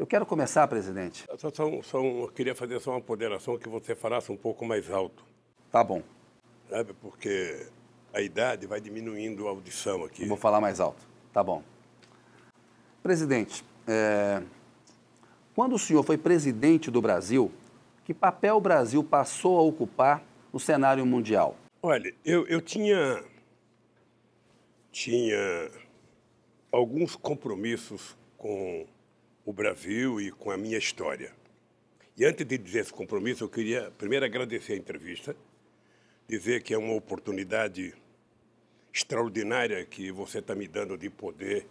Eu quero começar, presidente. Eu queria fazer só uma ponderação que você falasse um pouco mais alto, Tá bom, sabe? Porque a idade vai diminuindo a audição aqui. eu vou falar mais alto. Tá bom. Presidente, quando o senhor foi presidente do Brasil, que papel o Brasil passou a ocupar no cenário mundial? Olha, eu tinha alguns compromissos com o Brasil e com a minha história. E antes de dizer esse compromisso, eu queria primeiro agradecer a entrevista, dizer que é uma oportunidade extraordinária que você está me dando de poder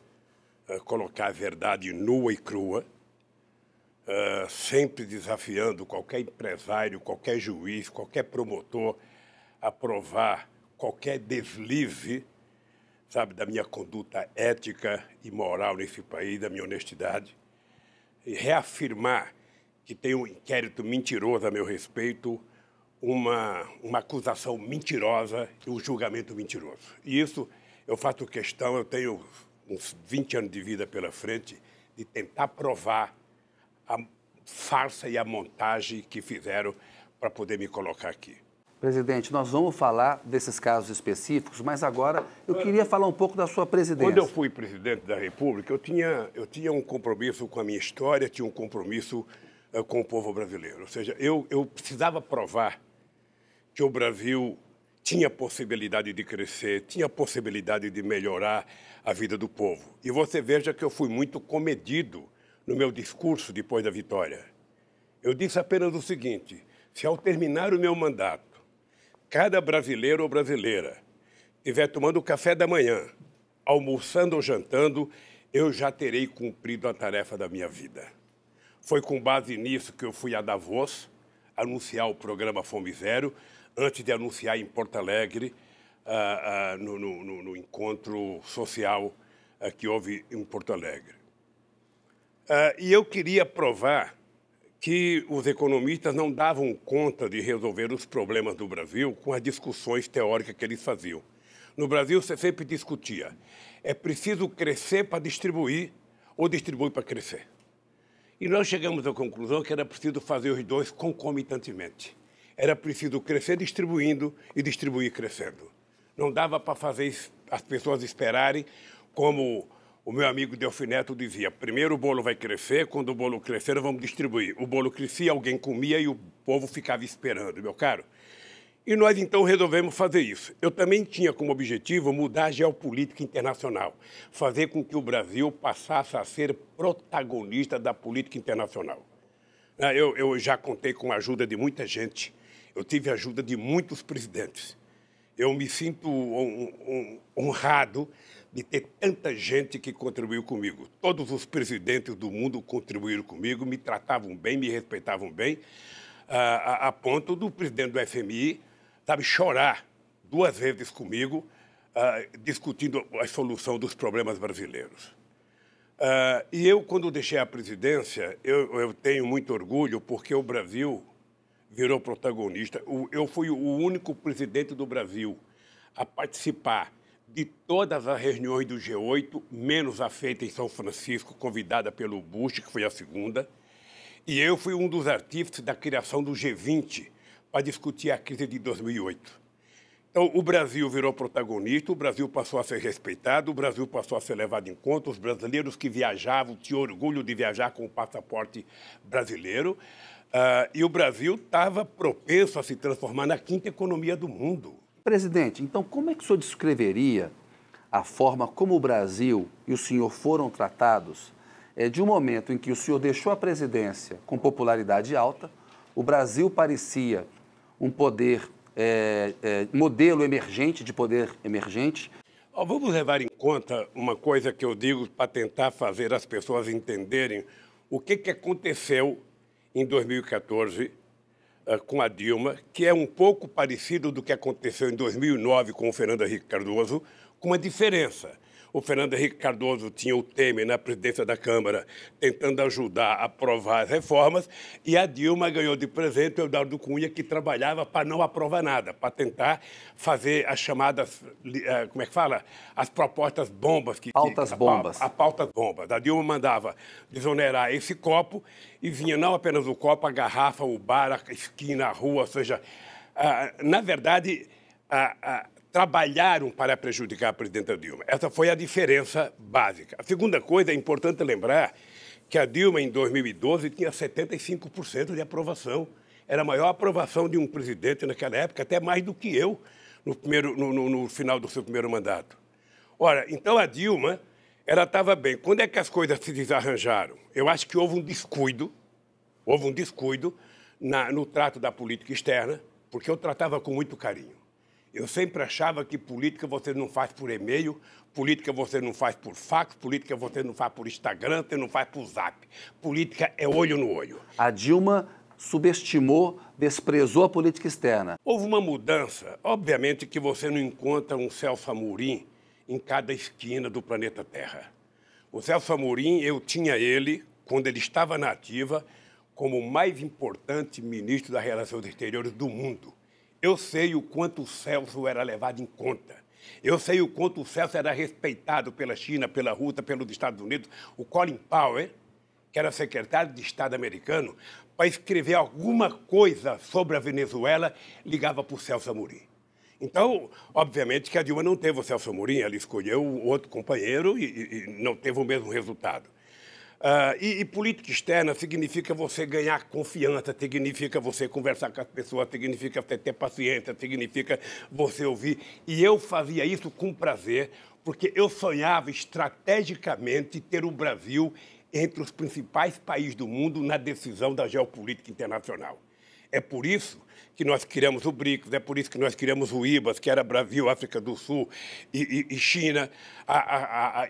colocar a verdade nua e crua, sempre desafiando qualquer empresário, qualquer juiz, qualquer promotor a provar qualquer deslize, sabe, da minha conduta ética e moral nesse país, da minha honestidade, e reafirmar que tem um inquérito mentiroso a meu respeito, uma acusação mentirosa e um julgamento mentiroso. E isso eu faço questão, eu tenho uns 20 anos de vida pela frente, de tentar provar a farsa e a montagem que fizeram para poder me colocar aqui. Presidente, nós vamos falar desses casos específicos, mas agora eu queria falar um pouco da sua presidência. Quando eu fui presidente da República, eu tinha um compromisso com a minha história, tinha um compromisso com o povo brasileiro. Ou seja, eu precisava provar que o Brasil tinha possibilidade de crescer, tinha possibilidade de melhorar a vida do povo. E você veja que eu fui muito comedido no meu discurso depois da vitória. Eu disse apenas o seguinte: se ao terminar o meu mandato, cada brasileiro ou brasileira estiver tomando café da manhã, almoçando ou jantando, eu já terei cumprido a tarefa da minha vida. Foi com base nisso que eu fui a Davos anunciar o programa Fome Zero, antes de anunciar em Porto Alegre, no encontro social que houve em Porto Alegre. E eu queria provar que os economistas não davam conta de resolver os problemas do Brasil com as discussões teóricas que eles faziam. No Brasil, você sempre discutia, é preciso crescer para distribuir ou distribuir para crescer. E nós chegamos à conclusão que era preciso fazer os dois concomitantemente. Era preciso crescer distribuindo e distribuir crescendo. Não dava para fazer as pessoas esperarem como o meu amigo Delfim Neto dizia: primeiro o bolo vai crescer, quando o bolo crescer, vamos distribuir. O bolo crescia, alguém comia e o povo ficava esperando, meu caro. E nós, então, resolvemos fazer isso. Eu também tinha como objetivo mudar a geopolítica internacional, fazer com que o Brasil passasse a ser protagonista da política internacional. Eu já contei com a ajuda de muita gente, eu tive a ajuda de muitos presidentes. Eu me sinto honrado de ter tanta gente que contribuiu comigo. Todos os presidentes do mundo contribuíram comigo, me tratavam bem, me respeitavam bem, a ponto do presidente do FMI, sabe, chorar 2 vezes comigo, discutindo a solução dos problemas brasileiros. E eu, quando deixei a presidência, eu tenho muito orgulho, porque o Brasil virou protagonista. Eu fui o único presidente do Brasil a participar de todas as reuniões do G8, menos a feita em São Francisco, convidada pelo Bush, que foi a segunda. E eu fui um dos artífices da criação do G20 para discutir a crise de 2008. Então, o Brasil virou protagonista, o Brasil passou a ser respeitado, o Brasil passou a ser levado em conta, os brasileiros que viajavam tinham orgulho de viajar com o passaporte brasileiro, e o Brasil estava propenso a se transformar na 5ª economia do mundo. Presidente, então como é que o senhor descreveria a forma como o Brasil e o senhor foram tratados de um momento em que o senhor deixou a presidência com popularidade alta, o Brasil parecia um modelo emergente, de poder emergente? Vamos levar em conta uma coisa que eu digo para tentar fazer as pessoas entenderem o que aconteceu em 2014 com a Dilma, que é um pouco parecido do que aconteceu em 2009 com o Fernando Henrique Cardoso, com uma diferença. O Fernando Henrique Cardoso tinha o Temer na presidência da Câmara, tentando ajudar a aprovar as reformas, e a Dilma ganhou de presente o Eduardo Cunha, que trabalhava para não aprovar nada, para tentar fazer as chamadas, como é que fala? As propostas bombas. Pautas bombas. A pautas bombas. A Dilma mandava desonerar esse copo e vinha não apenas o copo, a garrafa, o bar, a esquina, a rua, ou seja, na verdade, trabalharam para prejudicar a presidenta Dilma. Essa foi a diferença básica. A segunda coisa, é importante lembrar que a Dilma, em 2012, tinha 75% de aprovação. Era a maior aprovação de um presidente naquela época, até mais do que eu, no final do seu primeiro mandato. Ora, então a Dilma, ela estava bem. Quando é que as coisas se desarranjaram? Eu acho que houve um descuido no trato da política externa, porque eu tratava com muito carinho. Eu sempre achava que política você não faz por e-mail, política você não faz por fax, política você não faz por Instagram, você não faz por Zap. Política é olho no olho. A Dilma subestimou, desprezou a política externa. Houve uma mudança. Obviamente que você não encontra um Celso Amorim em cada esquina do planeta Terra. O Celso Amorim, eu tinha ele, quando ele estava na ativa, como o mais importante ministro das Relações Exteriores do mundo. Eu sei o quanto o Celso era levado em conta. Eu sei o quanto o Celso era respeitado pela China, pela Rússia, pelos Estados Unidos. O Colin Powell, que era secretário de Estado americano, para escrever alguma coisa sobre a Venezuela, ligava para o Celso Amorim. Então, obviamente que a Dilma não teve o Celso Amorim, ela escolheu outro companheiro e não teve o mesmo resultado. E política externa significa você ganhar confiança, significa você conversar com as pessoas, significa você ter paciência, significa você ouvir. E eu fazia isso com prazer, porque eu sonhava estrategicamente ter o Brasil entre os principais países do mundo na decisão da geopolítica internacional. É por isso que nós criamos o BRICS, é por isso que nós criamos o IBAS, que era Brasil, África do Sul e China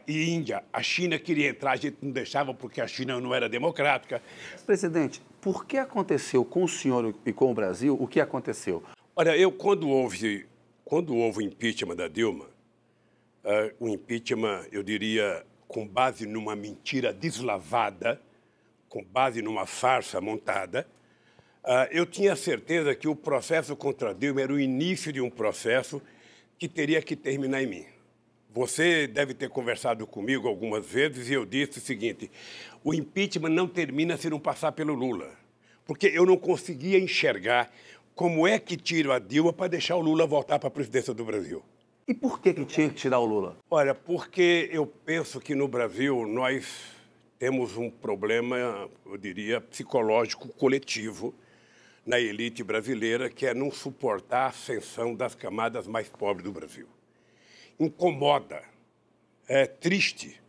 e Índia. A China queria entrar, a gente não deixava porque a China não era democrática. Presidente, por que aconteceu com o senhor e com o Brasil o que aconteceu? Olha, quando houve o impeachment da Dilma, o impeachment, eu diria, com base numa mentira deslavada, com base numa farsa montada, eu tinha certeza que o processo contra Dilma era o início de um processo que teria que terminar em mim. Você deve ter conversado comigo algumas vezes e eu disse o seguinte: o impeachment não termina se não passar pelo Lula, porque eu não conseguia enxergar como é que tiro a Dilma para deixar o Lula voltar para a presidência do Brasil. E por que tinha que tirar o Lula? Olha, porque eu penso que no Brasil nós temos um problema, eu diria, psicológico coletivo na elite brasileira, que é não suportar a ascensão das camadas mais pobres do Brasil. Incomoda, é triste,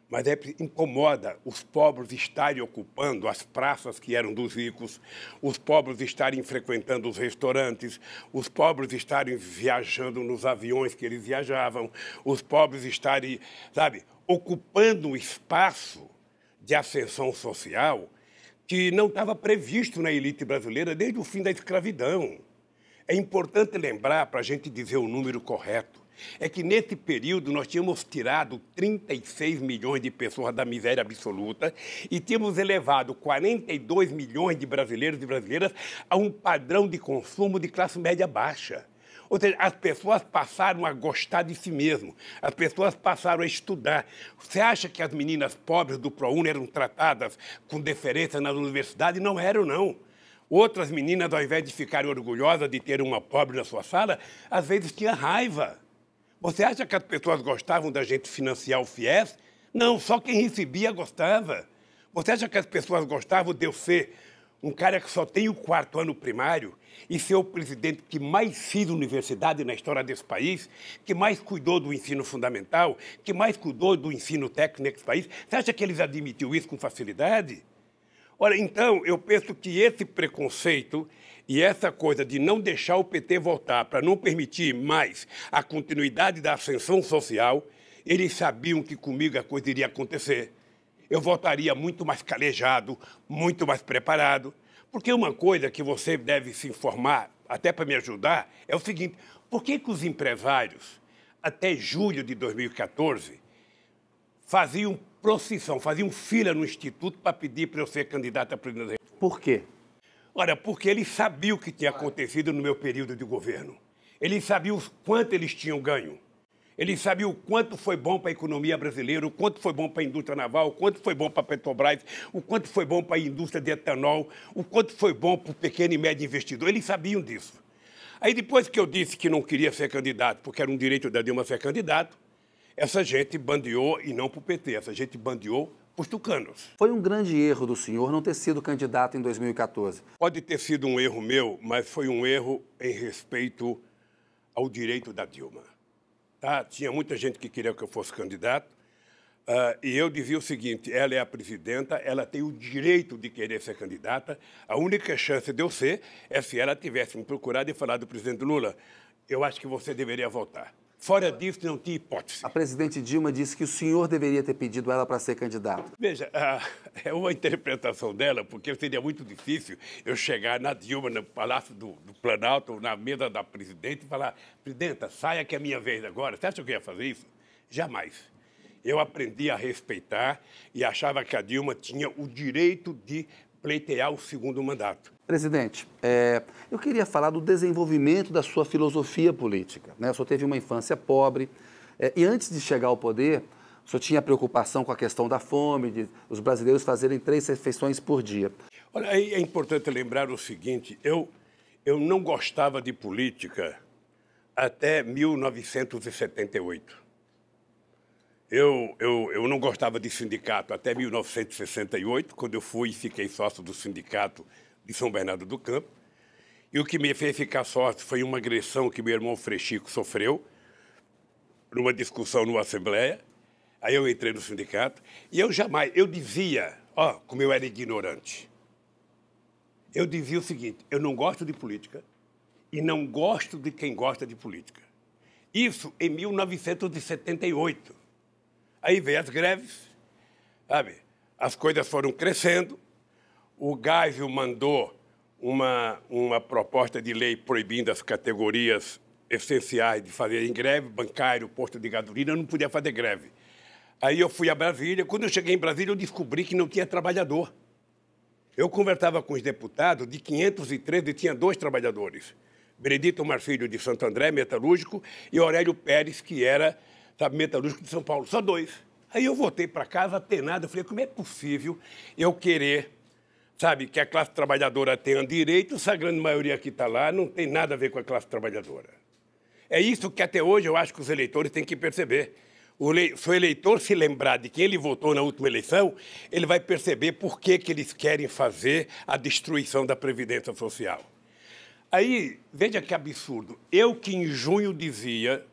mas incomoda os pobres estarem ocupando as praças que eram dos ricos, os pobres estarem frequentando os restaurantes, os pobres estarem viajando nos aviões que eles viajavam, os pobres estarem, ocupando um espaço de ascensão social que não estava previsto na elite brasileira desde o fim da escravidão. É importante lembrar, para a gente dizer o número correto, é que nesse período nós tínhamos tirado 36 milhões de pessoas da miséria absoluta e tínhamos elevado 42 milhões de brasileiros e brasileiras a um padrão de consumo de classe média baixa. Ou seja, as pessoas passaram a gostar de si mesmo, as pessoas passaram a estudar. Você acha que as meninas pobres do ProUni eram tratadas com deferência nas universidades? Não eram, não. Outras meninas, ao invés de ficarem orgulhosas de ter uma pobre na sua sala, às vezes tinham raiva. Você acha que as pessoas gostavam da gente financiar o FIES? Não, só quem recebia gostava. Você acha que as pessoas gostavam de eu ser um cara que só tem o 4º ano primário e ser o presidente que mais fez universidade na história desse país, que mais cuidou do ensino fundamental, que mais cuidou do ensino técnico nesse país? Você acha que eles admitiam isso com facilidade? Ora, então, eu penso que esse preconceito e essa coisa de não deixar o PT voltar para não permitir mais a continuidade da ascensão social, eles sabiam que comigo a coisa iria acontecer. Eu voltaria muito mais calejado, muito mais preparado, porque uma coisa que você deve se informar, até para me ajudar, é o seguinte: por que os empresários, até julho de 2014, faziam procissão, faziam fila no Instituto para pedir para eu ser candidato a presidente da República. Por quê? Olha, porque eles sabiam o que tinha acontecido no meu período de governo. Eles sabiam o quanto eles tinham ganho. Eles sabiam o quanto foi bom para a economia brasileira, o quanto foi bom para a indústria naval, o quanto foi bom para a Petrobras, o quanto foi bom para a indústria de etanol, o quanto foi bom para o pequeno e médio investidor. Eles sabiam disso. Aí, depois que eu disse que não queria ser candidato, porque era um direito da Dilma ser candidato, essa gente bandeou, e não para o PT, essa gente bandeou para os tucanos. Foi um grande erro do senhor não ter sido candidato em 2014. Pode ter sido um erro meu, mas foi um erro em respeito ao direito da Dilma. Tá? Tinha muita gente que queria que eu fosse candidato, e eu dizia o seguinte: ela é a presidenta, ela tem o direito de querer ser candidata, a única chance de eu ser é se ela tivesse me procurado e falado do presidente Lula, eu acho que você deveria votar. Fora disso, não tinha hipótese. A presidente Dilma disse que o senhor deveria ter pedido ela para ser candidato. Veja, é uma interpretação dela, porque seria muito difícil eu chegar na Dilma, no Palácio do Planalto, na mesa da presidente, e falar: presidenta, saia que é minha vez agora. Você acha que eu ia fazer isso? Jamais. Eu aprendi a respeitar e achava que a Dilma tinha o direito de pleitear o segundo mandato. Presidente, eu queria falar do desenvolvimento da sua filosofia política, né? O senhor teve uma infância pobre e antes de chegar ao poder, o senhor tinha preocupação com a questão da fome, de os brasileiros fazerem 3 refeições por dia. Olha, aí é importante lembrar o seguinte: eu não gostava de política até 1978. Eu não gostava de sindicato até 1968, quando eu fui e fiquei sócio do sindicato de São Bernardo do Campo. E o que me fez ficar sócio foi uma agressão que meu irmão Frechico sofreu numa discussão numa assembleia. Aí eu entrei no sindicato e eu dizia, como eu era ignorante, eu dizia o seguinte: eu não gosto de política e não gosto de quem gosta de política. Isso em 1978. Aí veio as greves, sabe? As coisas foram crescendo. O Geisel mandou uma proposta de lei proibindo as categorias essenciais de fazerem greve, bancário, posto de gasolina, não podia fazer greve. Aí eu fui a Brasília. Quando eu cheguei em Brasília, eu descobri que não tinha trabalhador. Eu conversava com os deputados, de 513 tinha 2 trabalhadores. Benedito Marfilho, de Santo André, metalúrgico, e Aurélio Pérez, que era metalúrgico de São Paulo, só 2. Aí eu voltei para casa atenado, eu falei: como é possível eu querer, que a classe trabalhadora tenha direito, se a grande maioria que está lá não tem nada a ver com a classe trabalhadora? É isso que até hoje eu acho que os eleitores têm que perceber. Se o eleitor se lembrar de quem ele votou na última eleição, ele vai perceber por que eles querem fazer a destruição da Previdência Social. Aí, veja que absurdo. Eu que em junho dizia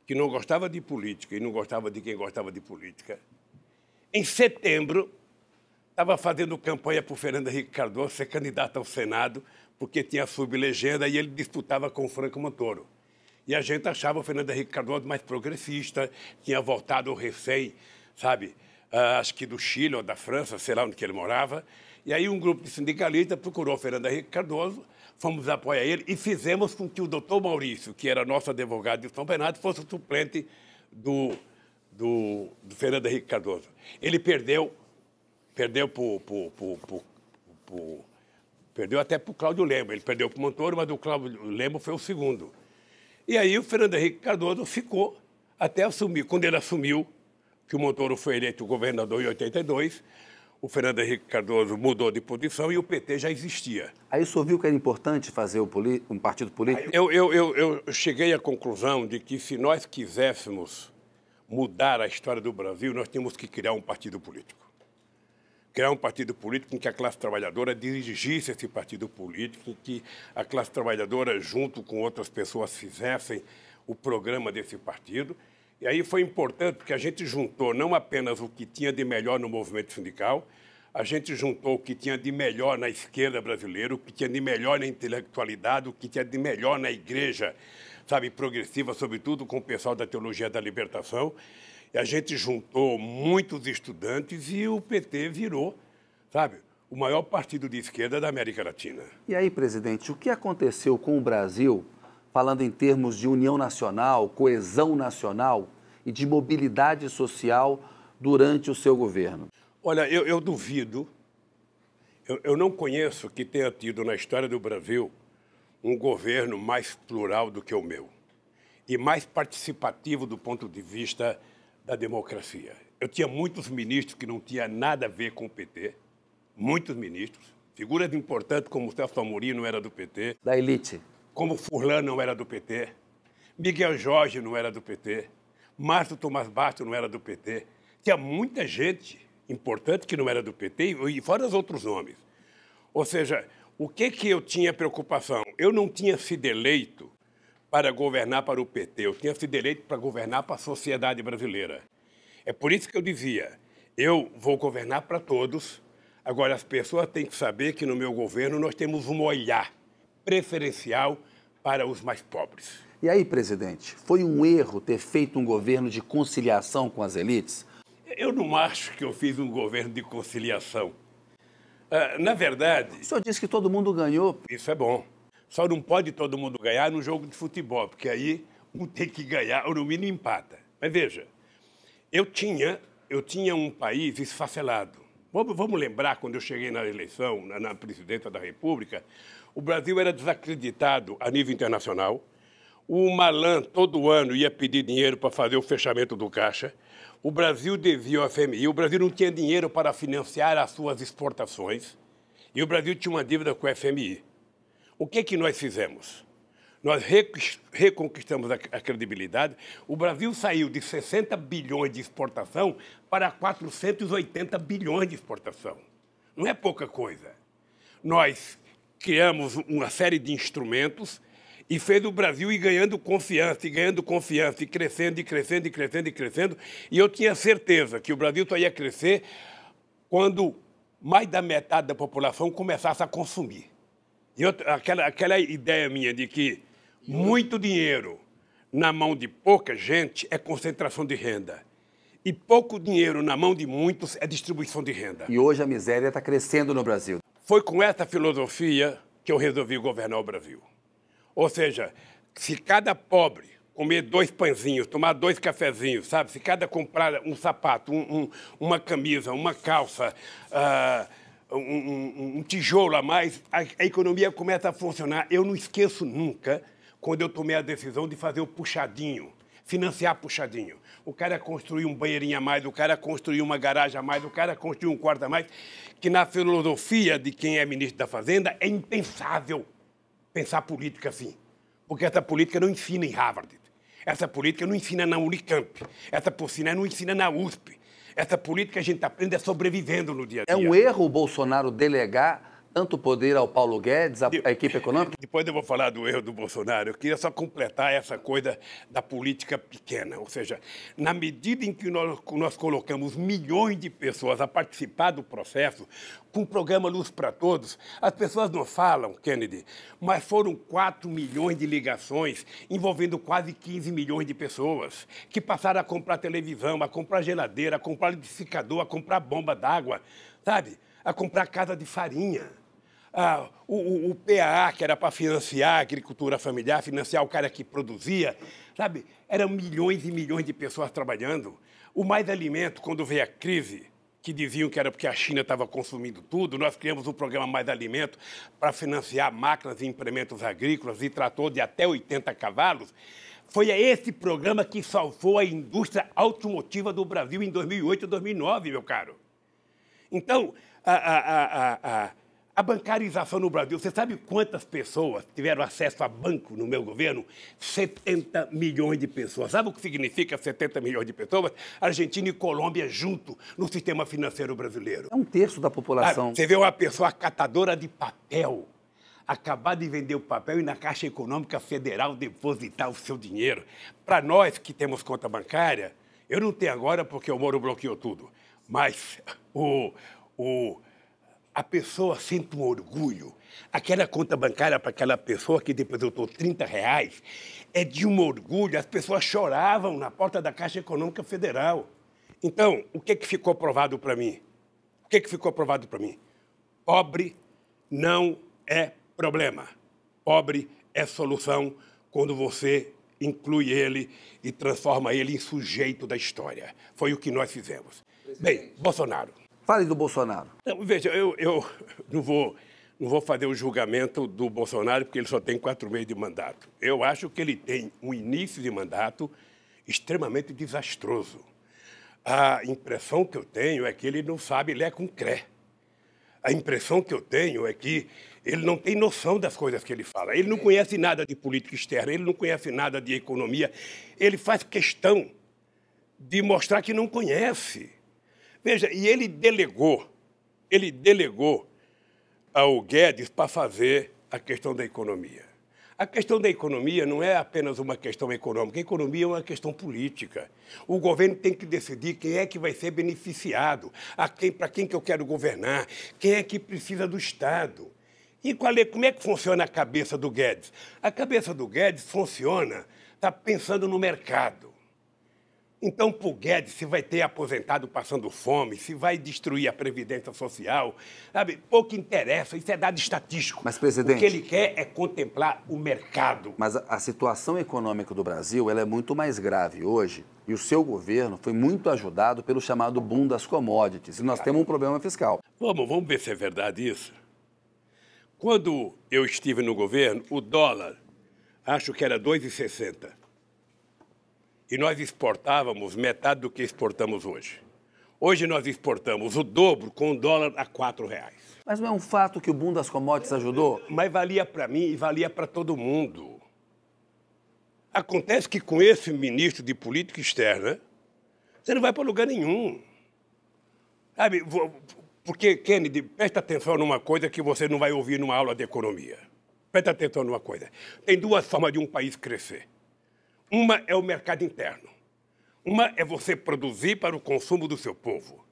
que não gostava de política e não gostava de quem gostava de política, em setembro estava fazendo campanha para o Fernando Henrique Cardoso ser candidato ao Senado, porque tinha sublegenda e ele disputava com o Franco Montoro. E a gente achava o Fernando Henrique Cardoso mais progressista, tinha voltado recém, acho que do Chile ou da França, sei lá onde que ele morava. E aí um grupo de sindicalistas procurou o Fernando Henrique Cardoso, fomos apoiar ele e fizemos com que o doutor Maurício, que era nosso advogado de São Bernardo, fosse o suplente do Fernando Henrique Cardoso. Ele perdeu até para o Cláudio Lemos. Ele perdeu para o Montoro, mas o Cláudio Lemos foi o segundo. E aí o Fernando Henrique Cardoso ficou até assumir. Quando ele assumiu, que o Montoro foi eleito governador em 82, o Fernando Henrique Cardoso mudou de posição e o PT já existia. Aí o senhor viu que era importante fazer um partido político? Eu cheguei à conclusão de que se nós quiséssemos mudar a história do Brasil, nós tínhamos que criar um partido político. Criar um partido político em que a classe trabalhadora dirigisse esse partido político, em que a classe trabalhadora, junto com outras pessoas, fizessem o programa desse partido. E aí foi importante porque a gente juntou não apenas o que tinha de melhor no movimento sindical, a gente juntou o que tinha de melhor na esquerda brasileira, o que tinha de melhor na intelectualidade, o que tinha de melhor na igreja, progressiva, sobretudo com o pessoal da Teologia da Libertação. E a gente juntou muitos estudantes e o PT virou, o maior partido de esquerda da América Latina. E aí, presidente, o que aconteceu com o Brasil, falando em termos de união nacional, coesão nacional e de mobilidade social, durante o seu governo? Olha, eu duvido, eu não conheço que tenha tido na história do Brasil um governo mais plural do que o meu e mais participativo do ponto de vista da democracia. Eu tinha muitos ministros que não tinham nada a ver com o PT, muitos ministros, figuras importantes como Celso Amorim não era do PT. Da elite. Como Furlan não era do PT, Miguel Jorge não era do PT, Márcio Tomás Bastos não era do PT. Tinha muita gente importante que não era do PT e fora os outros nomes. Ou seja, o que eu tinha preocupação? Eu não tinha sido eleito para governar para o PT, eu tinha sido eleito para governar para a sociedade brasileira. É por isso que eu dizia, eu vou governar para todos, agora as pessoas têm que saber que no meu governo nós temos um olhar preferencial para os mais pobres. E aí, presidente, foi um erro ter feito um governo de conciliação com as elites? Eu não acho que eu fiz um governo de conciliação. Na verdade... O senhor disse que todo mundo ganhou. Isso é bom. Só não pode todo mundo ganhar no jogo de futebol, porque aí um tem que ganhar ou no mínimo empata. Mas veja, eu tinha um país esfacelado. Vamos lembrar, quando eu cheguei na eleição, na presidência da República, o Brasil era desacreditado a nível internacional. O Malan, todo ano, ia pedir dinheiro para fazer o fechamento do caixa. O Brasil devia ao FMI. O Brasil não tinha dinheiro para financiar as suas exportações. E o Brasil tinha uma dívida com o FMI. O que nós fizemos? Nós reconquistamos a credibilidade. O Brasil saiu de 60 bilhões de exportação para 480 bilhões de exportação. Não é pouca coisa. Nós criamos uma série de instrumentos e fez o Brasil ir ganhando confiança, e crescendo, e crescendo, e crescendo, e crescendo. E eu tinha certeza que o Brasil só ia crescer quando mais da metade da população começasse a consumir. E aquela ideia minha de que muito dinheiro na mão de pouca gente é concentração de renda. E pouco dinheiro na mão de muitos é distribuição de renda. E hoje a miséria está crescendo no Brasil. Foi com essa filosofia que eu resolvi governar o Brasil. Ou seja, se cada pobre comer 2 pãezinhos, tomar 2 cafezinhos, sabe? Se cada comprar um sapato, uma camisa, uma calça, um tijolo a mais, a economia começa a funcionar. Eu não esqueço nunca quando eu tomei a decisão de fazer o puxadinho, financiar puxadinho. O cara construiu um banheirinho a mais, o cara construiu uma garagem a mais, o cara construiu um quarto a mais, que na filosofia de quem é ministro da Fazenda é impensável pensar política assim. Porque essa política não ensina em Harvard, essa política não ensina na Unicamp, essa política não ensina na USP. Essa política a gente aprende sobrevivendo no dia a dia. É um erro o Bolsonaro delegar tanto poder ao Paulo Guedes, à equipe econômica? Depois eu vou falar do erro do Bolsonaro. Eu queria só completar essa coisa da política pequena. Ou seja, na medida em que nós colocamos milhões de pessoas a participar do processo, com o programa Luz para Todos, as pessoas não falam, Kennedy, mas foram 4 milhões de ligações envolvendo quase 15 milhões de pessoas que passaram a comprar televisão, a comprar geladeira, a comprar liquidificador, a comprar bomba d'água, sabe? A comprar casa de farinha. O PAA, que era para financiar a agricultura familiar, financiar o cara que produzia, sabe? Eram milhões e milhões de pessoas trabalhando. O Mais Alimento, quando veio a crise, que diziam que era porque a China estava consumindo tudo, nós criamos o programa Mais Alimento para financiar máquinas e implementos agrícolas e trator de até 80 cavalos. Foi esse programa que salvou a indústria automotiva do Brasil em 2008 e 2009, meu caro. Então, a bancarização no Brasil, você sabe quantas pessoas tiveram acesso a banco no meu governo? 70 milhões de pessoas. Sabe o que significa 70 milhões de pessoas? Argentina e Colômbia junto no sistema financeiro brasileiro. É 1/3 da população. Você vê uma pessoa catadora de papel acabar de vender o papel e na Caixa Econômica Federal depositar o seu dinheiro. Para nós que temos conta bancária, eu não tenho agora porque o Moro bloqueou tudo, mas a pessoa sente um orgulho. Aquela conta bancária para aquela pessoa que depositou R$30 é de um orgulho. As pessoas choravam na porta da Caixa Econômica Federal. Então, o que ficou provado para mim? O que ficou provado para mim? Pobre não é problema. Pobre é solução quando você inclui ele e transforma ele em sujeito da história. Foi o que nós fizemos. Bem, Bolsonaro. Fale do Bolsonaro. Não, veja, eu não vou fazer o julgamento do Bolsonaro porque ele só tem 4 meses de mandato. Eu acho que ele tem um início de mandato extremamente desastroso. A impressão que eu tenho é que ele não sabe ler com cré. A impressão que eu tenho é que ele não tem noção das coisas que ele fala. Ele não conhece nada de política externa, ele não conhece nada de economia. Ele faz questão de mostrar que não conhece. Veja, e ele delegou ao Guedes para fazer a questão da economia. A questão da economia não é apenas uma questão econômica, a economia é uma questão política. O governo tem que decidir quem é que vai ser beneficiado, para quem que eu quero governar, quem é que precisa do Estado. E como é que funciona a cabeça do Guedes? A cabeça do Guedes funciona, está pensando no mercado. Então, para o Guedes, se vai ter aposentado passando fome, se vai destruir a Previdência Social, sabe? Pouco interessa, isso é dado estatístico. Mas, presidente... O que ele quer é contemplar o mercado. Mas a situação econômica do Brasil ela é muito mais grave hoje e o seu governo foi muito ajudado pelo chamado boom das commodities. E nós temos um problema fiscal. Vamos ver se é verdade isso. Quando eu estive no governo, o dólar, acho que era R$ 2,60. E nós exportávamos metade do que exportamos hoje. Hoje nós exportamos o dobro com o dólar a R$ 4,00. Mas não é um fato que o boom das commodities ajudou? Mas valia para mim e valia para todo mundo. Acontece que com esse ministro de política externa, você não vai para lugar nenhum. Sabe, porque, Kennedy, presta atenção numa coisa que você não vai ouvir numa aula de economia. Presta atenção numa coisa. Tem 2 formas de um país crescer. Uma é o mercado interno. Uma é você produzir para o consumo do seu povo.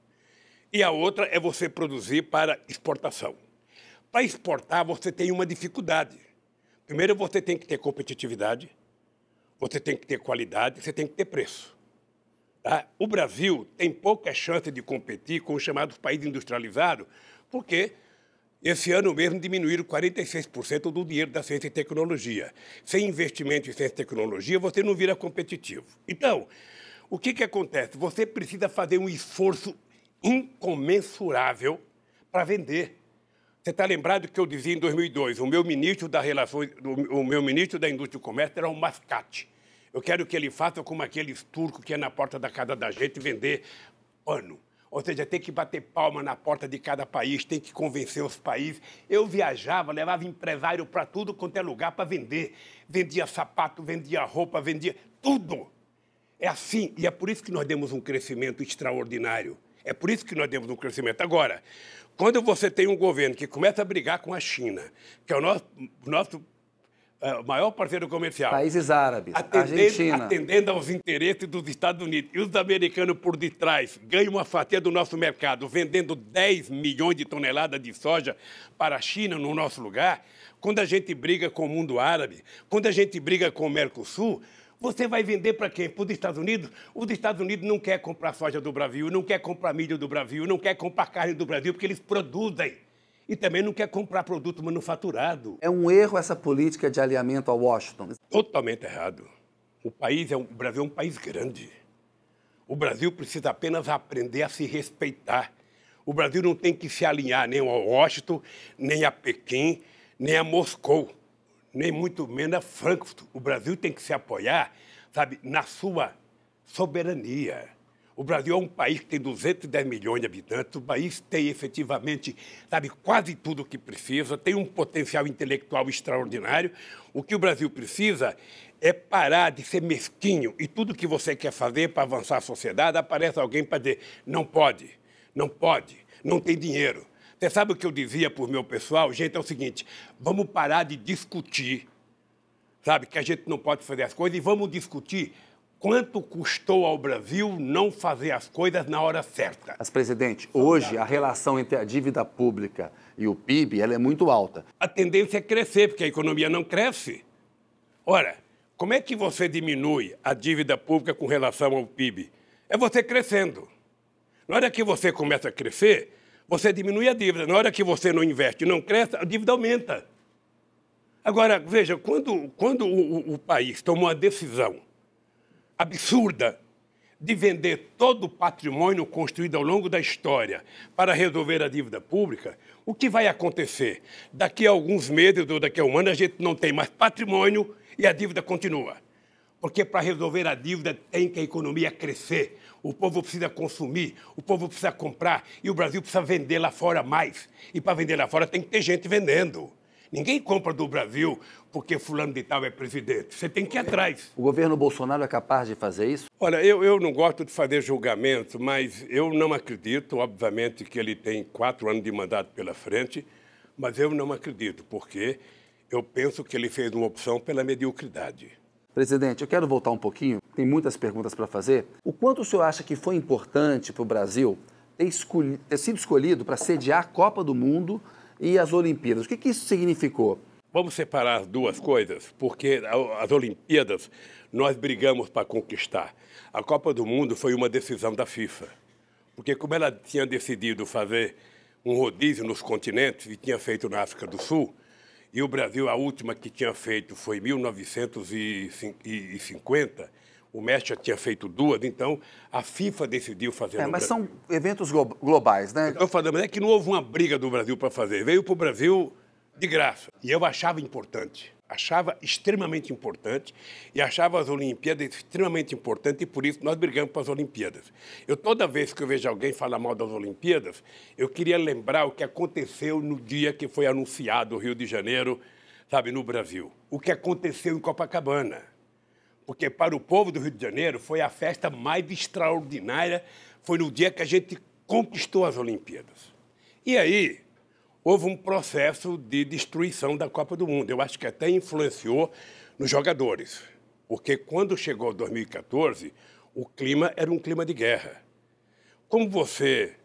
E a outra é você produzir para exportação. Para exportar, você tem uma dificuldade. Primeiro, você tem que ter competitividade, você tem que ter qualidade, você tem que ter preço. Tá? O Brasil tem pouca chance de competir com os chamados países industrializados, porque esse ano mesmo diminuíram 46% do dinheiro da ciência e tecnologia. Sem investimento em ciência e tecnologia, você não vira competitivo. Então, o que acontece? Você precisa fazer um esforço incomensurável para vender. Você está lembrado que eu dizia em 2002, o meu ministro da Indústria e Comércio era um mascate. Eu quero que ele faça como aqueles turcos que é na porta da casa da gente vender pano. Ou seja, tem que bater palma na porta de cada país, tem que convencer os países. Eu viajava, levava empresário para tudo quanto é lugar para vender. Vendia sapato, vendia roupa, vendia tudo. É assim, e é por isso que nós demos um crescimento extraordinário. É por isso que nós demos um crescimento. Agora, quando você tem um governo que começa a brigar com a China, que é o nosso maior parceiro comercial. Países árabes, Argentina. Atendendo aos interesses dos Estados Unidos. E os americanos por detrás ganham uma fatia do nosso mercado, vendendo 10 milhões de toneladas de soja para a China no nosso lugar. Quando a gente briga com o mundo árabe, quando a gente briga com o Mercosul, você vai vender para quem? Para os Estados Unidos? Os Estados Unidos não querem comprar soja do Brasil, não quer comprar milho do Brasil, não quer comprar carne do Brasil, porque eles produzem. E também não quer comprar produto manufaturado. É um erro essa política de alinhamento a Washington? Totalmente errado. O Brasil é um país grande. O Brasil precisa apenas aprender a se respeitar. O Brasil não tem que se alinhar nem a Washington, nem a Pequim, nem a Moscou, nem muito menos a Frankfurt. O Brasil tem que se apoiar, sabe, na sua soberania. O Brasil é um país que tem 210 milhões de habitantes, o país tem efetivamente, sabe, quase tudo o que precisa, tem um potencial intelectual extraordinário. O que o Brasil precisa é parar de ser mesquinho e tudo que você quer fazer para avançar a sociedade, aparece alguém para dizer, não pode, não tem dinheiro. Você sabe o que eu dizia para o meu pessoal? Gente, é o seguinte, vamos parar de discutir, sabe, que a gente não pode fazer as coisas e vamos discutir quanto custou ao Brasil não fazer as coisas na hora certa. Mas, presidente, hoje a relação entre a dívida pública e o PIB ela é muito alta. A tendência é crescer, porque a economia não cresce. Ora, como é que você diminui a dívida pública com relação ao PIB? É você crescendo. Na hora que você começa a crescer, você diminui a dívida. Na hora que você não investe e não cresce, a dívida aumenta. Agora, veja, quando o país toma uma decisão absurda de vender todo o patrimônio construído ao longo da história para resolver a dívida pública, o que vai acontecer? Daqui a alguns meses ou daqui a um ano, a gente não tem mais patrimônio e a dívida continua. Porque para resolver a dívida tem que a economia crescer, o povo precisa consumir, o povo precisa comprar e o Brasil precisa vender lá fora mais. E para vender lá fora tem que ter gente vendendo. Ninguém compra do Brasil porque fulano de tal é presidente. Você tem que ir atrás. O governo Bolsonaro é capaz de fazer isso? Olha, eu não gosto de fazer julgamento, mas eu não acredito, obviamente, que ele tem 4 anos de mandato pela frente, mas eu não acredito, porque eu penso que ele fez uma opção pela mediocridade. Presidente, eu quero voltar um pouquinho, tem muitas perguntas para fazer. O quanto o senhor acha que foi importante para o Brasil ter sido escolhido para sediar a Copa do Mundo e as Olimpíadas? O que isso significou? Vamos separar as duas coisas, porque as Olimpíadas nós brigamos para conquistar. A Copa do Mundo foi uma decisão da FIFA, porque como ela tinha decidido fazer um rodízio nos continentes e tinha feito na África do Sul, e o Brasil, a última que tinha feito foi em 1950, o México já tinha feito 2, então a FIFA decidiu fazer no Mas Brasil. são eventos globais, né? Estou falando, mas é que não houve uma briga do Brasil para fazer, veio para o Brasil de graça. E eu achava importante, achava extremamente importante e achava as Olimpíadas extremamente importantes e por isso nós brigamos para as Olimpíadas. Toda vez que eu vejo alguém falar mal das Olimpíadas, eu queria lembrar o que aconteceu no dia que foi anunciado o Rio de Janeiro, sabe, no Brasil. O que aconteceu em Copacabana. Porque para o povo do Rio de Janeiro foi a festa mais extraordinária, foi no dia que a gente conquistou as Olimpíadas. E aí houve um processo de destruição da Copa do Mundo. Eu acho que até influenciou nos jogadores, porque quando chegou 2014, o clima era um clima de guerra. Como você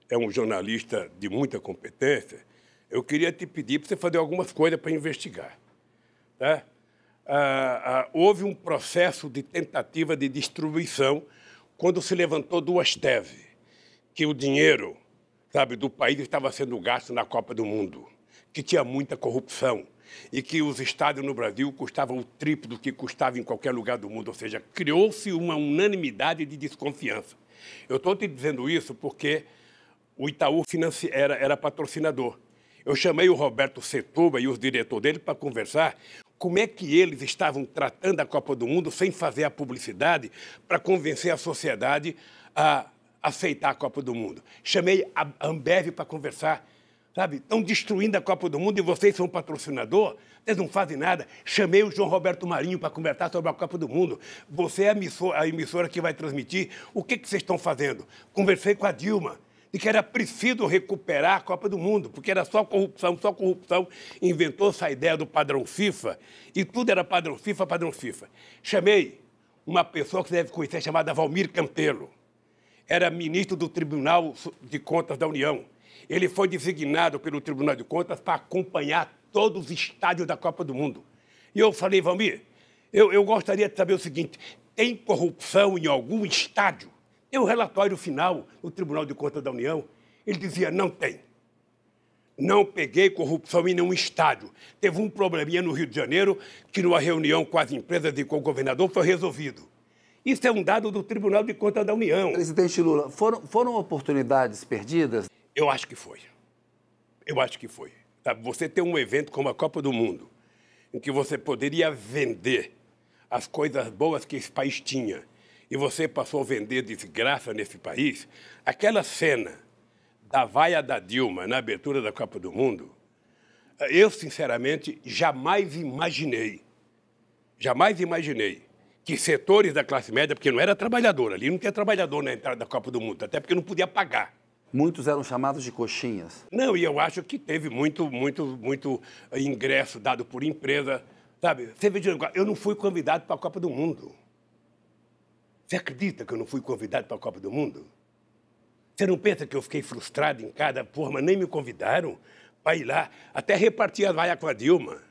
é um jornalista de muita competência, eu queria te pedir para você fazer algumas coisas para investigar. Tá? Houve um processo de tentativa de destruição quando se levantou 2 teses, que o dinheiro, sabe, do país estava sendo gasto na Copa do Mundo, que tinha muita corrupção e que os estádios no Brasil custavam o triplo do que custava em qualquer lugar do mundo, ou seja, criou-se uma unanimidade de desconfiança. Eu estou te dizendo isso porque o Itaú era patrocinador. Eu chamei o Roberto Setúbal e os diretores dele para conversar como é que eles estavam tratando a Copa do Mundo sem fazer a publicidade para convencer a sociedade a aceitar a Copa do Mundo. Chamei a Ambev para conversar, sabe? Estão destruindo a Copa do Mundo e vocês são patrocinador, vocês não fazem nada. Chamei o João Roberto Marinho para conversar sobre a Copa do Mundo. Você é a emissora que vai transmitir. O que vocês estão fazendo? Conversei com a Dilma, de que era preciso recuperar a Copa do Mundo, porque era só corrupção, só corrupção. Inventou-se a ideia do padrão FIFA, e tudo era padrão FIFA, padrão FIFA. Chamei uma pessoa que você deve conhecer, chamada Valmir Campelo. Era ministro do Tribunal de Contas da União. Ele foi designado pelo Tribunal de Contas para acompanhar todos os estádios da Copa do Mundo. E eu falei, Valmir, eu gostaria de saber o seguinte, tem corrupção em algum estádio? Tem um relatório final no Tribunal de Contas da União. Ele dizia, não tem. Não peguei corrupção em nenhum estádio. Teve um probleminha no Rio de Janeiro que, numa reunião com as empresas e com o governador, foi resolvido. Isso é um dado do Tribunal de Contas da União. Presidente Lula, foram oportunidades perdidas? Eu acho que foi. Eu acho que foi. Sabe, você tem um evento como a Copa do Mundo, em que você poderia vender as coisas boas que esse país tinha, e você passou a vender desgraça nesse país, aquela cena da vaia da Dilma na abertura da Copa do Mundo, eu, sinceramente, jamais imaginei que setores da classe média, porque não era trabalhador, ali não tinha trabalhador na entrada da Copa do Mundo, até porque não podia pagar. Muitos eram chamados de coxinhas. Não, e eu acho que teve muito ingresso dado por empresa, sabe? Você vê, eu não fui convidado para a Copa do Mundo. Você acredita que eu não fui convidado para a Copa do Mundo? Você não pensa que eu fiquei frustrado em cada forma? Nem me convidaram para ir lá, até repartir a vaia com a Dilma,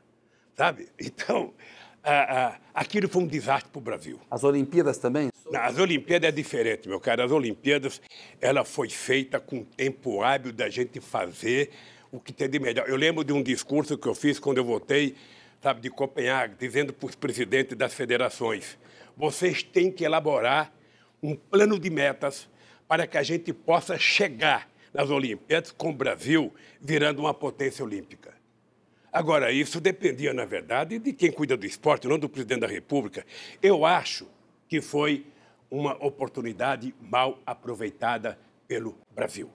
sabe? Então, aquilo foi um desastre para o Brasil. As Olimpíadas também? Não, as Olimpíadas é diferente, meu cara. As Olimpíadas, ela foi feita com tempo hábil da gente fazer o que tem de melhor. Eu lembro de um discurso que eu fiz quando eu voltei, sabe, de Copenhague, dizendo para os presidentes das federações, vocês têm que elaborar um plano de metas para que a gente possa chegar nas Olimpíadas com o Brasil virando uma potência olímpica. Agora, isso dependia, na verdade, de quem cuida do esporte, não do presidente da República. Eu acho que foi uma oportunidade mal aproveitada pelo Brasil.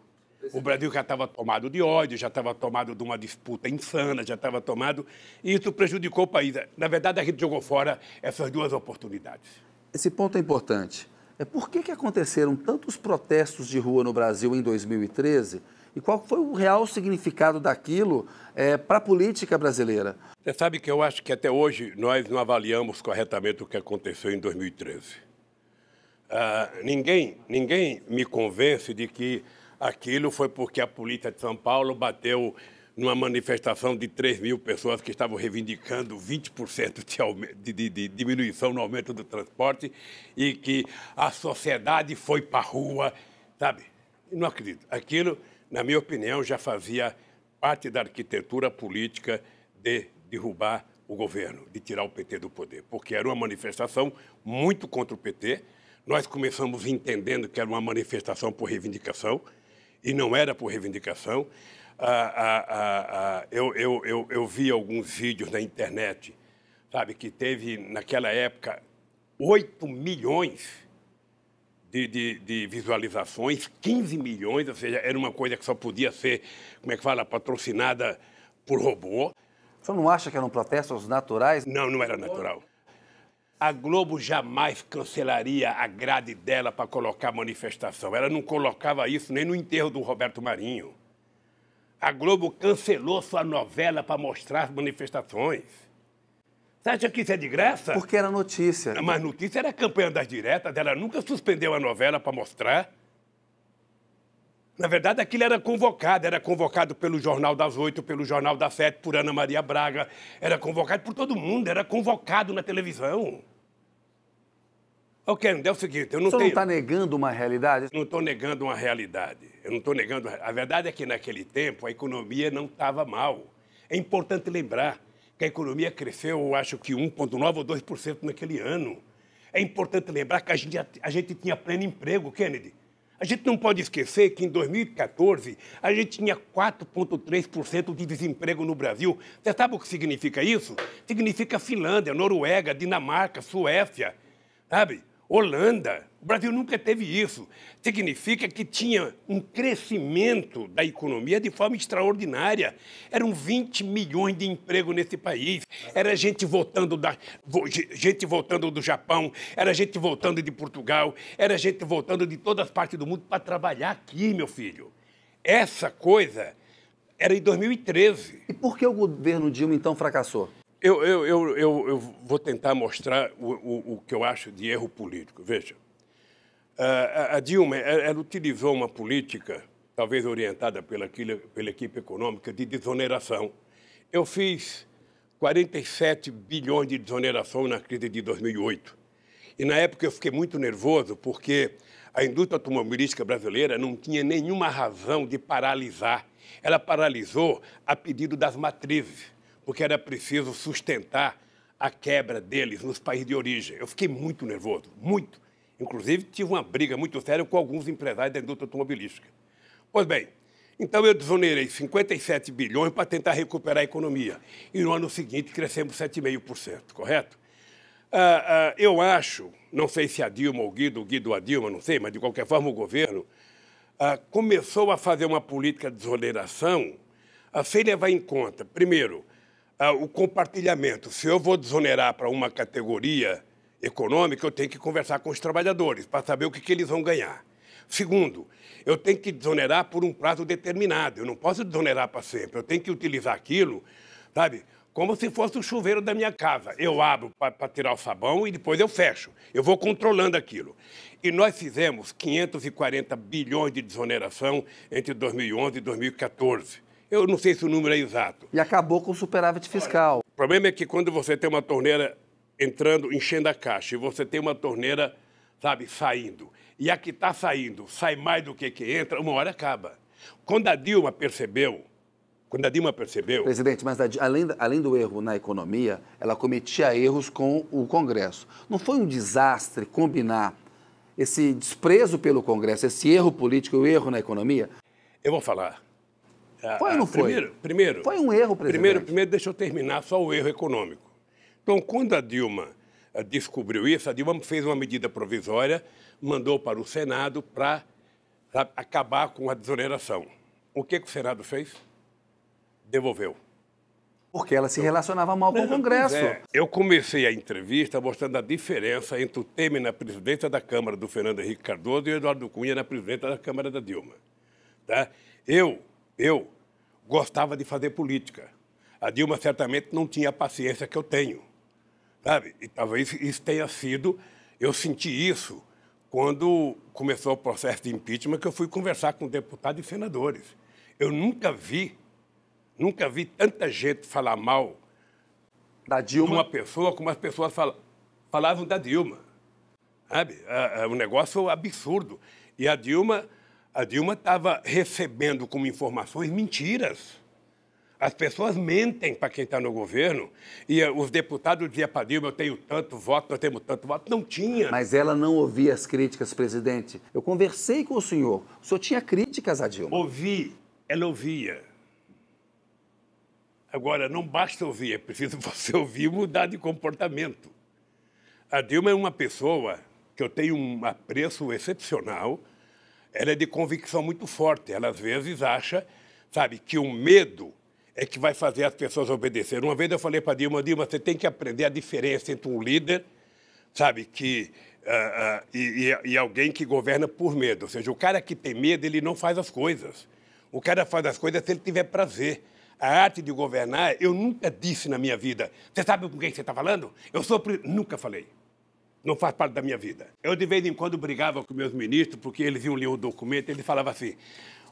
O Brasil já estava tomado de ódio, já estava tomado de uma disputa insana, já estava tomado, e isso prejudicou o país. Na verdade, a gente jogou fora essas duas oportunidades. Esse ponto é importante. Por que aconteceram tantos protestos de rua no Brasil em 2013 e qual foi o real significado daquilo para a política brasileira? Você sabe que eu acho que até hoje nós não avaliamos corretamente o que aconteceu em 2013. Ninguém me convence de que aquilo foi porque a polícia de São Paulo bateu numa manifestação de 3 mil pessoas que estavam reivindicando 20% de diminuição no aumento do transporte e que a sociedade foi para a rua, sabe? Não acredito. Aquilo, na minha opinião, já fazia parte da arquitetura política de derrubar o governo, de tirar o PT do poder, porque era uma manifestação muito contra o PT. Nós começamos entendendo que era uma manifestação por reivindicação, e não era por reivindicação. Eu vi alguns vídeos na internet, sabe, que teve, naquela época, 8 milhões de visualizações, 15 milhões, ou seja, era uma coisa que só podia ser, como é que fala, patrocinada por robô. O senhor não acha que eram protestos naturais? Não, não era natural. A Globo jamais cancelaria a grade dela para colocar manifestação. Ela não colocava isso nem no enterro do Roberto Marinho. A Globo cancelou sua novela para mostrar as manifestações. Você acha que isso é de graça? Porque era notícia. Mas notícia era a campanha das diretas. Ela nunca suspendeu a novela para mostrar. Na verdade, aquilo era convocado pelo Jornal das 8, pelo Jornal das 7, por Ana Maria Braga, era convocado por todo mundo, era convocado na televisão. Ok, é o seguinte, eu não tenho... O senhor não está negando uma realidade? Não estou negando uma realidade. Eu não estou negando... A verdade é que naquele tempo a economia não estava mal. É importante lembrar que a economia cresceu, eu acho que 1,9% ou 2% naquele ano. É importante lembrar que a gente tinha pleno emprego, Kennedy. A gente não pode esquecer que em 2014 a gente tinha 4,3% de desemprego no Brasil. Você sabe o que significa isso? Significa Finlândia, Noruega, Dinamarca, Suécia, sabe? Holanda. O Brasil nunca teve isso. Significa que tinha um crescimento da economia de forma extraordinária. Eram 20 milhões de empregos nesse país. Era gente voltando do Japão, era gente voltando de Portugal, era gente voltando de todas as partes do mundo para trabalhar aqui, meu filho. Essa coisa era em 2013. E por que o governo Dilma, então, fracassou? Eu vou tentar mostrar o que eu acho de erro político. Veja, a Dilma ela utilizou uma política, talvez orientada pela equipe econômica, de desoneração. Eu fiz 47 bilhões de desoneração na crise de 2008. E, na época, eu fiquei muito nervoso porque a indústria automobilística brasileira não tinha nenhuma razão de paralisar. Ela paralisou a pedido das matrizes, porque era preciso sustentar a quebra deles nos países de origem. Eu fiquei muito nervoso, muito. Inclusive, tive uma briga muito séria com alguns empresários da indústria automobilística. Pois bem, então eu desonerei 57 bilhões para tentar recuperar a economia. E no ano seguinte crescemos 7,5%, correto? Eu acho, não sei se a Dilma ou o Guido a Dilma, não sei, mas de qualquer forma o governo começou a fazer uma política de desoneração sem levar em conta, primeiro, o compartilhamento. Se eu vou desonerar para uma categoria econômica, eu tenho que conversar com os trabalhadores para saber o que eles vão ganhar. Segundo, eu tenho que desonerar por um prazo determinado. Eu não posso desonerar para sempre. Eu tenho que utilizar aquilo, sabe, como se fosse o chuveiro da minha casa. Eu abro para tirar o sabão e depois eu fecho. Eu vou controlando aquilo. E nós fizemos 540 bilhões de desoneração entre 2011 e 2014. Eu não sei se o número é exato. E acabou com o superávit fiscal. O problema é que quando você tem uma torneira enchendo a caixa, e você tem uma torneira, sabe, saindo, e a que está saindo sai mais do que entra, uma hora acaba. Quando a Dilma percebeu... Presidente, mas além do erro na economia, ela cometia erros com o Congresso. Não foi um desastre combinar esse desprezo pelo Congresso, esse erro político, o erro na economia? Eu vou falar. Foi ou não foi? Primeiro, foi um erro, presidente. Primeiro, deixa eu terminar só o erro econômico. Então, quando a Dilma descobriu isso, a Dilma fez uma medida provisória, mandou para o Senado para acabar com a desoneração. O que o Senado fez? Devolveu. Porque ela se relacionava mal com o Congresso. Eu comecei a entrevista mostrando a diferença entre o Temer na presidência da Câmara do Fernando Henrique Cardoso e o Eduardo Cunha na presidência da Câmara da Dilma. Tá? Eu gostava de fazer política. A Dilma certamente não tinha a paciência que eu tenho. Sabe? E talvez isso tenha sido... Eu senti isso quando começou o processo de impeachment, que eu fui conversar com deputados e senadores. Eu nunca vi tanta gente falar mal da Dilma, de uma pessoa como as pessoas falavam da Dilma. Sabe? Um negócio absurdo. E a Dilma estava recebendo como informações mentiras. As pessoas mentem para quem está no governo. E os deputados diziam para a Dilma, eu tenho tanto voto, nós temos tanto voto. Não tinha. Mas ela não ouvia as críticas, presidente. Eu conversei com o senhor tinha críticas à Dilma. Ela ouvia. Agora, não basta ouvir, é preciso você ouvir e mudar de comportamento. A Dilma é uma pessoa que eu tenho um apreço excepcional, ela é de convicção muito forte. Ela, às vezes, acha, sabe, que o medo é que vai fazer as pessoas obedecerem. Uma vez eu falei para a Dilma, você tem que aprender a diferença entre um líder, sabe, e alguém que governa por medo. Ou seja, o cara que tem medo, ele não faz as coisas. O cara faz as coisas se ele tiver prazer. A arte de governar, eu nunca disse na minha vida. Você sabe com quem você está falando? Nunca falei. Não faz parte da minha vida. Eu, de vez em quando, brigava com meus ministros, porque eles iam ler o documento, eles falavam assim,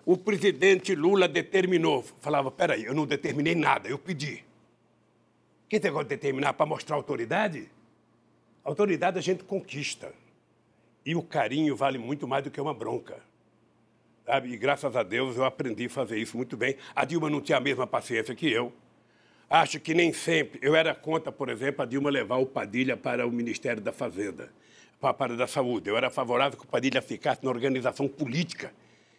o presidente Lula determinou. Falava, peraí, eu não determinei nada, eu pedi. O que você gosta de determinar para mostrar autoridade? Autoridade a gente conquista. E o carinho vale muito mais do que uma bronca. Sabe? E graças a Deus eu aprendi a fazer isso muito bem. A Dilma não tinha a mesma paciência que eu. Acho que nem sempre... Eu era contra, por exemplo, a Dilma levar o Padilha para o Ministério da Fazenda, para da Saúde. Eu era favorável que o Padilha ficasse na organização política,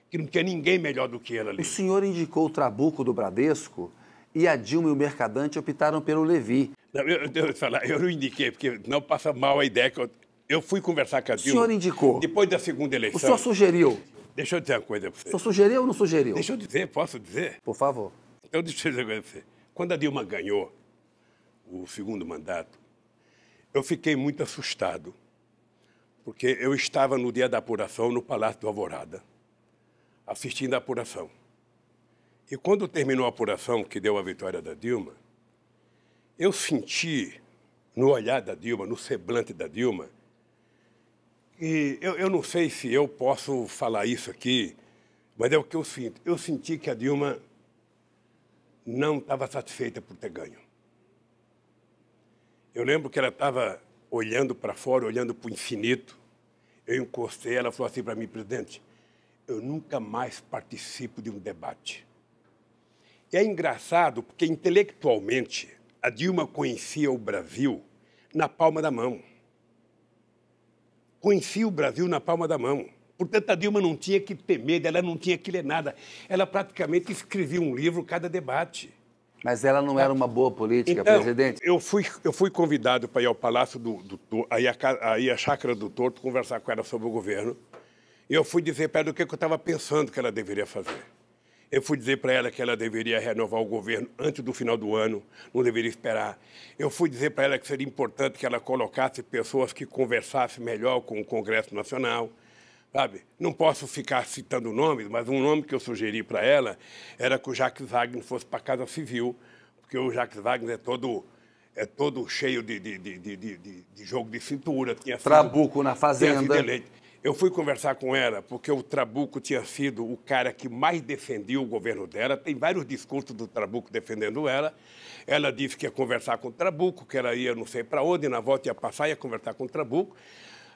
que não tinha ninguém melhor do que ele ali. O senhor indicou o Trabuco do Bradesco e a Dilma e o Mercadante optaram pelo Levi. Não, eu não indiquei, porque não passa mal a ideia que eu fui conversar com a Dilma. O senhor indicou? Depois da segunda eleição... O senhor sugeriu? Deixa eu dizer uma coisa para você. O senhor sugeriu ou não sugeriu? Deixa eu dizer, posso dizer? Por favor. Então, deixa eu dizer uma coisa para você. Quando a Dilma ganhou o segundo mandato, eu fiquei muito assustado, porque eu estava no dia da apuração no Palácio do Alvorada, assistindo a apuração. E quando terminou a apuração, que deu a vitória da Dilma, eu senti no olhar da Dilma, no semblante da Dilma, e eu não sei se eu posso falar isso aqui, mas é o que eu sinto. Eu senti que a Dilma não estava satisfeita por ter ganho. Eu lembro que ela estava olhando para fora, olhando para o infinito. Eu encostei, ela falou assim para mim, presidente, eu nunca mais participo de um debate. E é engraçado, porque intelectualmente a Dilma conhecia o Brasil na palma da mão. Conhecia o Brasil na palma da mão. Portanto, a Dilma não tinha que ter medo, ela não tinha que ler nada. Ela praticamente escrevia um livro cada debate. Mas ela não era uma boa política, então, presidente? Eu fui convidado para ir ao Palácio aí a Chácara do Torto, conversar com ela sobre o governo. E eu fui dizer para ela o que eu estava pensando que ela deveria fazer. Eu fui dizer para ela que ela deveria renovar o governo antes do final do ano, não deveria esperar. Eu fui dizer para ela que seria importante que ela colocasse pessoas que conversassem melhor com o Congresso Nacional. Sabe? Não posso ficar citando nomes, mas um nome que eu sugeri para ela era que o Jacques Wagner fosse para a Casa Civil, porque o Jacques Wagner é todo cheio de jogo de cintura. Trabuco na Fazenda. Eu fui conversar com ela porque o Trabuco tinha sido o cara que mais defendia o governo dela. Tem vários discursos do Trabuco defendendo ela. Ela disse que ia conversar com o Trabuco, que ela ia não sei para onde, na volta ia passar e ia conversar com o Trabuco.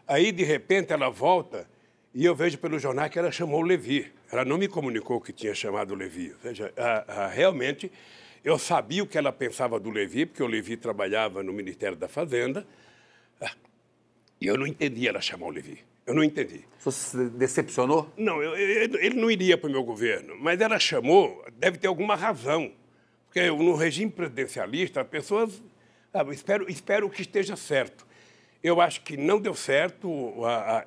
Aí, de repente, ela volta e eu vejo pelo jornal que ela chamou o Levi. Ela não me comunicou que tinha chamado o Levi. Ou seja, realmente, eu sabia o que ela pensava do Levi, porque o Levi trabalhava no Ministério da Fazenda, e eu não entendia ela chamar o Levi. Eu não entendi. Você se decepcionou? Não, ele não iria para o meu governo, mas ela chamou, deve ter alguma razão. Porque no regime presidencialista, as pessoas... espero que esteja certo. Eu acho que não deu certo,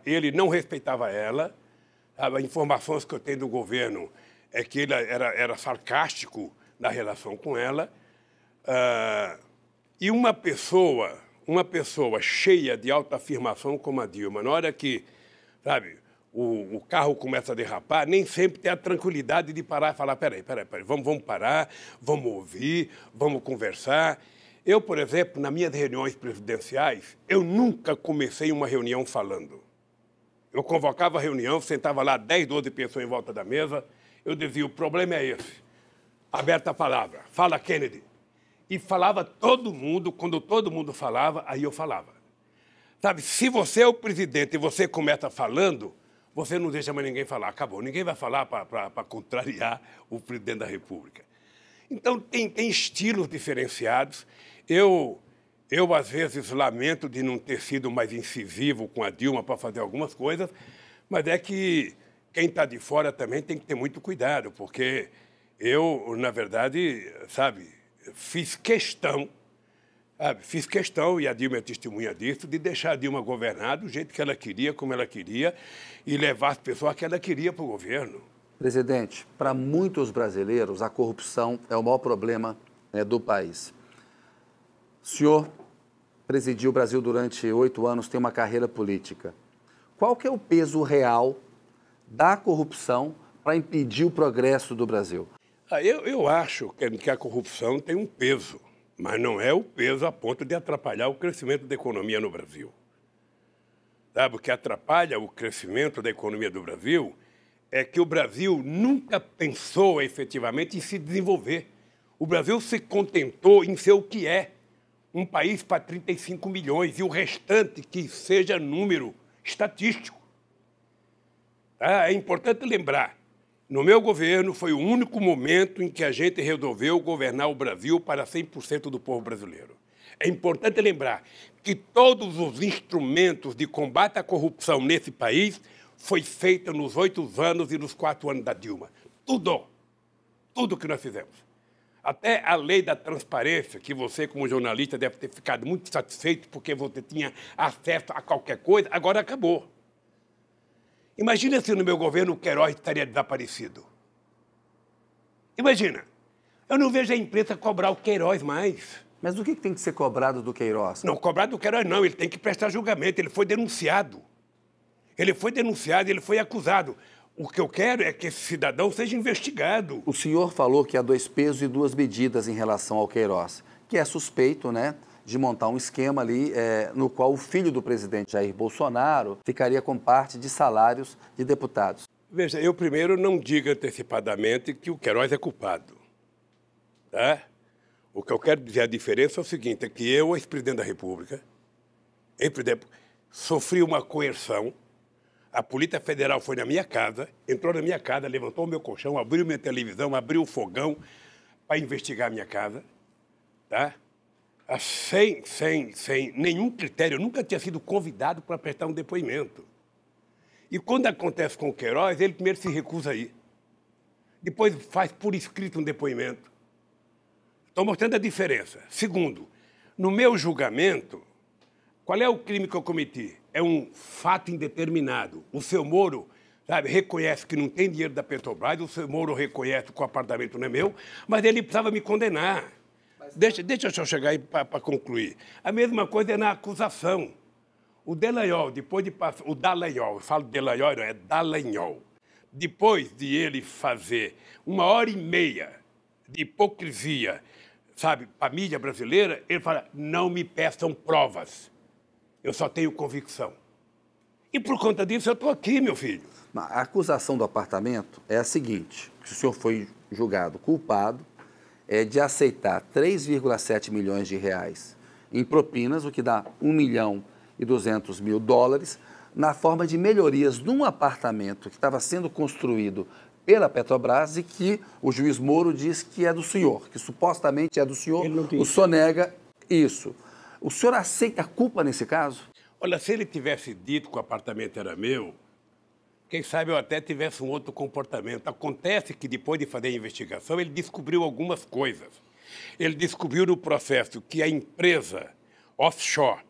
ele não respeitava ela. As informações que eu tenho do governo é que ele era sarcástico na relação com ela. E uma pessoa cheia de autoafirmação como a Dilma, na hora que, o carro começa a derrapar, nem sempre tem a tranquilidade de parar e falar, peraí, vamos parar, vamos ouvir, vamos conversar. Eu, por exemplo, nas minhas reuniões presidenciais, eu nunca comecei uma reunião falando. Eu convocava a reunião, sentava lá 10, 12 pessoas em volta da mesa, eu dizia, o problema é esse. Aberta a palavra, fala Kennedy. E falava todo mundo, quando todo mundo falava, aí eu falava. Se você é o presidente e você começa falando, você não deixa mais ninguém falar. Acabou, ninguém vai falar para contrariar o presidente da República. Então, tem estilos diferenciados. Eu, às vezes, lamento de não ter sido mais incisivo com a Dilma para fazer algumas coisas, mas é que quem está de fora também tem que ter muito cuidado, porque eu, na verdade, fiz questão, e a Dilma é testemunha disso, de deixar a Dilma governar do jeito que ela queria, como ela queria, e levar as pessoas que ela queria para o governo. Presidente, para muitos brasileiros, a corrupção é o maior problema do país. O senhor presidiu o Brasil durante 8 anos, tem uma carreira política. Qual que é o peso real da corrupção para impedir o progresso do Brasil? Eu acho que a corrupção tem um peso, mas não é o peso a ponto de atrapalhar o crescimento da economia no Brasil. O que atrapalha o crescimento da economia do Brasil é que o Brasil nunca pensou efetivamente em se desenvolver. O Brasil se contentou em ser o que é, um país para 35 milhões e o restante que seja número estatístico. É importante lembrar, no meu governo foi o único momento em que a gente resolveu governar o Brasil para 100% do povo brasileiro. É importante lembrar que todos os instrumentos de combate à corrupção nesse país foi feita nos 8 anos e nos 4 anos da Dilma. Tudo que nós fizemos. Até a lei da transparência, que você, como jornalista, deve ter ficado muito satisfeito porque você tinha acesso a qualquer coisa, agora acabou. Imagina se no meu governo o Queiroz estaria desaparecido. Imagina. Eu não vejo a imprensa cobrar o Queiroz mais. Mas o que tem que ser cobrado do Queiroz? Não, cobrado do Queiroz não, ele tem que prestar julgamento, ele foi denunciado. Ele foi acusado. O que eu quero é que esse cidadão seja investigado. O senhor falou que há 2 pesos e 2 medidas em relação ao Queiroz, que é suspeito, de montar um esquema ali no qual o filho do presidente Jair Bolsonaro ficaria com parte de salários de deputados. Veja, eu primeiro não digo antecipadamente que o Queiroz é culpado. Tá? O que eu quero dizer, a diferença é o seguinte, é que eu, ex-presidente da República, sofri uma coerção. A Polícia Federal foi na minha casa, entrou na minha casa, levantou o meu colchão, abriu minha televisão, abriu o fogão para investigar a minha casa, tá? Sem nenhum critério. Eu nunca tinha sido convidado para prestar um depoimento. E quando acontece com o Queiroz, ele primeiro se recusa a ir. Depois faz por escrito um depoimento. Estou mostrando a diferença. Segundo, no meu julgamento, qual é o crime que eu cometi? É um fato indeterminado. O seu Moro, reconhece que não tem dinheiro da Petrobras, o seu Moro reconhece que o apartamento não é meu, mas ele precisava me condenar. Deixa eu só chegar aí para concluir. A mesma coisa é na acusação. O Dallagnol, o Dallagnol, eu falo Dallagnol, não é Dallagnol. Depois de ele fazer 1h30 de hipocrisia, para a mídia brasileira, ele fala, não me peçam provas. Eu só tenho convicção. E por conta disso eu estou aqui, meu filho. A acusação do apartamento é a seguinte, que o senhor foi julgado culpado de aceitar 3,7 milhões de reais em propinas, o que dá $1.200.000, na forma de melhorias num apartamento que estava sendo construído pela Petrobras e que o juiz Moro diz que é do senhor, que supostamente é do senhor, o senhor nega isso. O senhor aceita a culpa nesse caso? Olha, se ele tivesse dito que o apartamento era meu, quem sabe eu até tivesse um outro comportamento. Acontece que depois de fazer a investigação, ele descobriu algumas coisas. Ele descobriu no processo que a empresa offshore,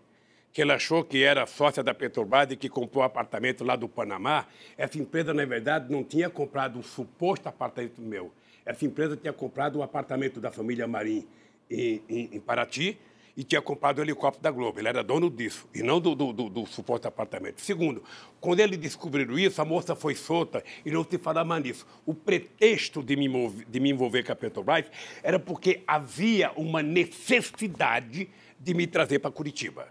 que ele achou que era sócia da Petrobras e que comprou o apartamento lá do Panamá, essa empresa, na verdade, não tinha comprado um suposto apartamento meu. Essa empresa tinha comprado um apartamento da família Marim em Paraty e tinha comprado o helicóptero da Globo. Ele era dono disso, e não do suposto apartamento. Segundo, quando ele descobriu isso, a moça foi solta e não se falava mais nisso. O pretexto de me envolver com a Petrobras era porque havia uma necessidade de me trazer para Curitiba,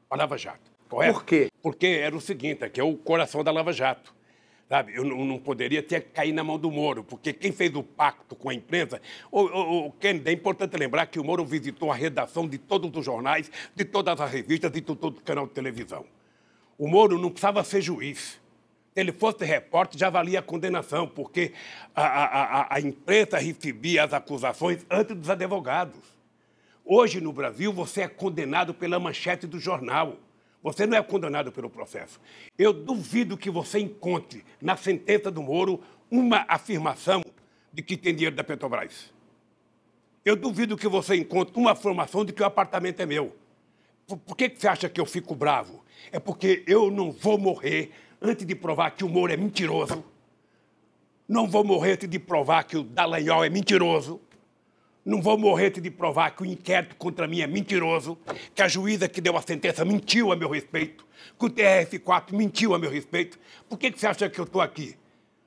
para Lava Jato. Correto? Por quê? Porque era o seguinte, aqui é o coração da Lava Jato. Sabe? Eu não poderia ter que cair na mão do Moro, porque quem fez o pacto com a imprensa... O Kennedy, é importante lembrar que o Moro visitou a redação de todos os jornais, de todas as revistas, de todo o canal de televisão. O Moro não precisava ser juiz. Se ele fosse repórter, já valia a condenação, porque a imprensa recebia as acusações antes dos advogados. Hoje, no Brasil, você é condenado pela manchete do jornal. Você não é condenado pelo processo. Eu duvido que você encontre na sentença do Moro uma afirmação de que tem dinheiro da Petrobras. Eu duvido que você encontre uma afirmação de que o apartamento é meu. Por que você acha que eu fico bravo? É porque eu não vou morrer antes de provar que o Moro é mentiroso. Não vou morrer antes de provar que o Dallagnol é mentiroso. Não vou morrer antes de provar que o inquérito contra mim é mentiroso, que a juíza que deu a sentença mentiu a meu respeito, que o TRF4 mentiu a meu respeito. Por que você acha que eu estou aqui?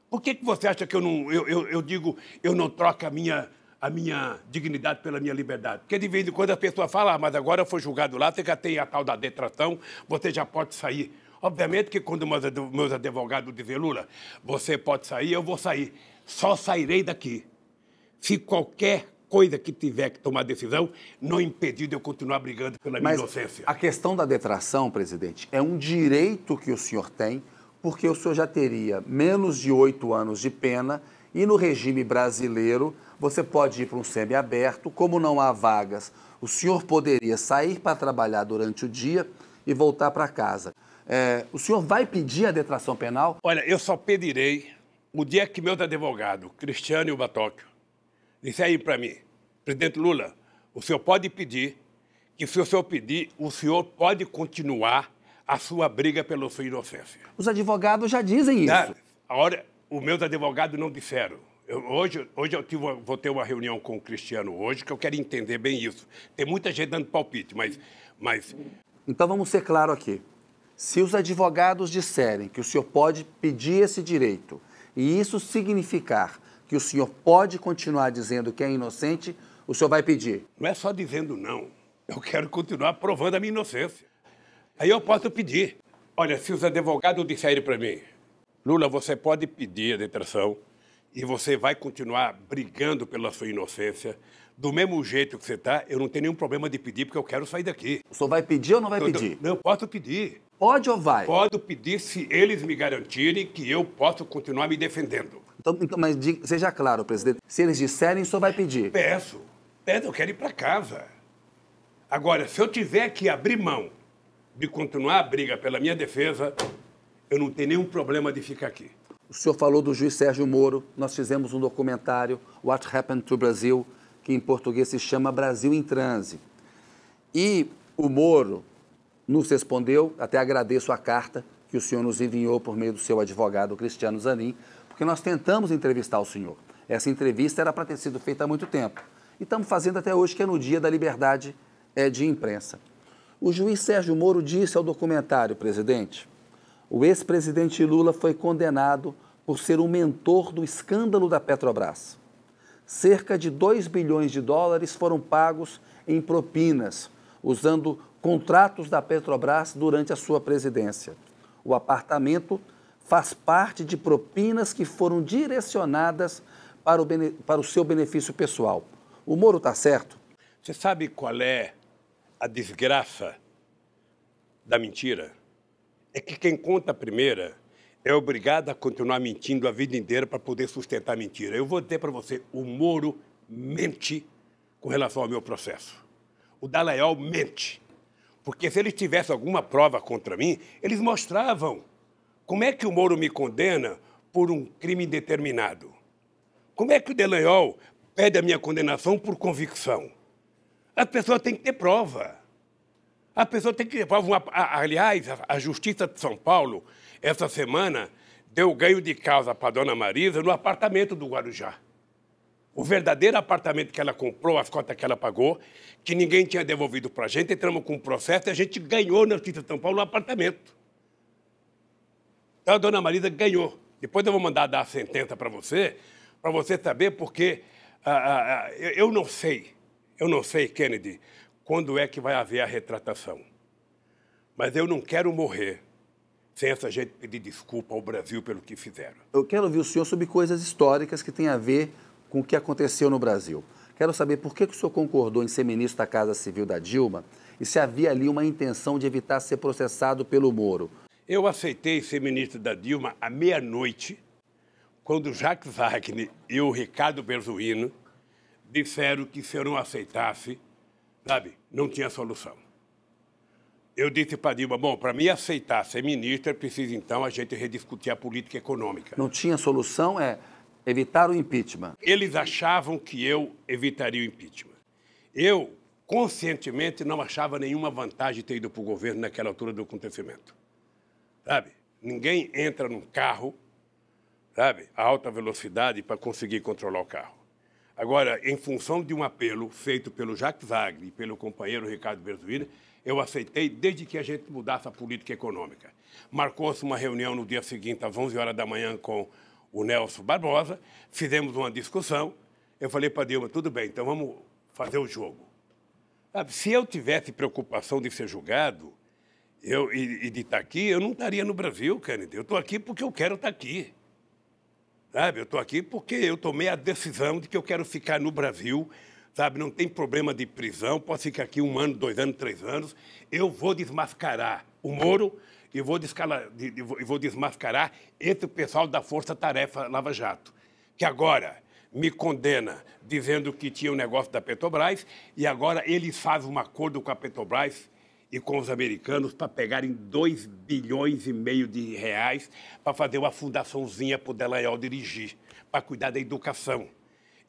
Por que você acha que eu não troco a minha dignidade pela minha liberdade? Porque de vez em quando a pessoa fala, mas agora eu fui julgado lá, você já tem a tal da detração, você já pode sair. Obviamente que quando meus advogados dizem, Lula, você pode sair, eu vou sair. Só sairei daqui se qualquer coisa que tiver que tomar decisão, não impedir de eu continuar brigando pela minha inocência. A questão da detração, presidente, é um direito que o senhor tem, porque o senhor já teria menos de 8 anos de pena e no regime brasileiro você pode ir para um semiaberto, como não há vagas, o senhor poderia sair para trabalhar durante o dia e voltar para casa. O senhor vai pedir a detração penal? Olha, eu só pedirei o dia que meus advogados, Cristiano e o Batóquio, disse aí para mim, presidente Lula, o senhor pode pedir que, se o senhor pedir, o senhor pode continuar a sua briga pela sua inocência. Os advogados já dizem isso. Os meus advogados não disseram. Hoje vou ter uma reunião com o Cristiano hoje, que eu quero entender bem isso. Tem muita gente dando palpite, mas... Então vamos ser claros aqui. Se os advogados disserem que o senhor pode pedir esse direito, e isso significar que o senhor pode continuar dizendo que é inocente, o senhor vai pedir? Não é só dizendo não. Eu quero continuar provando a minha inocência. Aí eu posso pedir. Olha, se os advogados disserem para mim, Lula, você pode pedir a detração e você vai continuar brigando pela sua inocência, do mesmo jeito que você está, eu não tenho nenhum problema de pedir, porque eu quero sair daqui. O senhor vai pedir ou não vai pedir? Eu posso pedir. Pode ou vai? Posso pedir se eles me garantirem que eu posso continuar me defendendo. Então, mas seja claro, presidente, se eles disserem, o senhor vai pedir? Peço, eu quero ir para casa. Agora, se eu tiver que abrir mão de continuar a briga pela minha defesa, eu não tenho nenhum problema de ficar aqui. O senhor falou do juiz Sérgio Moro, nós fizemos um documentário, What Happened to Brazil, que em português se chama Brasil em Transe. E o Moro nos respondeu, até agradeço a carta que o senhor nos enviou por meio do seu advogado, Cristiano Zanin, porque nós tentamos entrevistar o senhor. Essa entrevista era para ter sido feita há muito tempo. E estamos fazendo até hoje, que é no dia da liberdade de imprensa. O juiz Sérgio Moro disse ao documentário, presidente, o ex-presidente Lula foi condenado por ser um mentor do escândalo da Petrobras. Cerca de 2 bilhões de dólares foram pagos em propinas, usando contratos da Petrobras durante a sua presidência. O apartamento faz parte de propinas que foram direcionadas para o seu benefício pessoal. O Moro está certo? Você sabe qual é a desgraça da mentira? É que quem conta a primeira é obrigado a continuar mentindo a vida inteira para poder sustentar a mentira. Eu vou dizer para você, o Moro mente com relação ao meu processo. O Dallagnol mente. Porque se eles tivessem alguma prova contra mim, eles mostravam. Como é que o Moro me condena por um crime indeterminado? Como é que o Dallagnol pede a minha condenação por convicção? A pessoa tem que ter prova. A pessoa tem que ter prova. Aliás, a Justiça de São Paulo, essa semana, deu ganho de causa para a dona Marisa no apartamento do Guarujá. O verdadeiro apartamento que ela comprou, as cotas que ela pagou, que ninguém tinha devolvido para a gente, entramos com um processo e a gente ganhou na Justiça de São Paulo o apartamento. Então a dona Marisa ganhou. Depois eu vou mandar dar a sentença para você saber, porque eu não sei, Kennedy, quando é que vai haver a retratação. Mas eu não quero morrer sem essa gente pedir desculpa ao Brasil pelo que fizeram. Eu quero ouvir o senhor sobre coisas históricas que têm a ver com o que aconteceu no Brasil. Quero saber por que o senhor concordou em ser ministro da Casa Civil da Dilma e se havia ali uma intenção de evitar ser processado pelo Moro. Eu aceitei ser ministro da Dilma à meia-noite, quando o Jacques Wagner e o Ricardo Berzoino disseram que se eu não aceitasse, sabe, não tinha solução. Eu disse para a Dilma, bom, para mim aceitar ser ministro, é preciso então a gente rediscutir a política econômica. Não tinha solução, evitar o impeachment. Eles achavam que eu evitaria o impeachment. Eu, conscientemente, não achava nenhuma vantagem ter ido para o governo naquela altura do acontecimento. Sabe? Ninguém entra num carro, sabe, a alta velocidade para conseguir controlar o carro. Agora, em função de um apelo feito pelo Jacques Wagner e pelo companheiro Ricardo Berzoino, eu aceitei desde que a gente mudasse a política econômica. Marcou-se uma reunião no dia seguinte, às 11 horas da manhã, com o Nelson Barbosa, fizemos uma discussão, eu falei para a Dilma, tudo bem, então vamos fazer o jogo. Sabe, se eu tivesse preocupação de ser julgado e de estar aqui, eu não estaria no Brasil, Kennedy. Eu estou aqui porque eu quero estar aqui. Sabe, eu estou aqui porque eu tomei a decisão de que eu quero ficar no Brasil, sabe, não tem problema de prisão, posso ficar aqui 1 ano, 2 anos, 3 anos, eu vou desmascarar o Moro e vou desmascarar esse pessoal da Força Tarefa Lava Jato, que agora me condena dizendo que tinha um negócio da Petrobras e agora eles fazem um acordo com a Petrobras e com os americanos para pegarem 2,5 bilhões de reais para fazer uma fundaçãozinha para o Dallagnol dirigir, para cuidar da educação.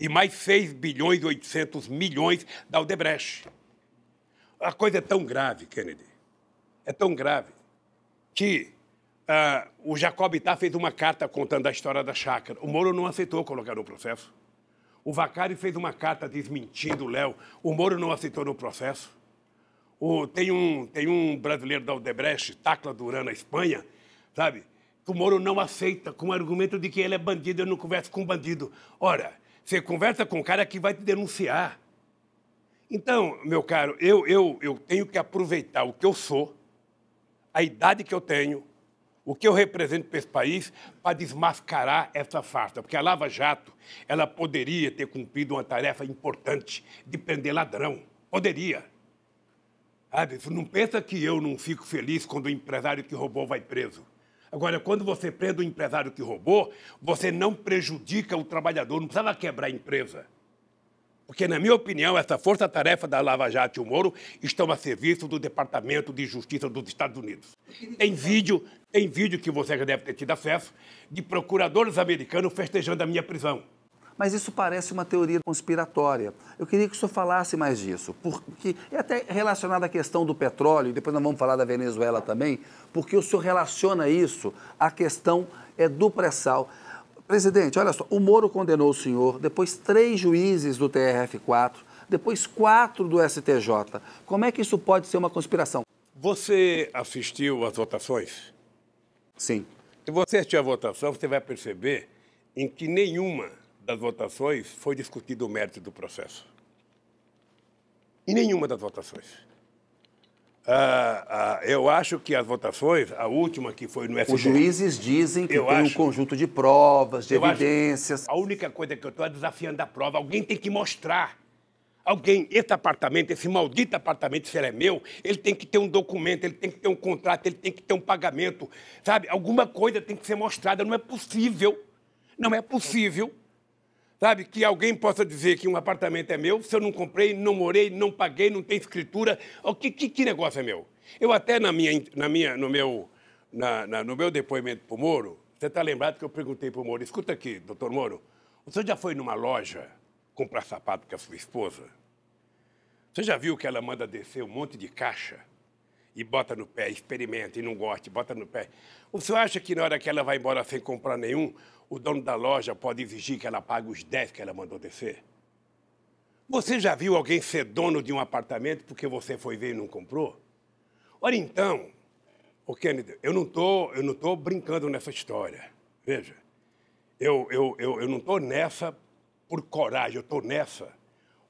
E mais 6 bilhões e 800 milhões da Odebrecht. A coisa é tão grave, Kennedy, é tão grave, que o Jacob Itá fez uma carta contando a história da chácara. O Moro não aceitou colocar no processo. O Vacari fez uma carta desmentindo o Léo. O Moro não aceitou no processo. Tem um brasileiro da Odebrecht, Tacla Duran, na Espanha, sabe? Que o Moro não aceita, com o argumento de que ele é bandido, eu não converso com bandido. Ora, você conversa com um cara que vai te denunciar. Então, meu caro, eu tenho que aproveitar o que eu sou, a idade que eu tenho, o que eu represento para esse país, para desmascarar essa farsa. Porque a Lava Jato, ela poderia ter cumprido uma tarefa importante de prender ladrão. Poderia. Sabe? Não pensa que eu não fico feliz quando o empresário que roubou vai preso. Agora, quando você prende o empresário que roubou, você não prejudica o trabalhador, não precisava quebrar a empresa. Porque, na minha opinião, essa força-tarefa da Lava Jato e o Moro estão a serviço do Departamento de Justiça dos Estados Unidos. Tem vídeo que você já deve ter tido acesso, de procuradores americanos festejando a minha prisão. Mas isso parece uma teoria conspiratória. Eu queria que o senhor falasse mais disso, porque é até relacionado à questão do petróleo, e depois nós vamos falar da Venezuela também, porque o senhor relaciona isso à questão do pré-sal. Presidente, olha só, o Moro condenou o senhor, depois 3 juízes do TRF4, depois 4 do STJ. Como é que isso pode ser uma conspiração? Você assistiu às votações? Sim. Se você assistir à votação, você vai perceber em que nenhuma das votações foi discutido o mérito do processo. Em nenhuma das votações. Eu acho que as votações, a última que foi no STF... Os juízes dizem que tem um conjunto de provas, de evidências. A única coisa que eu estou é desafiando a prova. Alguém tem que mostrar. Esse apartamento, esse maldito apartamento, se ele é meu, ele tem que ter um documento, ele tem que ter um contrato, ele tem que ter um pagamento, sabe? Alguma coisa tem que ser mostrada. Não é possível, Sabe, que alguém possa dizer que um apartamento é meu, se eu não comprei, não morei, não paguei, não tem escritura. Que negócio é meu? Eu até no meu depoimento para o Moro, você está lembrado que eu perguntei para o Moro, escuta aqui, doutor Moro, o senhor já foi numa loja comprar sapato com a sua esposa? Você já viu que ela manda descer um monte de caixa e bota no pé, experimenta e não gosta, bota no pé? O senhor acha que na hora que ela vai embora sem comprar nenhum, o dono da loja pode exigir que ela pague os 10 que ela mandou descer? Você já viu alguém ser dono de um apartamento porque você foi ver e não comprou? Ora então, ô Kennedy, eu não tô brincando nessa história. Veja, eu não estou nessa por coragem, eu estou nessa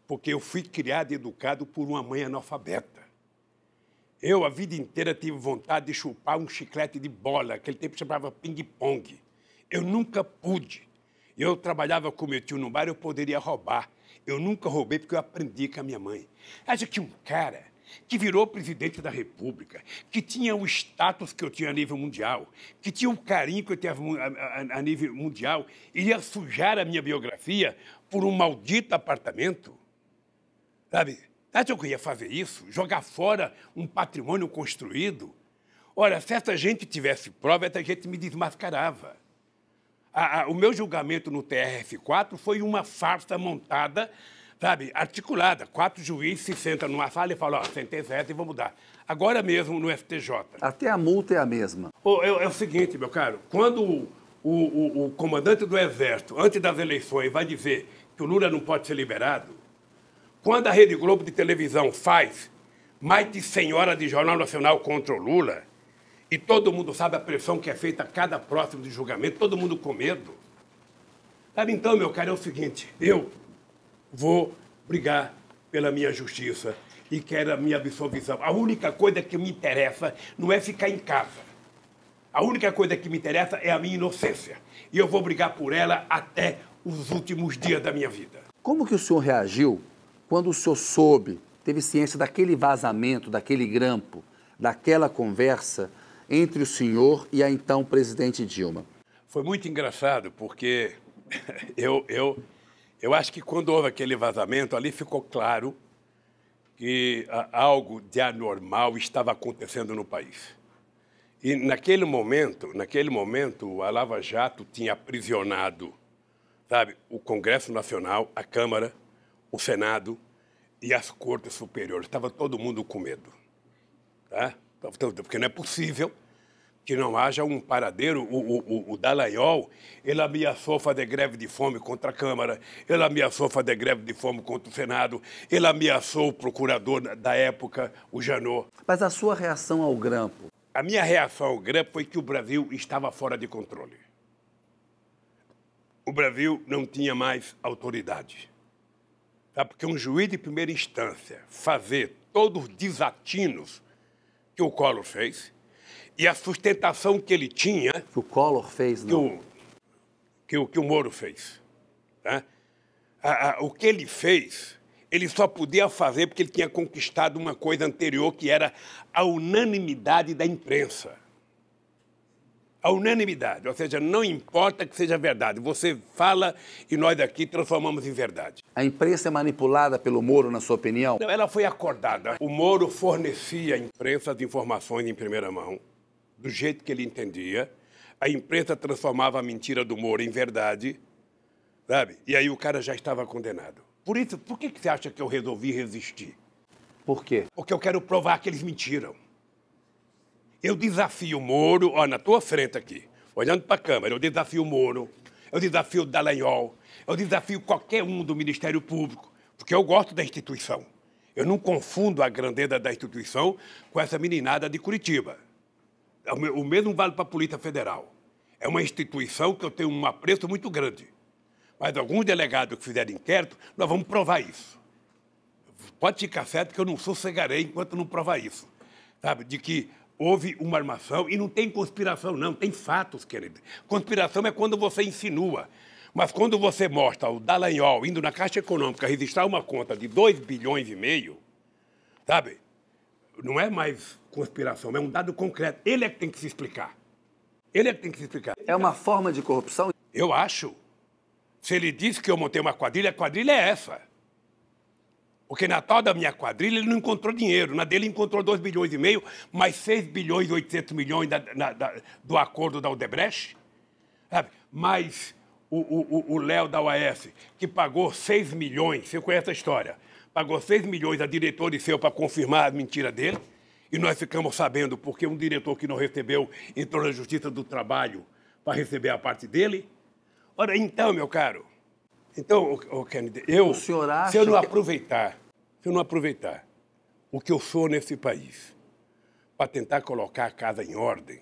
porque eu fui criado e educado por uma mãe analfabeta. Eu, a vida inteira, tive vontade de chupar um chiclete de bola, aquele tempo chamava ping-pong. Eu nunca pude. Eu trabalhava com meu tio no bar, eu poderia roubar. Eu nunca roubei porque eu aprendi com a minha mãe. Acha que um cara que virou presidente da República, que tinha o status que eu tinha a nível mundial, que tinha o carinho que eu tinha a nível mundial, iria sujar a minha biografia por um maldito apartamento? Sabe? Acha que eu ia fazer isso? Jogar fora um patrimônio construído? Ora, se essa gente tivesse prova, essa gente me desmascarava. O meu julgamento no TRF4 foi uma farsa montada, sabe, articulada. 4 juízes se sentam numa sala e falam, ó, sentença essa e vou mudar. Agora mesmo no STJ. Até a multa é a mesma. É o seguinte, meu caro, quando o comandante do Exército, antes das eleições, vai dizer que o Lula não pode ser liberado, quando a Rede Globo de televisão faz mais de 100 horas de Jornal Nacional contra o Lula, e todo mundo sabe a pressão que é feita a cada próximo de julgamento, todo mundo com medo. Sabe, então, meu caro, é o seguinte, eu vou brigar pela minha justiça e quero a minha absolvição. A única coisa que me interessa não é ficar em casa. A única coisa que me interessa é a minha inocência. E eu vou brigar por ela até os últimos dias da minha vida. Como que o senhor reagiu quando o senhor soube, teve ciência daquele vazamento, daquele grampo, daquela conversa entre o senhor e a então presidente Dilma? Foi muito engraçado, porque eu acho que quando houve aquele vazamento, ali ficou claro que algo de anormal estava acontecendo no país. E naquele momento, a Lava Jato tinha aprisionado, sabe, o Congresso Nacional, a Câmara, o Senado e as Cortes Superiores. Estava todo mundo com medo. Tá? Porque não é possível que não haja um paradeiro. O Dallagnol, ele ameaçou fazer greve de fome contra a Câmara, ele ameaçou fazer greve de fome contra o Senado, ele ameaçou o procurador da época, o Janot. Mas a sua reação ao grampo? A minha reação ao grampo foi que o Brasil estava fora de controle. O Brasil não tinha mais autoridade. Tá? Porque um juiz de primeira instância fazer todos os desatinos que o Collor fez e a sustentação que ele tinha... Que o Collor fez, não? Que o Moro fez. Tá? O que ele fez, ele só podia fazer porque ele tinha conquistado uma coisa anterior, que era a unanimidade da imprensa. A unanimidade, ou seja, não importa que seja verdade, você fala e nós aqui transformamos em verdade. A imprensa é manipulada pelo Moro, na sua opinião? Não, ela foi acordada. O Moro fornecia à imprensa as informações em primeira mão, do jeito que ele entendia. A imprensa transformava a mentira do Moro em verdade, sabe? E aí o cara já estava condenado. Por isso, por que você acha que eu resolvi resistir? Por quê? Porque eu quero provar que eles mentiram. Eu desafio o Moro, ó, na tua frente aqui, olhando para a câmera, eu desafio o Moro, eu desafio o Dallagnol, eu desafio qualquer um do Ministério Público, porque eu gosto da instituição. Eu não confundo a grandeza da instituição com essa meninada de Curitiba. O mesmo vale para a Polícia Federal. É uma instituição que eu tenho um apreço muito grande. Mas alguns delegados que fizeram inquérito, nós vamos provar isso. Pode ficar certo que eu não sossegarei enquanto não provar isso. Sabe, de que houve uma armação e não tem conspiração, não, tem fatos, querido. Conspiração é quando você insinua. Mas quando você mostra o Dallagnol indo na Caixa Econômica registrar uma conta de 2,5 bilhões, sabe? Não é mais conspiração, é um dado concreto. Ele é que tem que se explicar. Ele é que tem que se explicar. É uma forma de corrupção? Eu acho. Se ele disse que eu montei uma quadrilha, a quadrilha é essa. Porque na tal da minha quadrilha ele não encontrou dinheiro. Na dele encontrou 2,5 bilhões, mais 6 bilhões e 800 milhões do acordo da Odebrecht. Sabe? Mais o Léo da UAS, que pagou 6 milhões, você conhece a história, pagou 6 milhões a diretor seu para confirmar a mentira dele, e nós ficamos sabendo porque um diretor que não recebeu entrou na Justiça do Trabalho para receber a parte dele. Ora, então, meu caro, então, Kennedy, o senhor acha se eu não aproveitar o que eu sou nesse país para tentar colocar a casa em ordem,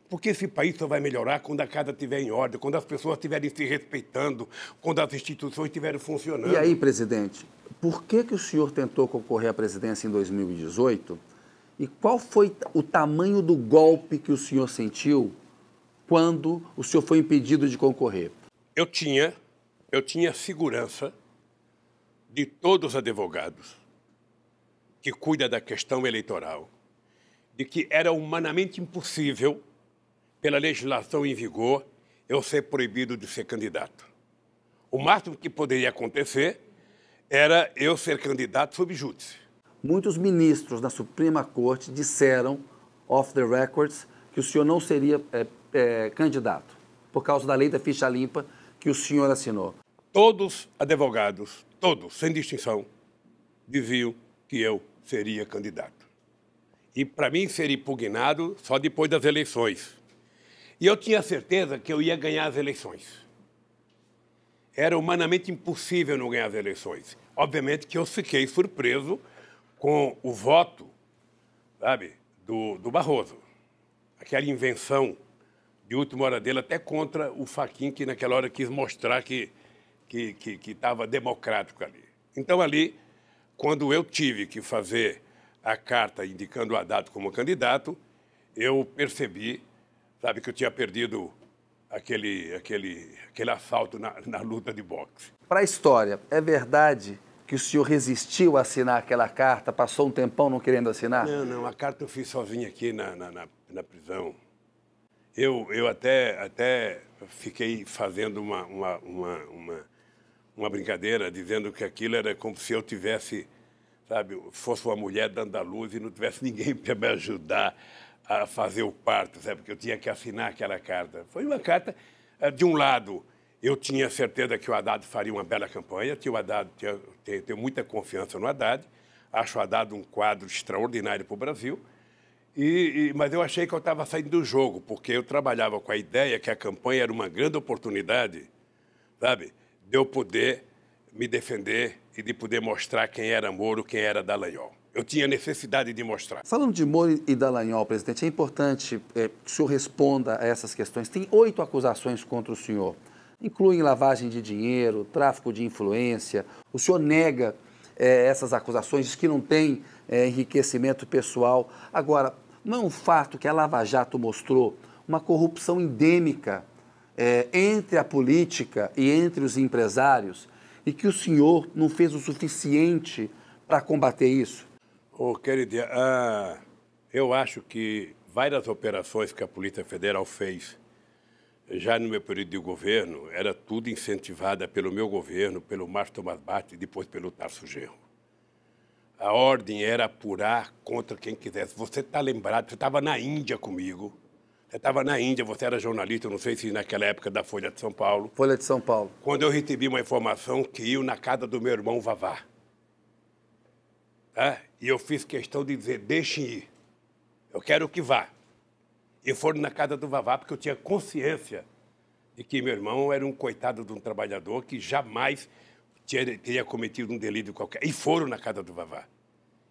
porque esse país só vai melhorar quando a casa estiver em ordem, quando as pessoas estiverem se respeitando, quando as instituições estiverem funcionando. E aí, presidente, por que o senhor tentou concorrer à presidência em 2018 e qual foi o tamanho do golpe que o senhor sentiu quando o senhor foi impedido de concorrer? Eu tinha segurança de todos os advogados que cuidam da questão eleitoral, de que era humanamente impossível, pela legislação em vigor, eu ser proibido de ser candidato. O máximo que poderia acontecer era eu ser candidato sob júdice. Muitos ministros da Suprema Corte disseram, off the records, que o senhor não seria candidato, por causa da lei da ficha limpa que o senhor assinou. Todos advogados, todos, sem distinção, diziam que eu seria candidato. E para mim seria impugnado só depois das eleições. E eu tinha certeza que eu ia ganhar as eleições. Era humanamente impossível não ganhar as eleições. Obviamente que eu fiquei surpreso com o voto, sabe, do Barroso. Aquela invenção de última hora dele, até contra o Fachin, que naquela hora quis mostrar que estava democrático ali. Então, ali, quando eu tive que fazer a carta indicando o Haddad como candidato, eu percebi, sabe, que eu tinha perdido aquele assalto na luta de boxe. Para a história, é verdade que o senhor resistiu a assinar aquela carta, passou um tempão não querendo assinar? Não, a carta eu fiz sozinho aqui na prisão. Eu até fiquei fazendo uma brincadeira, dizendo que aquilo era como se eu tivesse, sabe, fosse uma mulher dando à luz e não tivesse ninguém para me ajudar a fazer o parto, sabe, porque eu tinha que assinar aquela carta. Foi uma carta, de um lado, eu tinha certeza que o Haddad faria uma bela campanha, tenho muita confiança no Haddad, acho o Haddad um quadro extraordinário para o Brasil, mas eu achei que eu estava saindo do jogo, porque eu trabalhava com a ideia que a campanha era uma grande oportunidade, sabe, de eu poder me defender e de poder mostrar quem era Moro, quem era Dallagnol. Eu tinha necessidade de mostrar. Falando de Moro e Dallagnol, presidente, é importante que o senhor responda a essas questões. Tem 8 acusações contra o senhor. Incluem lavagem de dinheiro, tráfico de influência. O senhor nega essas acusações, diz que não tem enriquecimento pessoal. Agora, não é um fato que a Lava Jato mostrou uma corrupção endêmica entre a política e entre os empresários e que o senhor não fez o suficiente para combater isso? Querida, eu acho que várias operações que a Polícia Federal fez já no meu período de governo, era tudo incentivada pelo meu governo, pelo Márcio Tomás Batti e depois pelo Tarso Genro. A ordem era apurar contra quem quisesse. Você está lembrado, você estava na Índia comigo. Você estava na Índia, você era jornalista, eu não sei se naquela época da Folha de São Paulo. Folha de São Paulo. Quando eu recebi uma informação que ia na casa do meu irmão Vavá. E eu fiz questão de dizer, deixem ir. Eu quero que vá. E foram na casa do Vavá, porque eu tinha consciência de que meu irmão era um coitado de um trabalhador que jamais teria cometido um delito qualquer. E foram na casa do Vavá.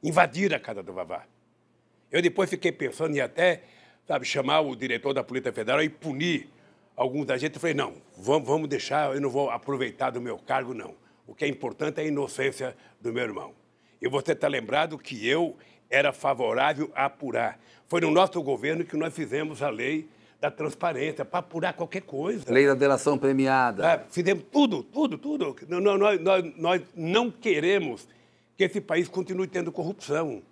Invadiram a casa do Vavá. Eu depois fiquei pensando em até, sabe, chamar o diretor da Polícia Federal e punir alguns agentes. Eu falei, não, vamos deixar, eu não vou aproveitar do meu cargo, não. O que é importante é a inocência do meu irmão. E você está lembrado que eu era favorável a apurar. Foi no nosso governo que nós fizemos a lei da transparência, para apurar qualquer coisa. Lei da delação premiada. Fizemos tudo. Nós não queremos que esse país continue tendo corrupção.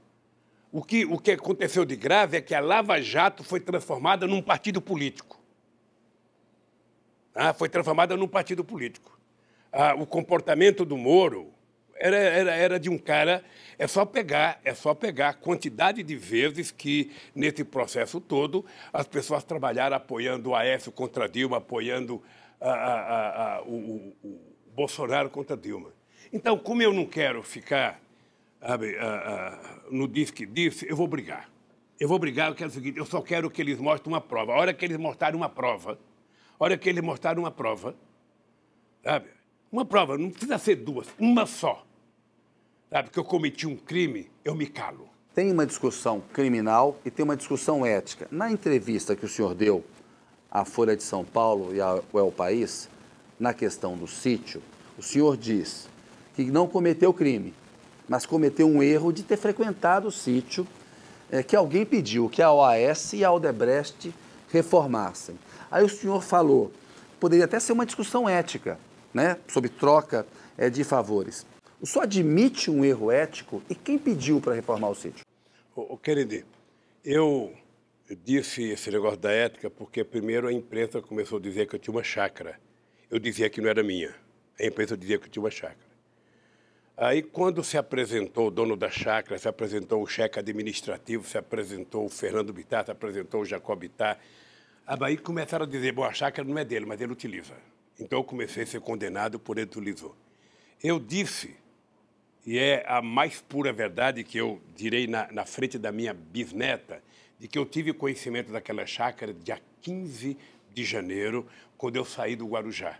O que aconteceu de grave é que a Lava Jato foi transformada num partido político. Foi transformada num partido político. o comportamento do Moro era de um cara... É só pegar a quantidade de vezes que, nesse processo todo, as pessoas trabalharam apoiando o Aécio contra Dilma, apoiando o Bolsonaro contra Dilma. Então, como eu não quero ficar no diz que disse, eu vou brigar. Eu vou brigar, eu quero o seguinte, eu só quero que eles mostrem uma prova. A hora que eles mostrarem uma prova, sabe? Uma prova, não precisa ser duas, uma só. Sabe, que eu cometi um crime, eu me calo. Tem uma discussão criminal e tem uma discussão ética. Na entrevista que o senhor deu à Folha de São Paulo e ao El País, na questão do sítio, o senhor diz que não cometeu crime, mas cometeu um erro de ter frequentado o sítio que alguém pediu que a OAS e a Odebrecht reformassem. Aí o senhor falou, poderia até ser uma discussão ética, né, sobre troca de favores. O senhor admite um erro ético e quem pediu para reformar o sítio? Kennedy, eu disse esse negócio da ética porque primeiro a imprensa começou a dizer que eu tinha uma chácara. Eu dizia que não era minha. A imprensa dizia que eu tinha uma chácara. Aí, quando se apresentou o dono da chácara, se apresentou o chefe administrativo, se apresentou o Fernando Bittar, se apresentou o Jacob Bittar, aí começaram a dizer, bom, a chácara não é dele, mas ele utiliza. Então, eu comecei a ser condenado por ele utilizou. Eu disse, e é a mais pura verdade que eu direi na frente da minha bisneta, de que eu tive conhecimento daquela chácara dia 15 de janeiro, quando eu saí do Guarujá.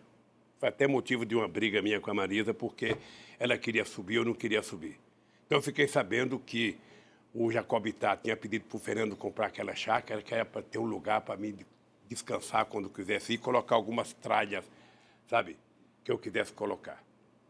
Foi até motivo de uma briga minha com a Marisa, porque ela queria subir, eu não queria subir. Então, eu fiquei sabendo que o Jacob Bittar tinha pedido para o Fernando comprar aquela chácara, que era para ter um lugar para mim descansar quando quisesse ir, colocar algumas tralhas, sabe, que eu quisesse colocar.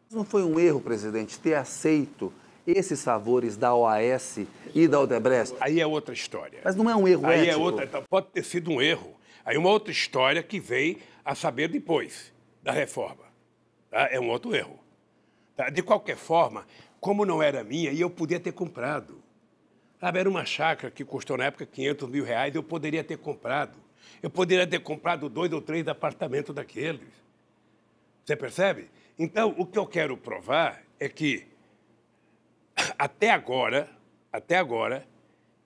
Não foi um erro, presidente, ter aceito esses favores da OAS e da Odebrecht? Aí é outra história. Mas não é um erro ético? Aí é outra, então, pode ter sido um erro. Aí uma outra história que vem a saber depois da reforma. Tá? É um outro erro. Tá? De qualquer forma, como não era minha, e eu podia ter comprado. Sabe, era uma chácara que custou na época R$500 mil, eu poderia ter comprado. Eu poderia ter comprado 2 ou 3 apartamentos daqueles. Você percebe? Então, o que eu quero provar é que, até agora,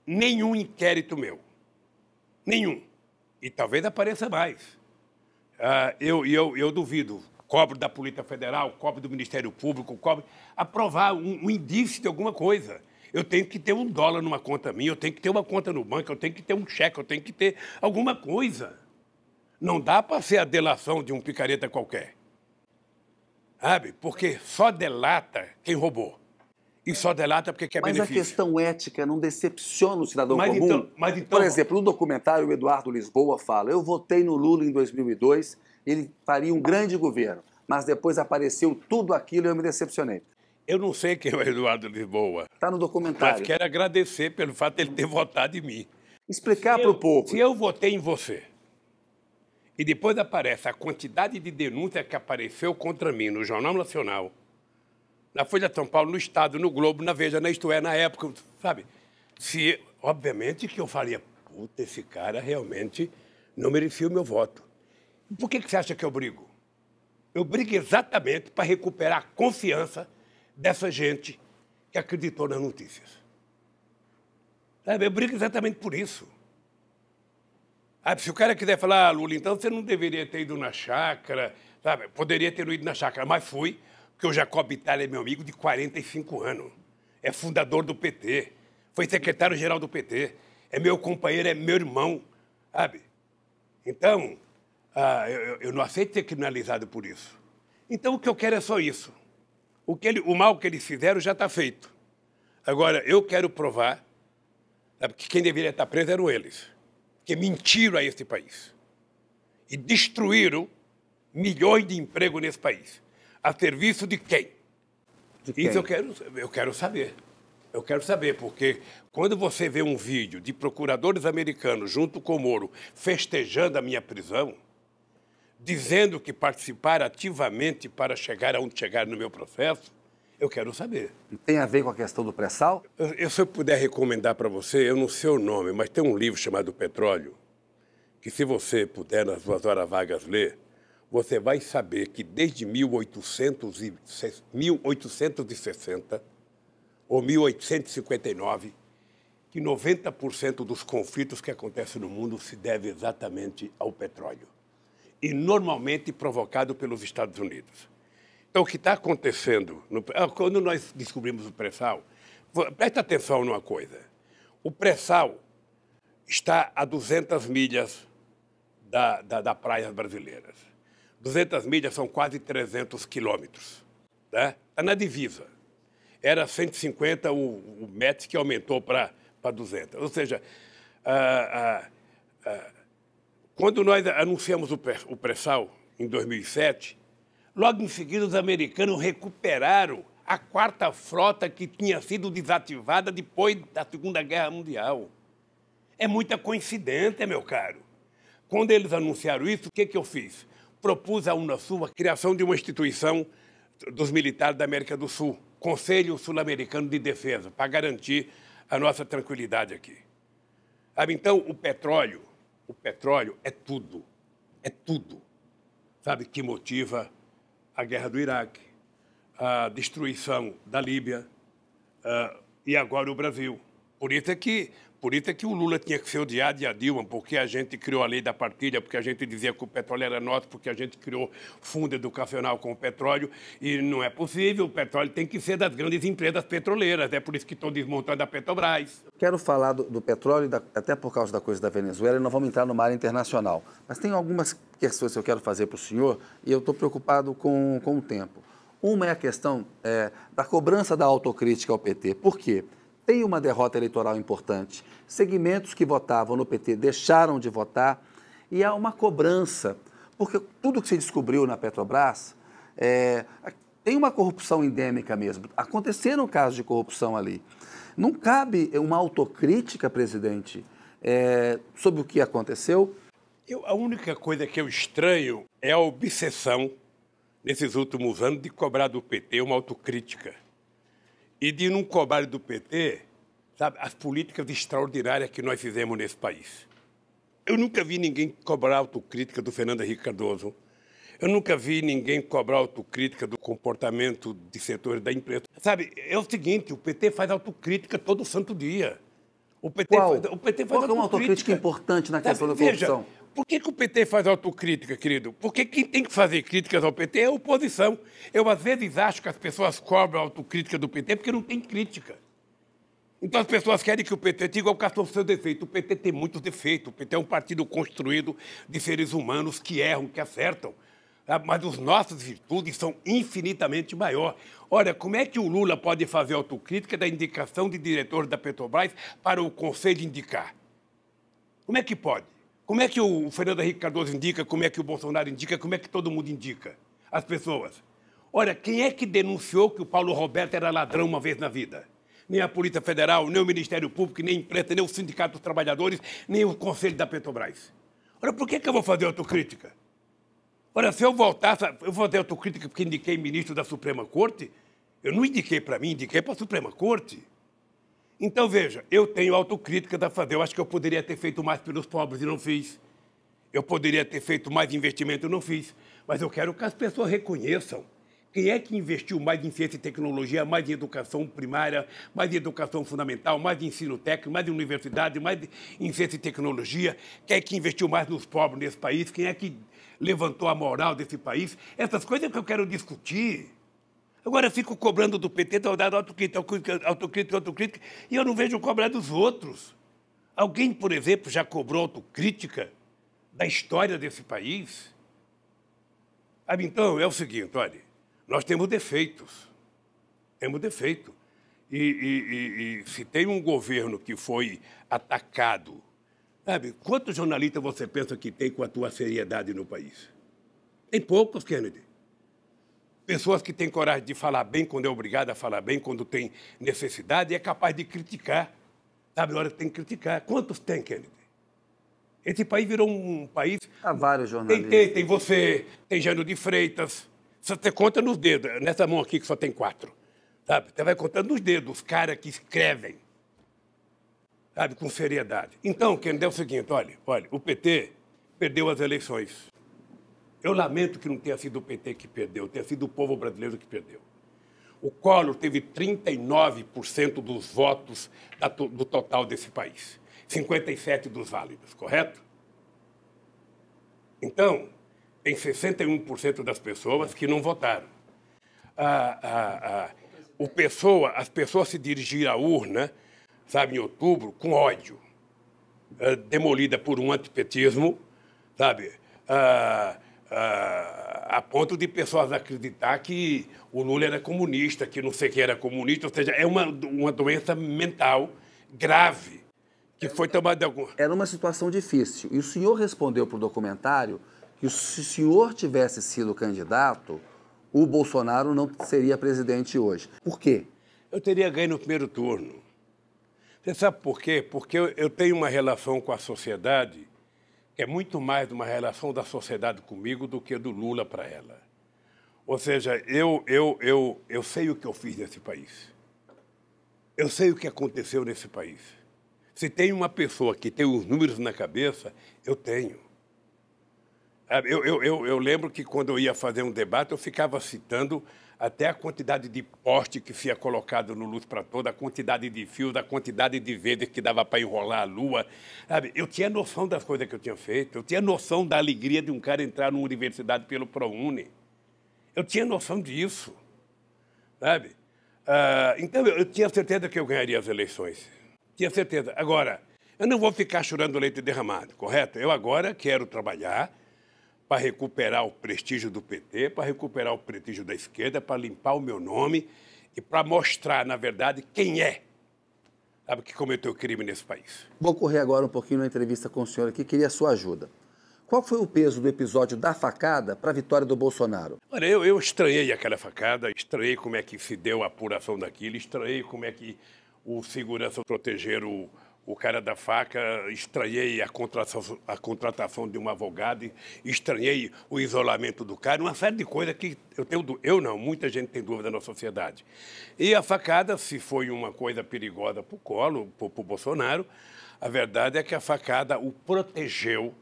nenhum inquérito meu, nenhum, e talvez apareça mais, eu duvido, cobro da Polícia Federal, cobro do Ministério Público, cobro, aprovar um indício de alguma coisa. Eu tenho que ter $1 numa conta minha, eu tenho que ter uma conta no banco, eu tenho que ter um cheque, eu tenho que ter alguma coisa. Não dá para ser a delação de um picareta qualquer. Sabe? Porque só delata quem roubou. E só delata porque quer benefício. Mas a questão ética não decepciona o cidadão comum? Por exemplo, no documentário, o Eduardo Lisboa fala, eu votei no Lula em 2002, ele faria um grande governo, mas depois apareceu tudo aquilo e eu me decepcionei. Eu não sei quem é o Eduardo Lisboa. Está no documentário. Mas quero agradecer pelo fato de ele ter votado em mim. Explicar para o povo. Se eu votei em você, e depois aparece a quantidade de denúncia que apareceu contra mim no Jornal Nacional, na Folha de São Paulo, no Estado, no Globo, na Veja, na Isto É, na época, sabe? Obviamente que eu faria, puta, esse cara realmente não merecia o meu voto. Por que você acha que eu brigo? Eu brigo exatamente para recuperar a confiança dessa gente que acreditou nas notícias. Sabe? Eu brigo exatamente por isso. Se o cara quiser falar, Lula, então você não deveria ter ido na chácara, sabe? Poderia ter ido na chácara, mas fui, porque o Jacob Bittar é meu amigo de 45 anos. É fundador do PT, foi secretário-geral do PT, é meu companheiro, é meu irmão, sabe? Então, eu não aceito ser criminalizado por isso. Então, o que eu quero é só isso. O mal que eles fizeram já está feito. Agora, eu quero provar, sabe, que quem deveria estar preso eram eles. Que mentiram a esse país e destruíram milhões de empregos nesse país. A serviço de quem? De quem? Isso eu quero saber. Eu quero saber, porque quando você vê um vídeo de procuradores americanos junto com o Moro festejando a minha prisão, dizendo que participaram ativamente para chegar aonde chegaram no meu processo, eu quero saber. Tem a ver com a questão do pré-sal? Se eu puder recomendar para você, eu não sei o nome, mas tem um livro chamado Petróleo, que se você puder, nas 2 horas vagas, ler, você vai saber que desde 1860 ou 1859, que 90% dos conflitos que acontecem no mundo se deve exatamente ao petróleo. E normalmente provocado pelos Estados Unidos. Então, o que está acontecendo, quando nós descobrimos o pré-sal, presta atenção numa coisa. O pré-sal está a 200 milhas das praias brasileiras. 200 milhas são quase 300 quilômetros. Tá? Está na divisa. Era 150 o METS que aumentou para 200. Ou seja, quando nós anunciamos o pré-sal, em 2007, logo em seguida os americanos recuperaram a quarta frota que tinha sido desativada depois da Segunda Guerra Mundial. É muita coincidência, meu caro. Quando eles anunciaram isso, o que eu fiz? Propus à Unasul a criação de uma instituição dos militares da América do Sul, Conselho Sul-Americano de Defesa, para garantir a nossa tranquilidade aqui. Então, o petróleo é tudo, sabe, que motiva a guerra do Iraque, a destruição da Líbia e agora o Brasil. Por isso é que o Lula tinha que ser odiado e a Dilma, porque a gente criou a lei da partilha, porque a gente dizia que o petróleo era nosso, porque a gente criou fundo educacional com o petróleo, e não é possível, o petróleo tem que ser das grandes empresas petroleiras, é por isso que estão desmontando a Petrobras. Quero falar do petróleo, até por causa da coisa da Venezuela, e nós vamos entrar numa área internacional. Mas tem algumas questões que eu quero fazer para o senhor, e eu estou preocupado com o tempo. Uma é a questão da cobrança da autocrítica ao PT. Por quê? Tem uma derrota eleitoral importante. Segmentos que votavam no PT deixaram de votar e há uma cobrança, porque tudo que se descobriu na Petrobras tem uma corrupção endêmica mesmo. Aconteceram casos de corrupção ali. Não cabe uma autocrítica, presidente, sobre o que aconteceu? A única coisa que eu estranho é a obsessão, nesses últimos anos, de cobrar do PT uma autocrítica. E de não cobrar do PT, sabe, as políticas extraordinárias que nós fizemos nesse país. Eu nunca vi ninguém cobrar autocrítica do Fernando Henrique Cardoso. Eu nunca vi ninguém cobrar autocrítica do comportamento de setores da imprensa. Sabe, é o seguinte, o PT faz autocrítica todo santo dia. O PT faz uma autocrítica importante na questão da corrupção? Veja, por que o PT faz autocrítica, querido? Porque quem tem que fazer críticas ao PT é a oposição. Eu, às vezes, acho que as pessoas cobram a autocrítica do PT porque não tem crítica. Então, as pessoas querem que o PT diga o caçou seu defeito. O PT tem muitos defeitos. O PT é um partido construído de seres humanos que erram, que acertam. Mas as nossas virtudes são infinitamente maiores. Olha, como é que o Lula pode fazer autocrítica da indicação de diretor da Petrobras para o Conselho indicar? Como é que pode? Como é que o Fernando Henrique Cardoso indica, como é que o Bolsonaro indica, como é que todo mundo indica? As pessoas. Olha, quem é que denunciou que o Paulo Roberto era ladrão uma vez na vida? Nem a Polícia Federal, nem o Ministério Público, nem a imprensa, nem o Sindicato dos Trabalhadores, nem o Conselho da Petrobras. Olha, por que eu vou fazer autocrítica? Olha, se eu voltasse, eu vou fazer autocrítica porque indiquei ministro da Suprema Corte? Eu não indiquei para mim, indiquei para a Suprema Corte. Então, veja, eu tenho autocrítica a fazer. Eu acho que eu poderia ter feito mais pelos pobres e não fiz. Eu poderia ter feito mais investimento e não fiz. Mas eu quero que as pessoas reconheçam quem é que investiu mais em ciência e tecnologia, mais em educação primária, mais em educação fundamental, mais em ensino técnico, mais em universidade, mais em ciência e tecnologia. Quem é que investiu mais nos pobres nesse país? Quem é que levantou a moral desse país? Essas coisas que eu quero discutir. Agora eu fico cobrando do PT, dando autocrítica, e eu não vejo cobrar dos outros. Alguém, por exemplo, já cobrou autocrítica da história desse país? Então, é o seguinte, olha, nós temos defeitos. Temos defeito. E se tem um governo que foi atacado, sabe, quantos jornalistas você pensa que tem com a tua seriedade no país? Tem poucos, Kennedy. Pessoas que têm coragem de falar bem quando é obrigado a falar bem, quando tem necessidade, e é capaz de criticar. Sabe, na hora que tem que criticar. Quantos tem, Kennedy? Esse país virou um país... Há vários jornalistas. Tem você, tem Jânio de Freitas. Você conta nos dedos, nessa mão aqui que só tem 4. Sabe? Você vai contando nos dedos os caras que escrevem, sabe, com seriedade. Então, Kennedy, é o seguinte, olha, o PT perdeu as eleições. Eu lamento que não tenha sido o PT que perdeu, tenha sido o povo brasileiro que perdeu. O Collor teve 39% dos votos do total desse país. 57% dos válidos, correto? Então, tem 61% das pessoas que não votaram. As pessoas se dirigiram à urna, sabe, em outubro, com ódio, demolida por um antipetismo, sabe, a ponto de pessoas acreditar que o Lula era comunista, que não sei quem era comunista, ou seja, é uma doença mental grave que foi tomada de algum... Era uma situação difícil. E o senhor respondeu para o documentário que se o senhor tivesse sido candidato, o Bolsonaro não seria presidente hoje. Por quê? Eu teria ganho no primeiro turno. Você sabe por quê? Porque eu tenho uma relação com a sociedade que é muito mais uma relação da sociedade comigo do que do Lula para ela. Ou seja, eu sei o que eu fiz nesse país. Eu sei o que aconteceu nesse país. Se tem uma pessoa que tem os números na cabeça, eu tenho. Eu lembro que quando eu ia fazer um debate, eu ficava citando até a quantidade de poste que se ia colocado no Luz para Toda, a quantidade de fios, a quantidade de vezes que dava para enrolar a lua. Sabe? Eu tinha noção das coisas que eu tinha feito, eu tinha noção da alegria de um cara entrar numa universidade pelo ProUni. Eu tinha noção disso. Sabe? Então, eu tinha certeza que eu ganharia as eleições. Tinha certeza. Agora, eu não vou ficar chorando leite derramado, correto? Eu agora quero trabalhar para recuperar o prestígio do PT, para recuperar o prestígio da esquerda, para limpar o meu nome e para mostrar, na verdade, quem é, sabe, que cometeu crime nesse país. Vou correr agora um pouquinho na entrevista com o senhor aqui, queria a sua ajuda. Qual foi o peso do episódio da facada para a vitória do Bolsonaro? Olha, eu estranhei aquela facada, estranhei como é que se deu a apuração daquilo, estranhei como é que o segurança protegeram o cara da faca, estranhei a contratação de um advogado, estranhei o isolamento do cara, uma série de coisas que muita gente tem dúvida na sociedade. E a facada, se foi uma coisa perigosa para o Collor, para o Bolsonaro, a verdade é que a facada o protegeu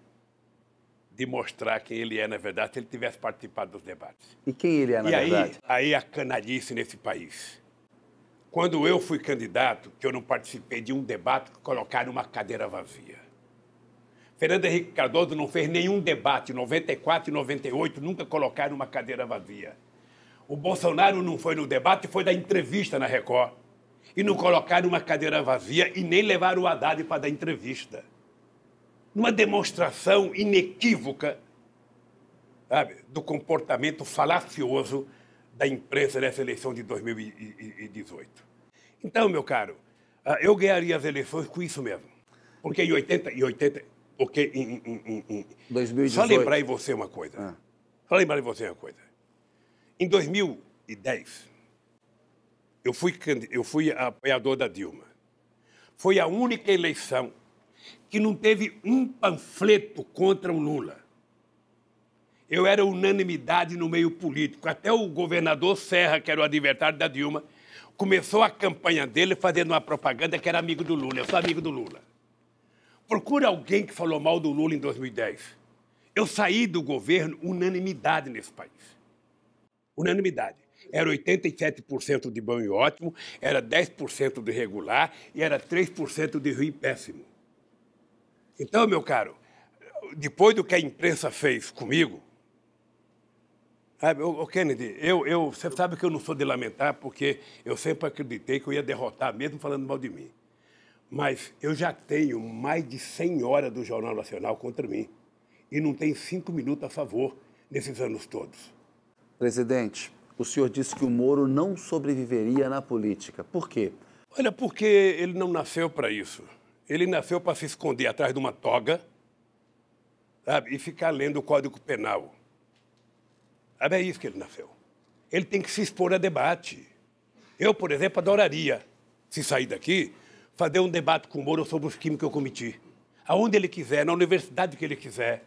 de mostrar quem ele é, na verdade, se ele tivesse participado dos debates. E quem ele é, na verdade? Aí a canalice nesse país. Quando eu fui candidato, que eu não participei de um debate, colocaram uma cadeira vazia. Fernando Henrique Cardoso não fez nenhum debate, em 94 e 98, nunca colocaram uma cadeira vazia. O Bolsonaro não foi no debate, foi da entrevista na Record. E não colocaram uma cadeira vazia e nem levaram o Haddad para dar entrevista. Numa demonstração inequívoca, sabe, do comportamento falacioso da imprensa nessa eleição de 2018. Então, meu caro, eu ganharia as eleições com isso mesmo. Porque em 2018... Só lembrar em você uma coisa. Em 2010, eu fui apoiador da Dilma. Foi a única eleição que não teve um panfleto contra o Lula. Eu era unanimidade no meio político. Até o governador Serra, que era o adversário da Dilma, começou a campanha dele fazendo uma propaganda que era amigo do Lula. Eu sou amigo do Lula. Procura alguém que falou mal do Lula em 2010. Eu saí do governo unanimidade nesse país. Unanimidade. Era 87% de bom e ótimo, era 10% de regular e era 3% de ruim e péssimo. Então, meu caro, depois do que a imprensa fez comigo, sabe, Kennedy, você sabe que eu não sou de lamentar, porque eu sempre acreditei que eu ia derrotar, mesmo falando mal de mim. Mas eu já tenho mais de 100 horas do Jornal Nacional contra mim. E não tem 5 minutos a favor nesses anos todos. Presidente, o senhor disse que o Moro não sobreviveria na política. Por quê? Olha, porque ele não nasceu para isso. Ele nasceu para se esconder atrás de uma toga, sabe, e ficar lendo o Código Penal. Sabe, é isso que ele nasceu. Ele tem que se expor a debate. Eu, por exemplo, adoraria, se sair daqui, fazer um debate com o Moro sobre os crimes que eu cometi. Aonde ele quiser, na universidade que ele quiser.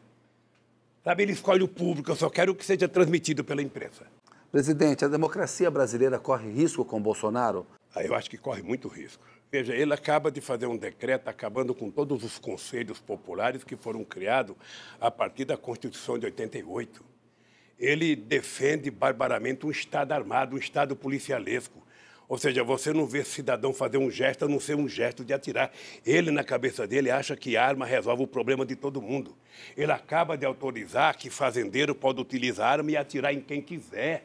Sabe, ele escolhe o público, eu só quero que seja transmitido pela imprensa. Presidente, a democracia brasileira corre risco com Bolsonaro? Eu acho que corre muito risco. Veja, ele acaba de fazer um decreto acabando com todos os conselhos populares que foram criados a partir da Constituição de 88. ele defende barbaramente um Estado armado, um Estado policialesco. Ou seja, você não vê cidadão fazer um gesto a não ser um gesto de atirar. Ele, na cabeça dele, acha que arma resolve o problema de todo mundo. Ele acaba de autorizar que fazendeiro pode utilizar arma e atirar em quem quiser.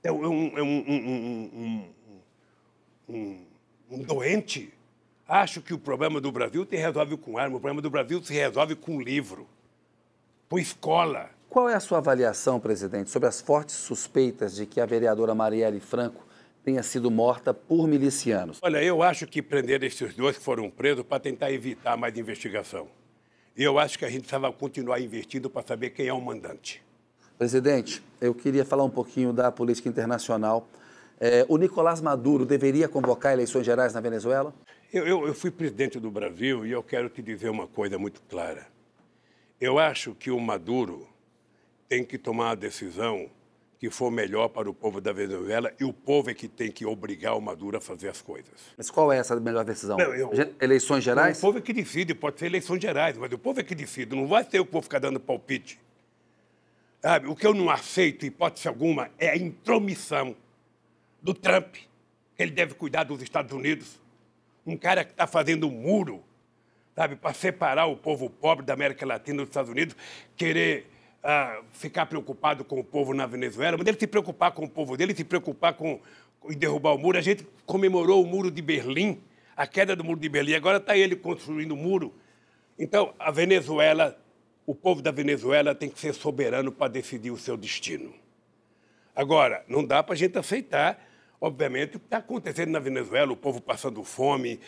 É um doente. Acho que o problema do Brasil se resolve com arma, o problema do Brasil se resolve com livro, com escola. Qual é a sua avaliação, presidente, sobre as fortes suspeitas de que a vereadora Marielle Franco tenha sido morta por milicianos? Olha, eu acho que prenderam esses dois que foram presos para tentar evitar mais investigação. E eu acho que a gente precisava continuar investindo para saber quem é o mandante. Presidente, eu queria falar um pouquinho da política internacional. O Nicolás Maduro deveria convocar eleições gerais na Venezuela? Eu fui presidente do Brasil e eu quero te dizer uma coisa muito clara. Eu acho que o Maduro tem que tomar a decisão que for melhor para o povo da Venezuela e o povo é que tem que obrigar o Maduro a fazer as coisas. Mas qual é essa melhor decisão? Não, eleições gerais? O povo é que decide, pode ser eleições gerais, mas o povo é que decide, não vai ser eu que vou ficar dando palpite. Sabe? O que eu não aceito, hipótese alguma, é a intromissão do Trump, que ele deve cuidar dos Estados Unidos. Um cara que está fazendo um muro, sabe, para separar o povo pobre da América Latina dos Estados Unidos, querer ficar preocupado com o povo na Venezuela, mas ele se preocupar com o povo dele, se preocupar em derrubar o muro. A gente comemorou o muro de Berlim, a queda do muro de Berlim, agora está ele construindo o muro. Então, a Venezuela, o povo da Venezuela tem que ser soberano para decidir o seu destino. Agora, não dá para a gente aceitar, obviamente, o que está acontecendo na Venezuela, o povo passando fome,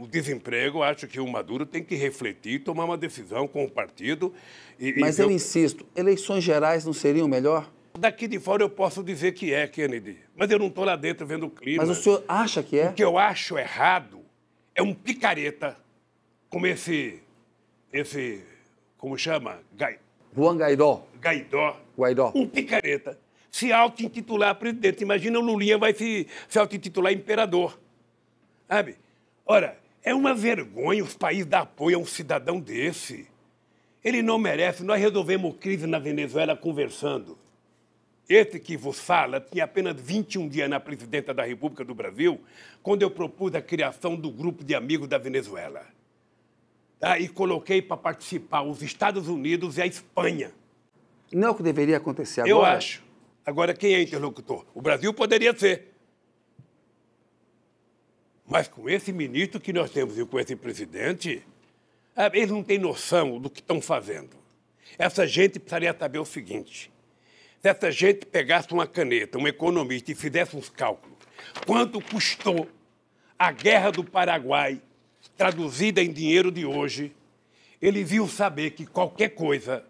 o desemprego. Acho que o Maduro tem que refletir, tomar uma decisão com o partido. Mas eu insisto, eleições gerais não seriam melhor? Daqui de fora eu posso dizer que é, Kennedy, mas eu não estou lá dentro vendo o clima. Mas o senhor acha que é? O que eu acho errado é um picareta como esse como chama? Juan Guaidó. Guaidó. Um picareta. Se auto-intitular presidente. Imagina o Lulinha vai se auto-intitular imperador. Sabe? Ora, é uma vergonha os países dar apoio a um cidadão desse. Ele não merece. Nós resolvemos crise na Venezuela conversando. Esse que vos fala tinha apenas 21 dias na presidência da República do Brasil, quando eu propus a criação do grupo de amigos da Venezuela. Tá? E coloquei para participar os Estados Unidos e a Espanha. Não é o que deveria acontecer agora? Eu acho. Agora, quem é interlocutor? O Brasil poderia ser. Mas com esse ministro que nós temos e com esse presidente, eles não têm noção do que estão fazendo. Essa gente precisaria saber o seguinte: se essa gente pegasse uma caneta, um economista, e fizesse uns cálculos, quanto custou a Guerra do Paraguai, traduzida em dinheiro de hoje, eles iam saber que qualquer coisa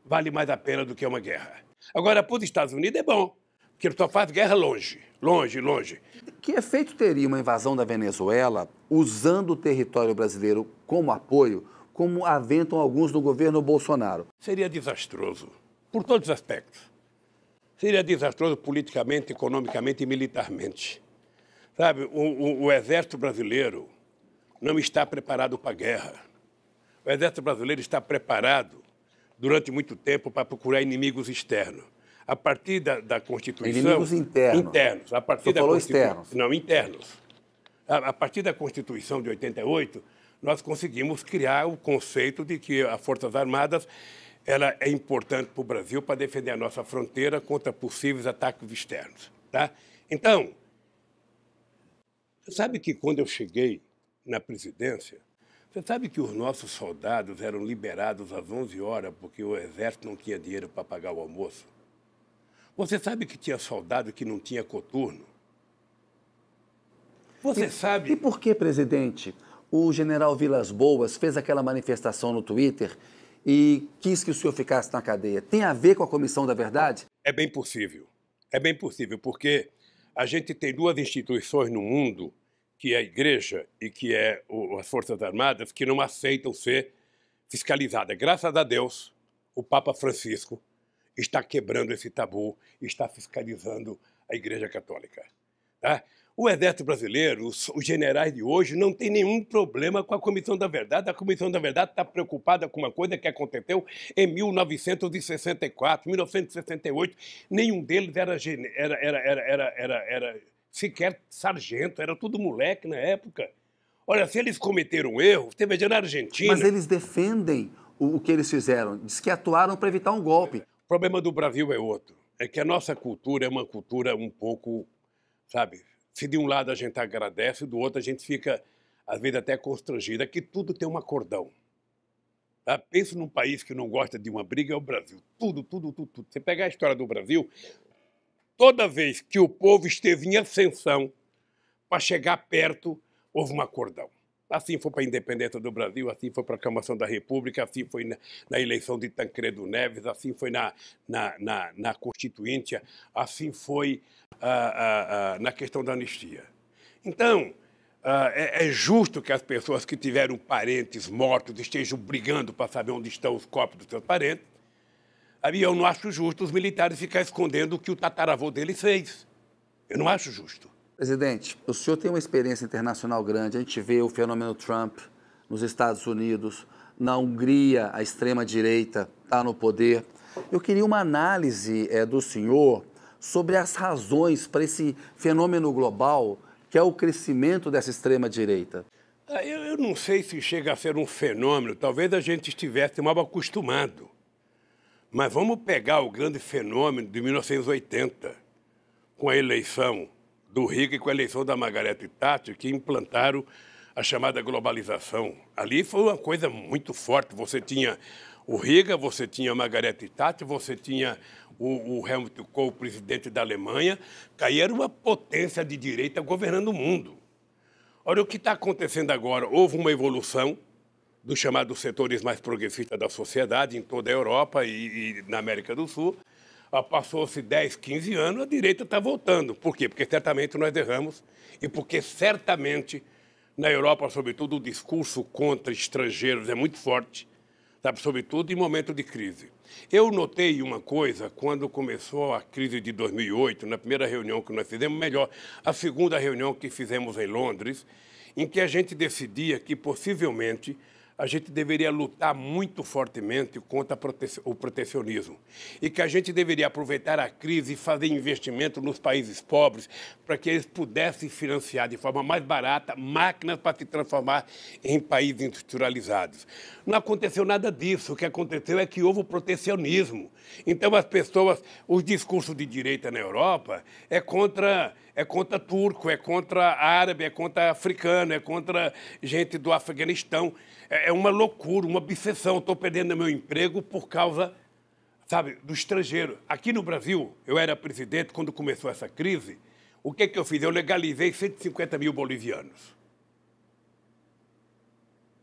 vale mais a pena do que uma guerra. Agora, para os Estados Unidos é bom, porque ele só faz guerra longe, longe, longe. Que efeito teria uma invasão da Venezuela usando o território brasileiro como apoio, como aventam alguns do governo Bolsonaro? Seria desastroso, por todos os aspectos. Seria desastroso politicamente, economicamente e militarmente. Sabe, o exército brasileiro não está preparado para a guerra. O exército brasileiro está preparado durante muito tempo para procurar inimigos externos. A partir da Constituição... Inimigos internos. Internos. A partir Você falou externos. Não, internos. A partir da Constituição de 88, nós conseguimos criar o conceito de que as Forças Armadas ela é importante para o Brasil para defender a nossa fronteira contra possíveis ataques externos. Tá? Então, você sabe que quando eu cheguei na presidência, você sabe que os nossos soldados eram liberados às 11 horas porque o exército não tinha dinheiro para pagar o almoço? Você sabe que tinha soldado que não tinha coturno? Você sabe... E por que, presidente, o general Vilas Boas fez aquela manifestação no Twitter e quis que o senhor ficasse na cadeia? Tem a ver com a Comissão da Verdade? É bem possível. É bem possível, porque a gente tem duas instituições no mundo, que é a Igreja e que é as Forças Armadas, que não aceitam ser fiscalizadas. Graças a Deus, o Papa Francisco está quebrando esse tabu e está fiscalizando a Igreja Católica. Tá? O Exército Brasileiro, os generais de hoje, não tem nenhum problema com a Comissão da Verdade. A Comissão da Verdade está preocupada com uma coisa que aconteceu em 1964, 1968. Nenhum deles era sequer sargento, era tudo moleque na época. Olha, se eles cometeram um erro, você veja na Argentina... Mas eles defendem o que eles fizeram. Diz que atuaram para evitar um golpe. O problema do Brasil é outro. É que a nossa cultura é uma cultura um pouco, sabe... Se de um lado a gente agradece, do outro a gente fica, às vezes, até constrangido. Aqui tudo tem um acordão. Tá? Pensa num país que não gosta de uma briga, é o Brasil. Tudo. Você pegar a história do Brasil, toda vez que o povo esteve em ascensão para chegar perto, houve um acordão. Assim foi para a independência do Brasil, assim foi para a aclamação da República, assim foi na eleição de Tancredo Neves, assim foi na Constituinte, assim foi na questão da anistia. Então, é justo que as pessoas que tiveram parentes mortos estejam brigando para saber onde estão os corpos dos seus parentes. E eu não acho justo os militares ficarem escondendo o que o tataravô deles fez. Eu não acho justo. Presidente, o senhor tem uma experiência internacional grande. A gente vê o fenômeno Trump nos Estados Unidos, na Hungria, a extrema-direita está no poder. Eu queria uma análise do senhor sobre as razões para esse fenômeno global, que é o crescimento dessa extrema-direita. Eu não sei se chega a ser um fenômeno, talvez a gente estivesse mal acostumado. Mas vamos pegar o grande fenômeno de 1980, com a eleição do Riga e com a eleição da Margaret Thatcher, que implantaram a chamada globalização. Ali foi uma coisa muito forte. Você tinha o Riga, você tinha a Margaret Thatcher, você tinha o Helmut Kohl, presidente da Alemanha, que aí era uma potência de direita governando o mundo. Olha o que está acontecendo agora. Houve uma evolução dos chamados setores mais progressistas da sociedade em toda a Europa e na América do Sul. Passou-se 10, 15 anos, a direita está voltando. Por quê? Porque certamente nós erramos e porque certamente na Europa, sobretudo, o discurso contra estrangeiros é muito forte, sabe? Sobretudo em momento de crise. Eu notei uma coisa quando começou a crise de 2008, na primeira reunião que nós fizemos, melhor, a segunda reunião que fizemos em Londres, em que a gente decidia que possivelmente a gente deveria lutar muito fortemente contra o protecionismo e que a gente deveria aproveitar a crise e fazer investimento nos países pobres para que eles pudessem financiar de forma mais barata máquinas para se transformar em países industrializados. Não aconteceu nada disso. O que aconteceu é que houve o protecionismo. Então, as pessoas, os discursos de direita na Europa é contra turco, é contra árabe, é contra africano, é contra gente do Afeganistão. É uma loucura, uma obsessão. Estou perdendo meu emprego por causa, sabe, do estrangeiro. Aqui no Brasil, eu era presidente quando começou essa crise. O que eu fiz? Eu legalizei 150 mil bolivianos.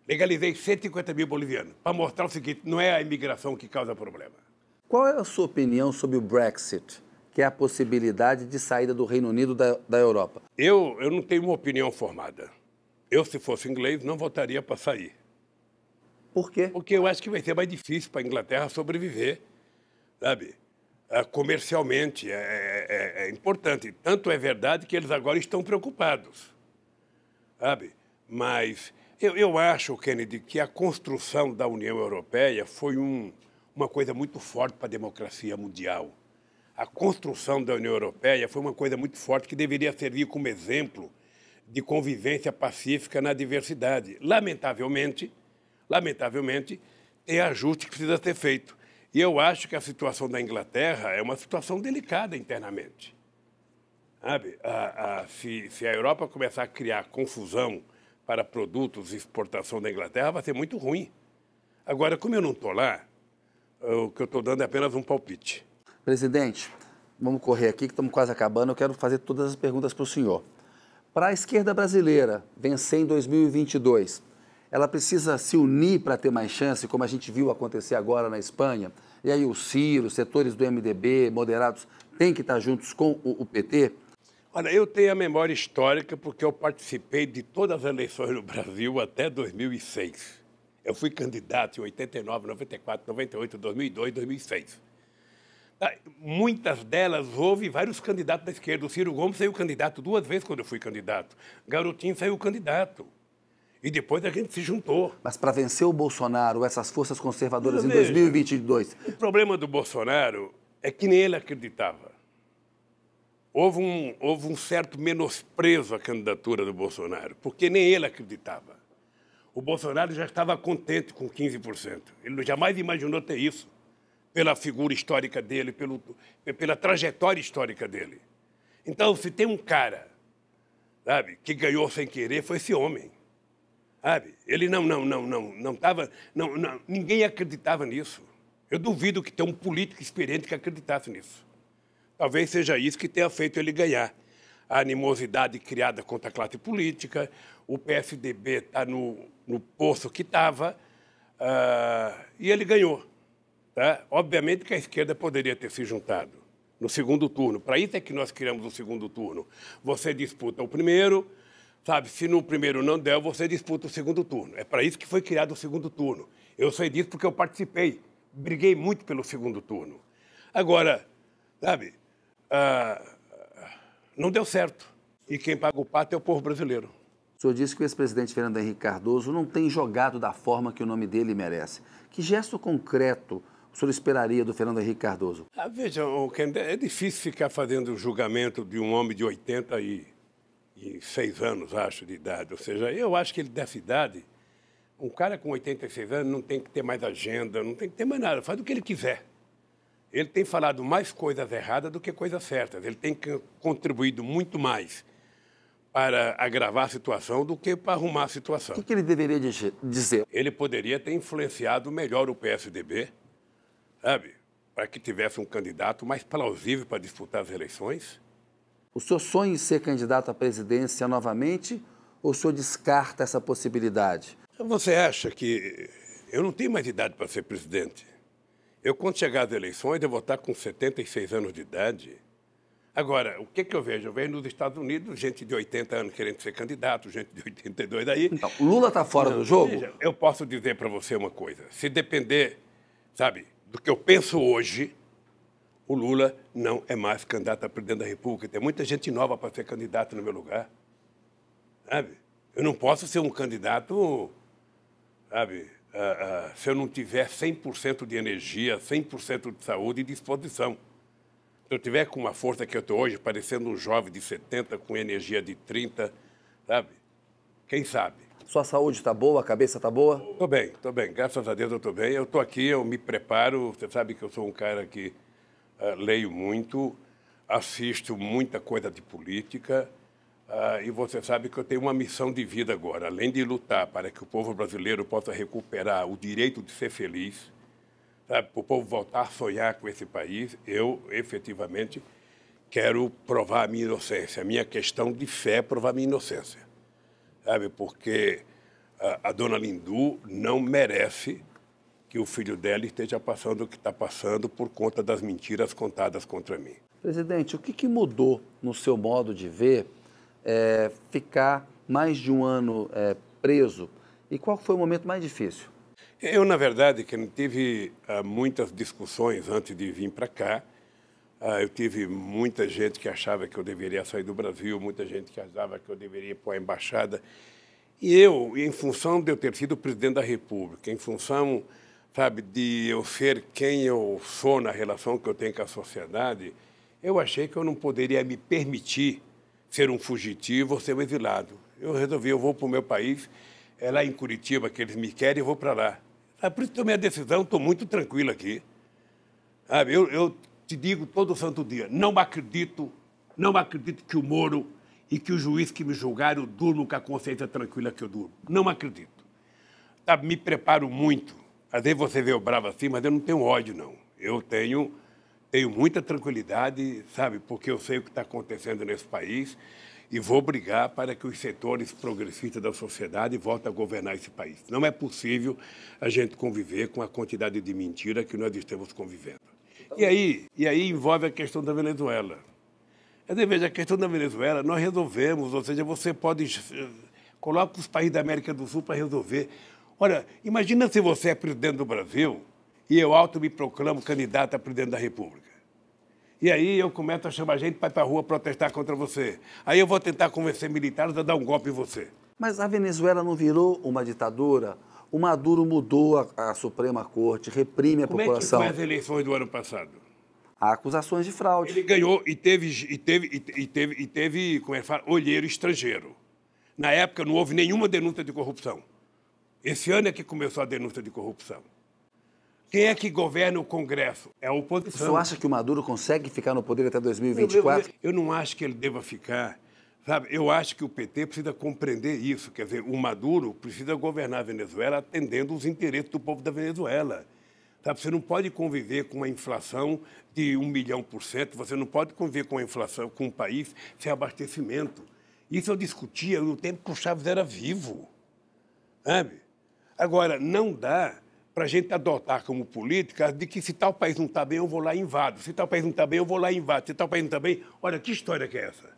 Legalizei 150 mil bolivianos, para mostrar o seguinte, não é a imigração que causa problema. Qual é a sua opinião sobre o Brexit, que é a possibilidade de saída do Reino Unido da Europa? Eu não tenho uma opinião formada. Eu, se fosse inglês, não votaria para sair. Por quê? Porque eu acho que vai ser mais difícil para a Inglaterra sobreviver, sabe? Comercialmente é importante. Tanto é verdade que eles agora estão preocupados, sabe? Mas eu acho, Kennedy, que a construção da União Europeia foi uma coisa muito forte para a democracia mundial. A construção da União Europeia foi uma coisa muito forte que deveria servir como exemplo de convivência pacífica na diversidade. Lamentavelmente, tem ajuste que precisa ser feito. E eu acho que a situação da Inglaterra é uma situação delicada internamente. Sabe? Se a Europa começar a criar confusão para produtos de exportação da Inglaterra, vai ser muito ruim. Agora, como eu não estou lá, o que eu estou dando é apenas um palpite. Presidente, vamos correr aqui que estamos quase acabando. Eu quero fazer todas as perguntas para o senhor. Para a esquerda brasileira vencer em 2022, ela precisa se unir para ter mais chance, como a gente viu acontecer agora na Espanha? E aí o Ciro, os setores do MDB, moderados, têm que estar juntos com o PT? Olha, eu tenho a memória histórica porque eu participei de todas as eleições no Brasil até 2006. Eu fui candidato em 89, 94, 98, 2002, 2006. Muitas delas houve vários candidatos da esquerda. O Ciro Gomes saiu candidato 2 vezes quando eu fui candidato. Garotinho saiu candidato. E depois a gente se juntou. Mas para vencer o Bolsonaro, essas forças conservadoras em Veja, 2022... O problema do Bolsonaro é que nem ele acreditava. Houve um certo menosprezo à candidatura do Bolsonaro, porque nem ele acreditava. O Bolsonaro já estava contente com 15%. Ele jamais imaginou ter isso, pela figura histórica dele, pela trajetória histórica dele. Então, se tem um cara, sabe, que ganhou sem querer, foi esse homem. Sabe? Ele não estava... Ninguém acreditava nisso. Eu duvido que tenha um político experiente que acreditasse nisso. Talvez seja isso que tenha feito ele ganhar. A animosidade criada contra a classe política, o PSDB está no poço que estava, e ele ganhou. Tá? Obviamente que a esquerda poderia ter se juntado no segundo turno. Para isso é que nós criamos o segundo turno. Você disputa o primeiro, sabe? Se no primeiro não der, você disputa o segundo turno. É para isso que foi criado o segundo turno. Eu sei disso porque eu participei. Briguei muito pelo segundo turno. Agora, sabe, não deu certo. E quem paga o pato é o povo brasileiro. O senhor disse que o ex-presidente Fernando Henrique Cardoso não tem jogado da forma que o nome dele merece. Que gesto concreto o senhor esperaria do Fernando Henrique Cardoso? Veja, é difícil ficar fazendo julgamento de um homem de 86 anos, acho, de idade. Ou seja, eu acho que ele dessa idade, um cara com 86 anos não tem que ter mais agenda, não tem que ter mais nada, faz o que ele quiser. Ele tem falado mais coisas erradas do que coisas certas. Ele tem contribuído muito mais para agravar a situação do que para arrumar a situação. O que ele deveria dizer? Ele poderia ter influenciado melhor o PSDB, sabe, para que tivesse um candidato mais plausível para disputar as eleições. O senhor sonha em ser candidato à presidência novamente ou o senhor descarta essa possibilidade? Você acha que eu não tenho mais idade para ser presidente? Eu, quando chegar às eleições, eu vou estar com 76 anos de idade. Agora, o que eu vejo? Eu vejo nos Estados Unidos gente de 80 anos querendo ser candidato, gente de 82 aí. Então, Lula está fora do jogo? Veja, eu posso dizer para você uma coisa. Se depender, sabe, do que eu penso hoje, o Lula não é mais candidato a presidente da República. Tem muita gente nova para ser candidato no meu lugar. Sabe? Eu não posso ser um candidato, sabe, se eu não tiver 100% de energia, 100% de saúde e disposição. Se eu tiver com uma força que eu estou hoje, parecendo um jovem de 70 com energia de 30, sabe? Quem sabe? Sua saúde está boa? A cabeça está boa? Estou bem. Graças a Deus eu estou bem. Eu estou aqui, eu me preparo. Você sabe que eu sou um cara que leio muito, assisto muita coisa de política. E você sabe que eu tenho uma missão de vida agora, além de lutar para que o povo brasileiro possa recuperar o direito de ser feliz, sabe, para o povo voltar a sonhar com esse país, eu efetivamente quero provar a minha inocência. A minha questão de fé é provar a minha inocência, sabe, porque a dona Lindu não merece que o filho dela esteja passando o que está passando por conta das mentiras contadas contra mim. Presidente, o que mudou no seu modo de ver ficar mais de um ano preso? E qual foi o momento mais difícil? Eu, na verdade, que não tive muitas discussões antes de vir para cá. Eu tive muita gente que achava que eu deveria sair do Brasil, muita gente que achava que eu deveria ir para a embaixada. E eu, em função de eu ter sido presidente da República, em função, sabe, de eu ser quem eu sou na relação que eu tenho com a sociedade, eu achei que eu não poderia me permitir ser um fugitivo ou ser um exilado. Eu resolvi, eu vou para o meu país, é lá em Curitiba que eles me querem, eu vou para lá. Por isso tomei a decisão, estou muito tranquilo aqui. Eu te digo todo santo dia, não acredito que o Moro e que o juiz que me julgaram durmam com a consciência tranquila que eu durmo. Não acredito. Me preparo muito. Às vezes você vê eu bravo assim, mas eu não tenho ódio, não. Eu tenho muita tranquilidade, sabe, porque eu sei o que está acontecendo nesse país e vou brigar para que os setores progressistas da sociedade voltem a governar esse país. Não é possível a gente conviver com a quantidade de mentira que nós estamos convivendo. E aí envolve a questão da Venezuela. Veja, a questão da Venezuela nós resolvemos, ou seja, você pode... Coloca os países da América do Sul para resolver. Olha, imagina se você é presidente do Brasil e eu me proclamo candidato a presidente da República. E aí eu começo a chamar gente para ir para a rua protestar contra você. Aí eu vou tentar convencer militares a dar um golpe em você. Mas a Venezuela não virou uma ditadura? O Maduro mudou a Suprema Corte, reprime a população. Como é que foi as eleições do ano passado? Há acusações de fraude. Ele ganhou e teve, como é que fala, olheiro estrangeiro. Na época não houve nenhuma denúncia de corrupção. Esse ano é que começou a denúncia de corrupção. Quem é que governa o Congresso? É a oposição. O senhor acha que o Maduro consegue ficar no poder até 2024? Eu não acho que ele deva ficar. Sabe? Eu acho que o PT precisa compreender isso. Quer dizer, o Maduro precisa governar a Venezuela atendendo os interesses do povo da Venezuela. Sabe? Você não pode conviver com uma inflação de 1 milhão por cento, você não pode conviver com uma inflação, com um país sem abastecimento. Isso eu discutia no tempo que o Chaves era vivo. Sabe? Agora, não dá para a gente adotar como política de que se tal país não está bem, eu vou lá e invado. Se tal país não está bem, eu vou lá e invado. Se tal país não está bem... Olha, que história que é essa?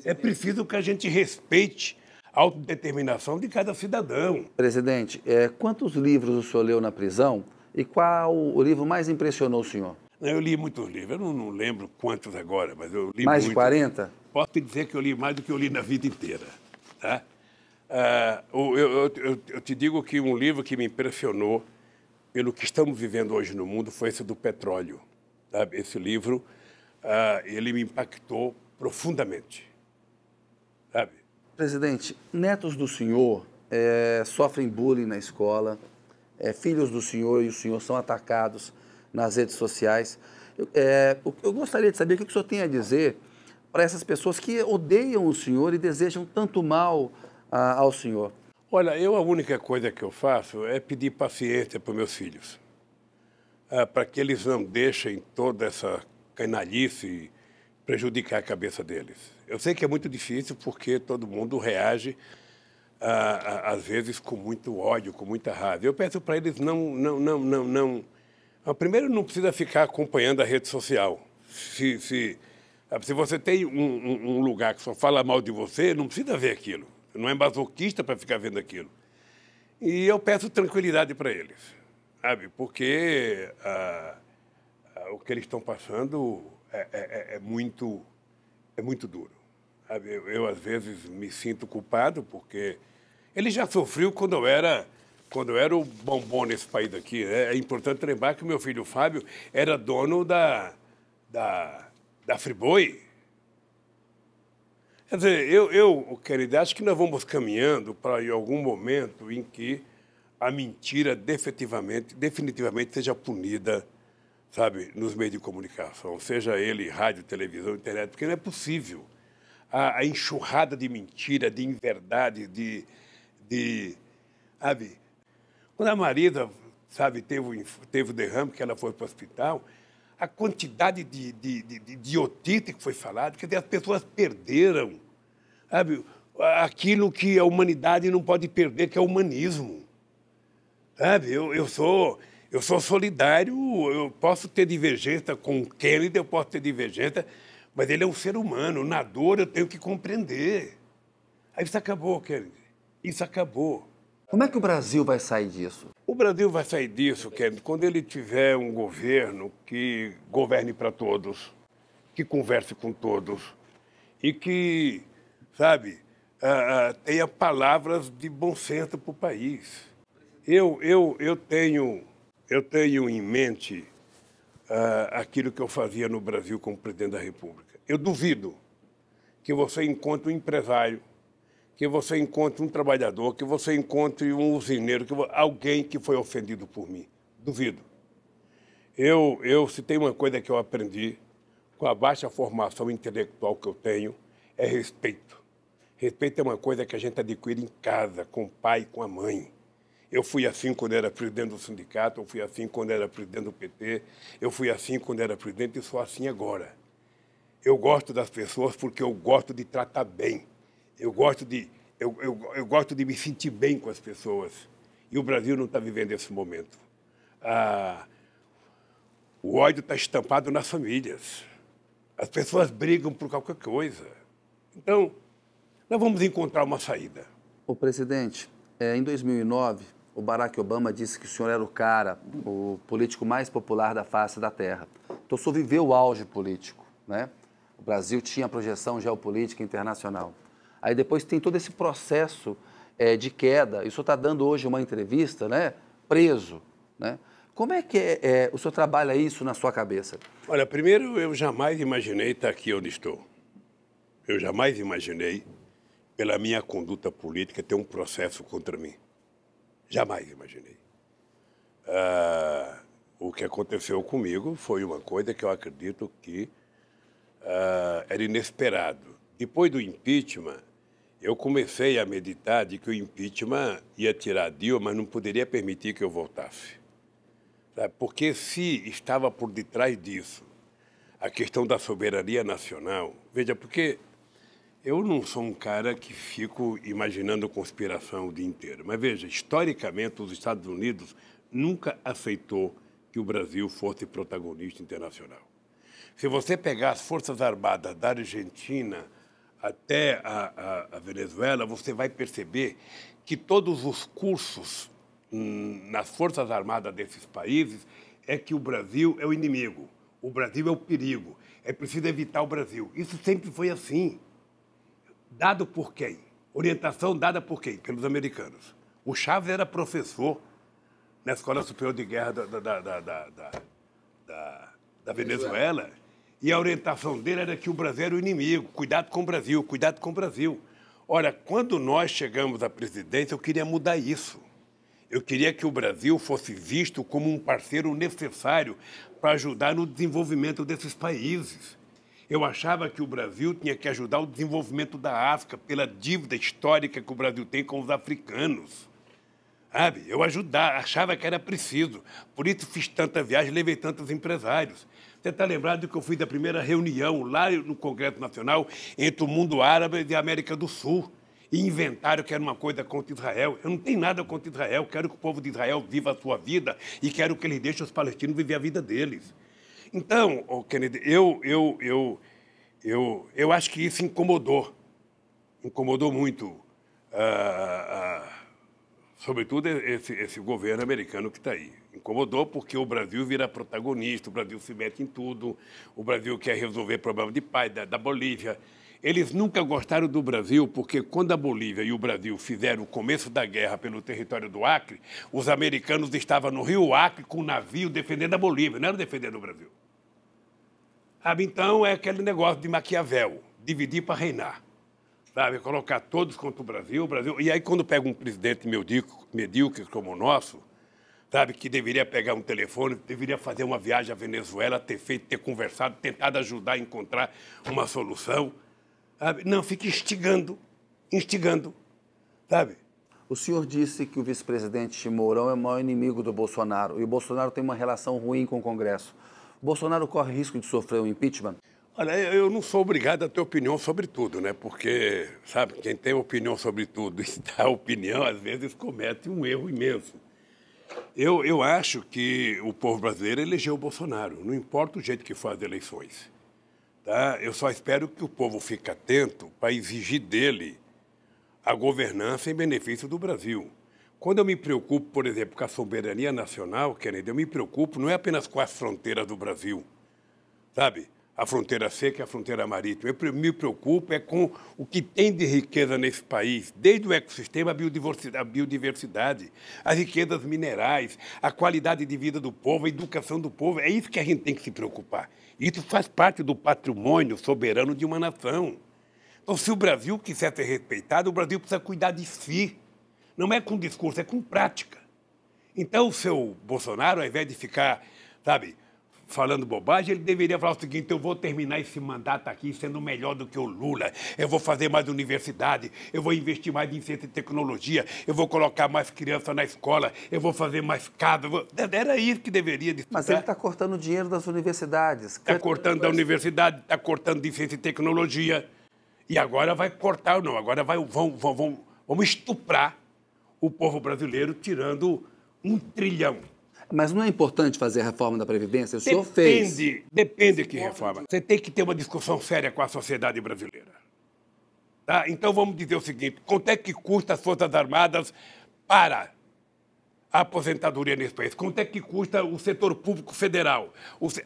É preciso que a gente respeite a autodeterminação de cada cidadão. Presidente, quantos livros o senhor leu na prisão e qual o livro mais impressionou o senhor? Eu li muitos livros, eu não lembro quantos agora, mas eu li mais muito. De 40? Posso te dizer que eu li mais do que eu li na vida inteira. Tá? Eu te digo que um livro que me impressionou pelo que estamos vivendo hoje no mundo foi esse do petróleo. Sabe? Esse livro, ele me impactou profundamente. Sabe? Presidente, netos do senhor sofrem bullying na escola, filhos do senhor e o senhor são atacados nas redes sociais. Eu gostaria de saber o que o senhor tem a dizer para essas pessoas que odeiam o senhor e desejam tanto mal ao senhor. Olha, a única coisa que eu faço é pedir paciência para meus filhos, para que eles não deixem toda essa canalice prejudicar a cabeça deles. Eu sei que é muito difícil porque todo mundo reage, às vezes, com muito ódio, com muita raiva. Eu peço para eles não. Primeiro, não precisa ficar acompanhando a rede social. Se você tem um lugar que só fala mal de você, não precisa ver aquilo. Você não é masoquista para ficar vendo aquilo. E eu peço tranquilidade para eles, sabe? Porque o que eles estão passando é muito duro. Sabe? Eu, às vezes, me sinto culpado porque ele já sofreu quando eu era o bombom nesse país aqui. É importante lembrar que o meu filho Fábio era dono da Friboi. Quer dizer, querido, acho que nós vamos caminhando para em algum momento em que a mentira definitivamente seja punida, sabe, nos meios de comunicação, seja ele rádio, televisão, internet, porque não é possível. A enxurrada de mentira, de inverdade, sabe? Quando a Marisa, sabe, teve o derrame, que ela foi para o hospital, a quantidade de idiotice que foi falado, quer dizer, as pessoas perderam, sabe, aquilo que a humanidade não pode perder, que é o humanismo. Sabe, eu sou solidário, eu posso ter divergência com o Kennedy, eu posso ter divergência, mas ele é um ser humano, na dor eu tenho que compreender. Aí isso acabou, Kennedy, isso acabou. Como é que o Brasil vai sair disso? O Brasil vai sair disso, Kennedy, quando ele tiver um governo que governe para todos, que converse com todos e que, sabe, tenha palavras de bom senso para o país. Eu tenho em mente aquilo que eu fazia no Brasil como presidente da República. Eu duvido que você encontre um empresário, que você encontre um trabalhador, que você encontre um usineiro, alguém que foi ofendido por mim. Duvido. Se tem uma coisa que eu aprendi com a baixa formação intelectual que eu tenho, é respeito. Respeito é uma coisa que a gente adquire em casa, com o pai e com a mãe. Eu fui assim quando era presidente do sindicato, eu fui assim quando era presidente do PT, eu fui assim quando era presidente e sou assim agora. Eu gosto das pessoas porque eu gosto de tratar bem. Eu gosto de me sentir bem com as pessoas. E o Brasil não está vivendo esse momento. O ódio está estampado nas famílias. As pessoas brigam por qualquer coisa. Então, nós vamos encontrar uma saída. Ô, presidente, em 2009, o Barack Obama disse que o senhor era o político mais popular da face da Terra. Então, o senhor viveu o auge político, né? O Brasil tinha projeção geopolítica internacional. Aí depois tem todo esse processo de queda. E o senhor está dando hoje uma entrevista, né? Preso, né? Como é que o senhor trabalha isso na sua cabeça? Olha, primeiro, eu jamais imaginei estar aqui onde estou. Eu jamais imaginei, pela minha conduta política, ter um processo contra mim. Jamais imaginei. O que aconteceu comigo foi uma coisa que eu acredito que era inesperado. Depois do impeachment, eu comecei a meditar de que o impeachment ia tirar Dilma, mas não poderia permitir que eu voltasse. Porque se estava por detrás disso a questão da soberania nacional, veja, porque eu não sou um cara que fico imaginando conspiração o dia inteiro, mas veja, historicamente os Estados Unidos nunca aceitou que o Brasil fosse protagonista internacional. Se você pegar as Forças Armadas da Argentina até a Venezuela, você vai perceber que todos os cursos nas Forças Armadas desses países é que o Brasil é o inimigo, o Brasil é o perigo, é preciso evitar o Brasil. Isso sempre foi assim. Dado por quem? Orientação dada por quem? Pelos americanos. O Chaves era professor na Escola Superior de Guerra da Venezuela, e a orientação dele era que o Brasil era o inimigo, cuidado com o Brasil, cuidado com o Brasil. Ora, quando nós chegamos à presidência, eu queria mudar isso. Eu queria que o Brasil fosse visto como um parceiro necessário para ajudar no desenvolvimento desses países. Eu achava que o Brasil tinha que ajudar o desenvolvimento da África pela dívida histórica que o Brasil tem com os africanos. Sabe? Eu achava que era preciso. Por isso fiz tanta viagem, levei tantos empresários. Você está lembrado que eu fui da primeira reunião lá no Congresso Nacional entre o mundo árabe e a América do Sul. E inventaram que era uma coisa contra Israel. Eu não tenho nada contra Israel. Quero que o povo de Israel viva a sua vida e quero que eles deixem os palestinos viver a vida deles. Então, Kennedy, eu acho que isso incomodou muito, sobretudo esse governo americano que está aí. Incomodou porque o Brasil vira protagonista, o Brasil se mete em tudo, o Brasil quer resolver problema de paz da Bolívia. Eles nunca gostaram do Brasil porque quando a Bolívia e o Brasil fizeram o começo da guerra pelo território do Acre, os americanos estavam no Rio Acre com um navio defendendo a Bolívia, não era defendendo o Brasil. Sabe, então é aquele negócio de Maquiavel, dividir para reinar. Sabe, colocar todos contra o Brasil. E aí quando pega um presidente medíocre como o nosso, sabe, que deveria pegar um telefone, deveria fazer uma viagem à Venezuela, ter conversado, tentado ajudar a encontrar uma solução. Sabe? Não, fica instigando, sabe? O senhor disse que o vice-presidente Mourão é o maior inimigo do Bolsonaro e o Bolsonaro tem uma relação ruim com o Congresso. O Bolsonaro corre risco de sofrer um impeachment? Olha, eu não sou obrigado a ter opinião sobre tudo, né? Porque, sabe, quem tem opinião sobre tudo e dá opinião, às vezes comete um erro imenso. Eu acho que o povo brasileiro elegeu o Bolsonaro, não importa o jeito que faz eleições. Tá? Eu só espero que o povo fique atento para exigir dele a governança em benefício do Brasil. Quando eu me preocupo, por exemplo, com a soberania nacional, Kennedy, eu me preocupo não é apenas com as fronteiras do Brasil, sabe? A fronteira seca e a fronteira marítima. Eu me preocupo com o que tem de riqueza nesse país, desde o ecossistema, a biodiversidade, as riquezas minerais, a qualidade de vida do povo, a educação do povo. É isso que a gente tem que se preocupar. Isso faz parte do patrimônio soberano de uma nação. Então, se o Brasil quiser ser respeitado, o Brasil precisa cuidar de si. Não é com discurso, é com prática. Então, o seu Bolsonaro, ao invés de ficar, sabe, falando bobagem, ele deveria falar o seguinte: eu vou terminar esse mandato aqui sendo melhor do que o Lula, eu vou fazer mais universidade, eu vou investir mais em ciência e tecnologia, eu vou colocar mais criança na escola, eu vou fazer mais casa. Era isso que deveria disputar. Mas ele está cortando dinheiro das universidades. Está cortando da universidade, está cortando de ciência e tecnologia. E agora vai cortar ou não, agora vamos estuprar o povo brasileiro tirando 1 trilhão. Mas não é importante fazer a reforma da Previdência? O senhor fez. Depende que reforma. Você tem que ter uma discussão séria com a sociedade brasileira. Tá? Então vamos dizer o seguinte: quanto é que custa as Forças Armadas para a aposentadoria nesse país? Quanto é que custa o setor público federal?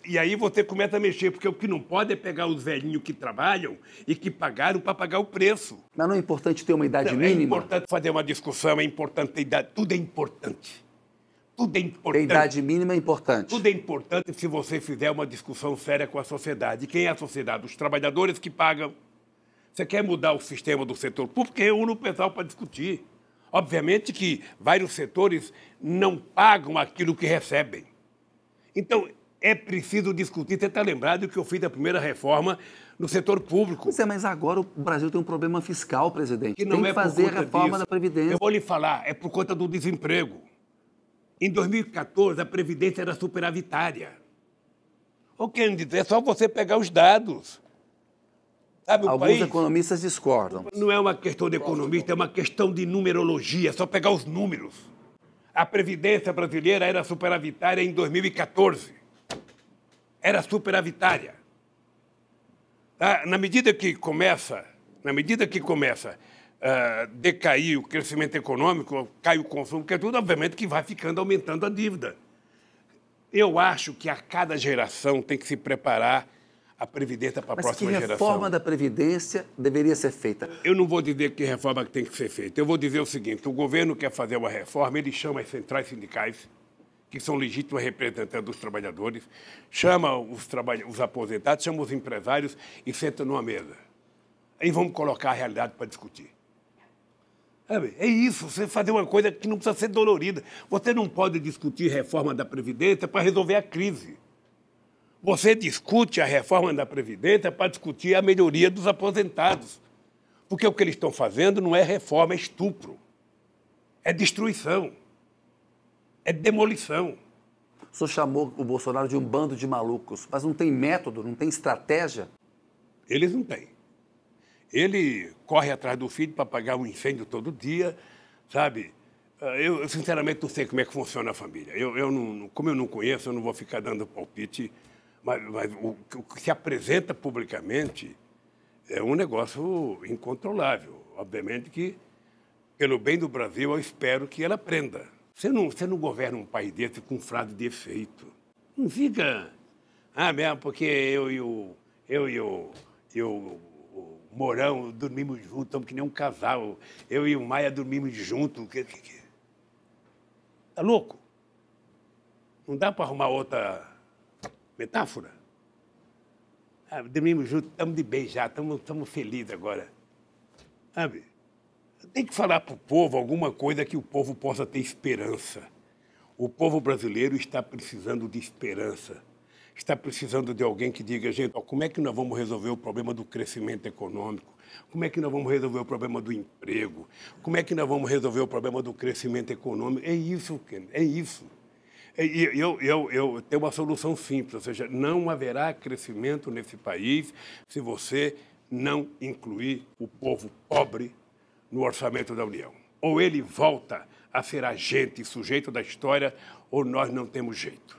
E aí você começa a mexer, porque o que não pode é pegar os velhinhos que trabalham e que pagaram para pagar o preço. Mas não é importante ter uma idade Não, mínima? é importante fazer uma discussão, é importante ter idade, tudo é importante. Tudo é A importante. idade mínima é importante. Tudo é importante se você fizer uma discussão séria com a sociedade. Quem é a sociedade? Os trabalhadores que pagam. Você quer mudar o sistema do setor público? Reúne o pessoal para discutir. Obviamente que vários setores não pagam aquilo que recebem. Então, é preciso discutir. Você está lembrado que eu fiz a primeira reforma no setor público. Pois é, mas agora o Brasil tem um problema fiscal, presidente. Que não tem que é por fazer a conta reforma disso. da Previdência. Eu vou lhe falar, é por conta do desemprego. Em 2014, a Previdência era superavitária. O que quer dizer? É só você pegar os dados. Sabe, Alguns economistas discordam. Não é uma questão de economista, é uma questão de numerologia, é só pegar os números. A Previdência brasileira era superavitária em 2014. Era superavitária. Tá? Na medida que começa a decair o crescimento econômico, cai o consumo, que é tudo, obviamente, que vai ficando aumentando a dívida. Eu acho que a cada geração tem que se preparar a Previdência para a próxima geração. Mas que reforma da Previdência deveria ser feita? Eu não vou dizer que reforma tem que ser feita. Eu vou dizer o seguinte, o governo quer fazer uma reforma, ele chama as centrais sindicais, que são legítimos representantes dos trabalhadores, chama os aposentados, chama os empresários e senta numa mesa. Aí vamos colocar a realidade para discutir. É isso, você fazer uma coisa que não precisa ser dolorida. Você não pode discutir reforma da Previdência para resolver a crise. Você discute a reforma da Previdência para discutir a melhoria dos aposentados. Porque o que eles estão fazendo não é reforma, é estupro. É destruição. É demolição. O senhor chamou o Bolsonaro de um bando de malucos, mas não tem método, não tem estratégia? Eles não têm. Ele corre atrás do filho para apagar um incêndio todo dia, sabe? Eu sinceramente, não sei como é que funciona a família. Como eu não conheço, eu não vou ficar dando palpite, mas o que se apresenta publicamente é um negócio incontrolável. Obviamente que, pelo bem do Brasil, eu espero que ela aprenda. Você não governa um país desse com frase de efeito. Não fica... mesmo porque eu e o Mourão dormimos juntos, estamos que nem um casal. Eu e o Maia dormimos juntos. Tá louco? Não dá para arrumar outra metáfora? Dormimos juntos, estamos de bem já, estamos felizes agora. Sabe? Tem que falar para o povo alguma coisa que o povo possa ter esperança. O povo brasileiro está precisando de esperança. Está precisando de alguém que diga, gente, como é que nós vamos resolver o problema do crescimento econômico? Como é que nós vamos resolver o problema do emprego? Como é que nós vamos resolver o problema do crescimento econômico? É isso, Ken, é isso. Eu tenho uma solução simples, ou seja, não haverá crescimento nesse país se você não incluir o povo pobre no orçamento da União. Ou ele volta a ser agente, sujeito da história, ou nós não temos jeito.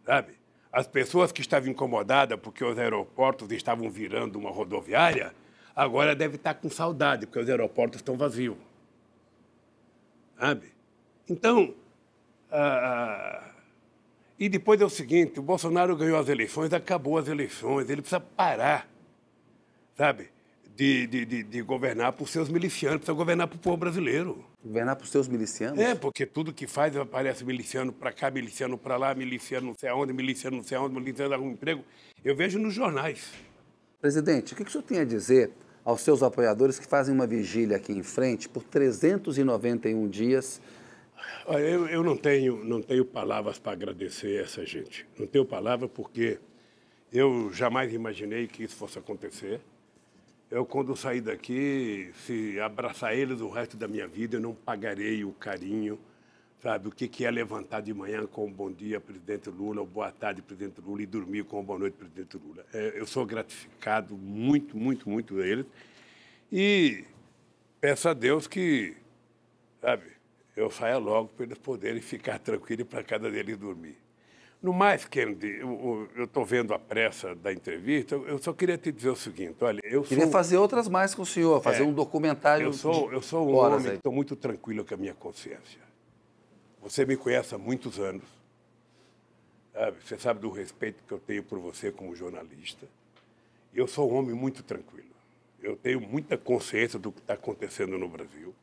Sabe? As pessoas que estavam incomodadas porque os aeroportos estavam virando uma rodoviária, agora devem estar com saudade, porque os aeroportos estão vazios. Sabe? Então, e depois é o seguinte, o Bolsonaro ganhou as eleições, acabou as eleições, ele precisa parar, sabe, de governar por seus milicianos, precisa governar para o povo brasileiro. Governar por seus milicianos? Porque tudo que faz aparece miliciano para cá, miliciano para lá, miliciano não sei aonde, miliciano não sei aonde, miliciano dá um emprego. Eu vejo nos jornais. Presidente, o que o senhor tem a dizer aos seus apoiadores que fazem uma vigília aqui em frente por 391 dias? Olha, eu não tenho palavras para agradecer essa gente. Não tenho palavra porque eu jamais imaginei que isso fosse acontecer. Eu, quando sair daqui, se abraçar eles o resto da minha vida, eu não pagarei o carinho, sabe? O que é levantar de manhã com um bom dia, presidente Lula, ou boa tarde, presidente Lula, e dormir com um boa noite, presidente Lula. Eu sou gratificado muito, muito, muito a eles. E peço a Deus que, sabe, eu saia logo para eles poderem ficar tranquilos para cada deles dormir. No mais, Kennedy, eu estou vendo a pressa da entrevista, eu só queria te dizer o seguinte, olha, Queria fazer outras mais com o senhor, fazer um documentário. Eu sou um homem que estou muito tranquilo com a minha consciência. Você me conhece há muitos anos. Sabe? Você sabe do respeito que eu tenho por você como jornalista. Eu sou um homem muito tranquilo. Eu tenho muita consciência do que está acontecendo no Brasil.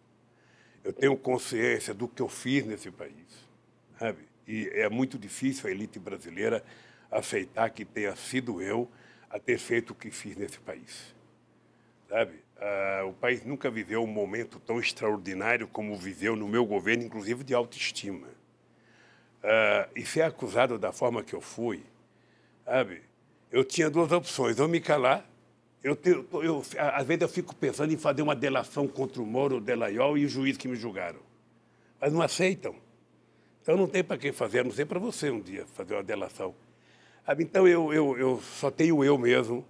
Eu tenho consciência do que eu fiz nesse país. Sabe? E é muito difícil a elite brasileira aceitar que tenha sido eu a ter feito o que fiz nesse país. Sabe? O país nunca viveu um momento tão extraordinário como viveu no meu governo, inclusive de autoestima. E ser acusado da forma que eu fui, sabe? Eu tinha duas opções, ou me calar, às vezes eu fico pensando em fazer uma delação contra o Moro, o Delaiol e o juiz que me julgaram. Mas não aceitam. Então não tem para quem fazer, a não ser para você um dia fazer uma delação. Sabe? Então eu só tenho eu mesmo,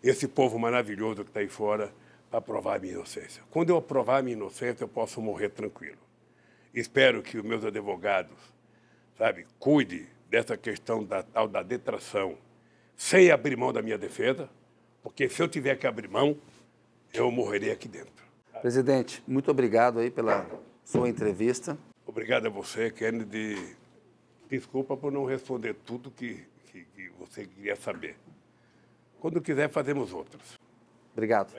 esse povo maravilhoso que está aí fora, para provar a minha inocência. Quando eu provar a minha inocência, eu posso morrer tranquilo. Espero que os meus advogados, sabe, cuidem dessa questão da tal da detração, sem abrir mão da minha defesa, porque se eu tiver que abrir mão, eu morrerei aqui dentro. Presidente, muito obrigado aí pela sua entrevista. Obrigado a você, Kennedy. Desculpa por não responder tudo que você queria saber. Quando quiser, fazemos outras. Obrigado.